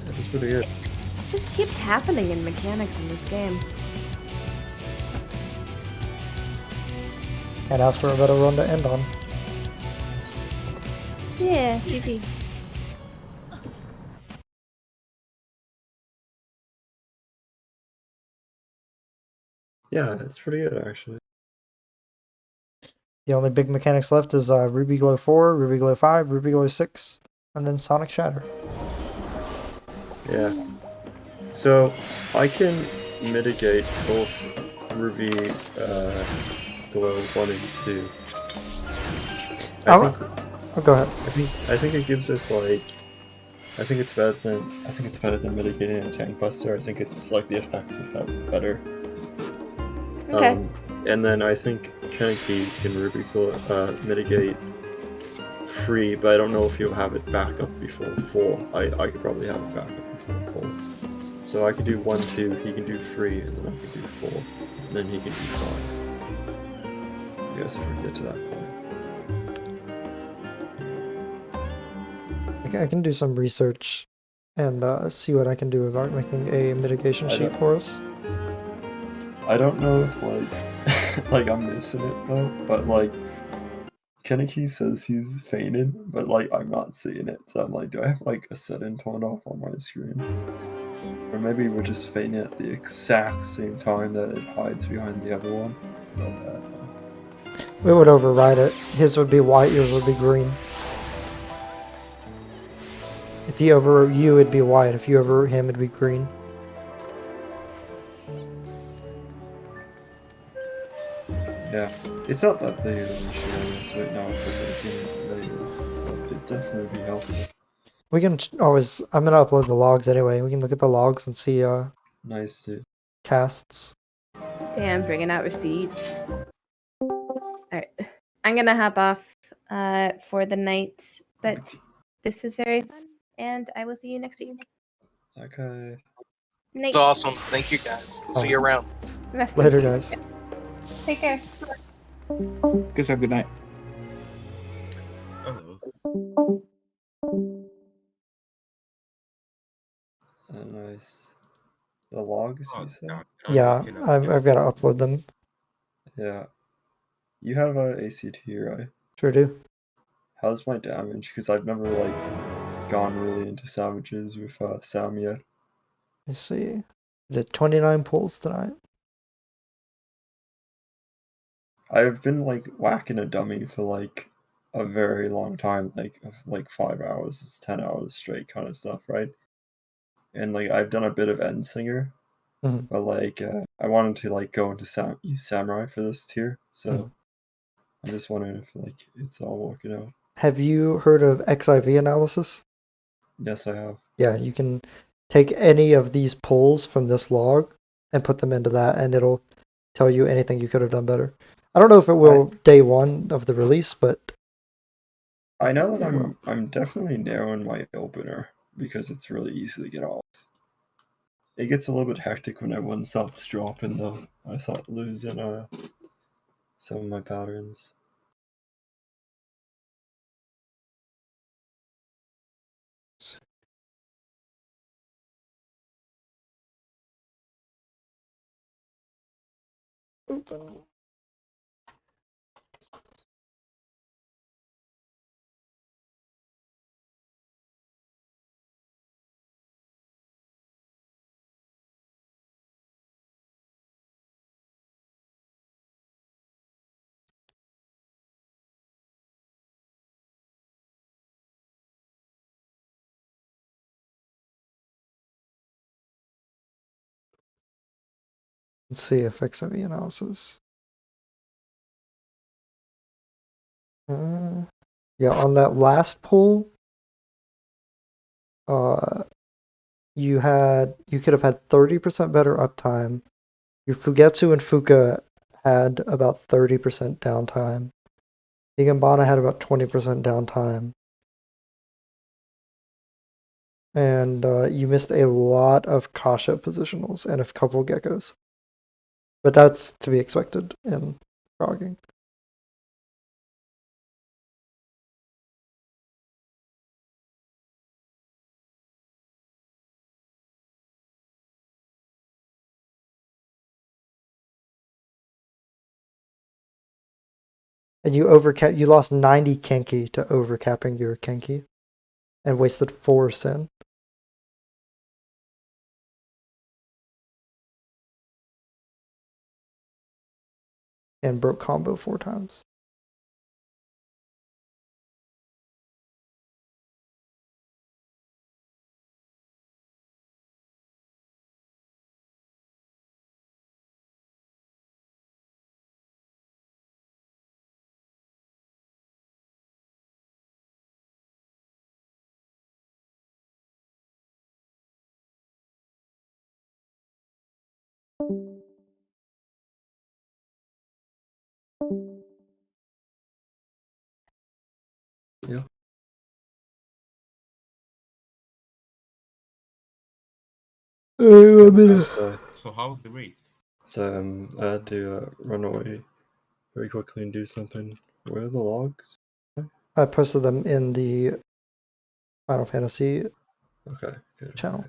That's pretty good. It just keeps happening in mechanics in this game. Can't ask for a better run to end on. Yeah, GG. Yeah, it's pretty good actually. The only big mechanics left is Ruby Glow 4, Ruby Glow 5, Ruby Glow 6, and then Sonic Shatter. Yeah. So I can mitigate both Ruby Glow 1 and 2. I think Oh, go ahead. I think it gives us like I think it's better than mitigating a tank buster. I think it's like the effects have felt better. Okay. And then I think Kenki can Ruby Glow mitigate free, but I don't know if you'll have it back up before 4. I could probably have it back up before 4. So I could do 1, 2, he can do 3, and then I can do 4, and then he can do 5. I guess if we get to that point. I can do some research and see what I can do about making a mitigation sheet for us. I don't know if like like I'm missing it though, but like Keneki says he's fainted, but like I'm not seeing it, so I'm like, do I have like a setting turned off on my screen? Or maybe we're just fainting at the exact same time that it hides behind the other one. We would override it. His would be white, yours would be green. If he overwrote you, it'd be white. If you overwrote him, it'd be green. Yeah, it's not that big of an issue right now for the it'd definitely be helpful. We can always. I'm gonna upload the logs anyway. We can look at the logs and see Nice dude. casts. Damn, bringing out receipts. Alright. I'm gonna hop off for the night, but this was very fun, and I will see you next week. Okay. Night. It's awesome. Thank you guys. We'll see you around. Rest in Later, peace. guys. Take care. Guys, have a good night. Nice. The logs, you said? Yeah, I've got to upload them. Yeah. You have a ACT, right? Sure do. How's my damage? Because I've never like gone really into sandwiches with Sam yet. Let's see. I did 29 pulls tonight. I've been like whacking a dummy for like a very long time, like 5 hours, it's 10 hours straight kind of stuff, right? And like I've done a bit of End Singer, but like I wanted to like go into Samurai for this tier, so I'm just wondering if like it's all working out. Have you heard of XIV analysis? Yes, I have. Yeah, you can take any of these pulls from this log and put them into that, and it'll tell you anything you could have done better. I don't know if it will day one of the release, but I know that I'm definitely narrowing my opener because it's really easy to get off. It gets a little bit hectic when everyone starts dropping though. I start losing some of my patterns. open. Let's see FFXIV analysis. Yeah, on that last pull, you could have had 30% better uptime. Your Fugetsu and Fuka had about 30% downtime. Higambana had about 20% downtime. And you missed a lot of Kasha positionals and a couple geckos. But that's to be expected in frogging. And you lost 90 Kenki to overcapping your Kenki. And wasted 4 Sin. And broke combo 4 times. Yeah. So how was the raid? So I had to run away very quickly and do something. Where are the logs? I posted them in the Final Fantasy Okay, good. channel.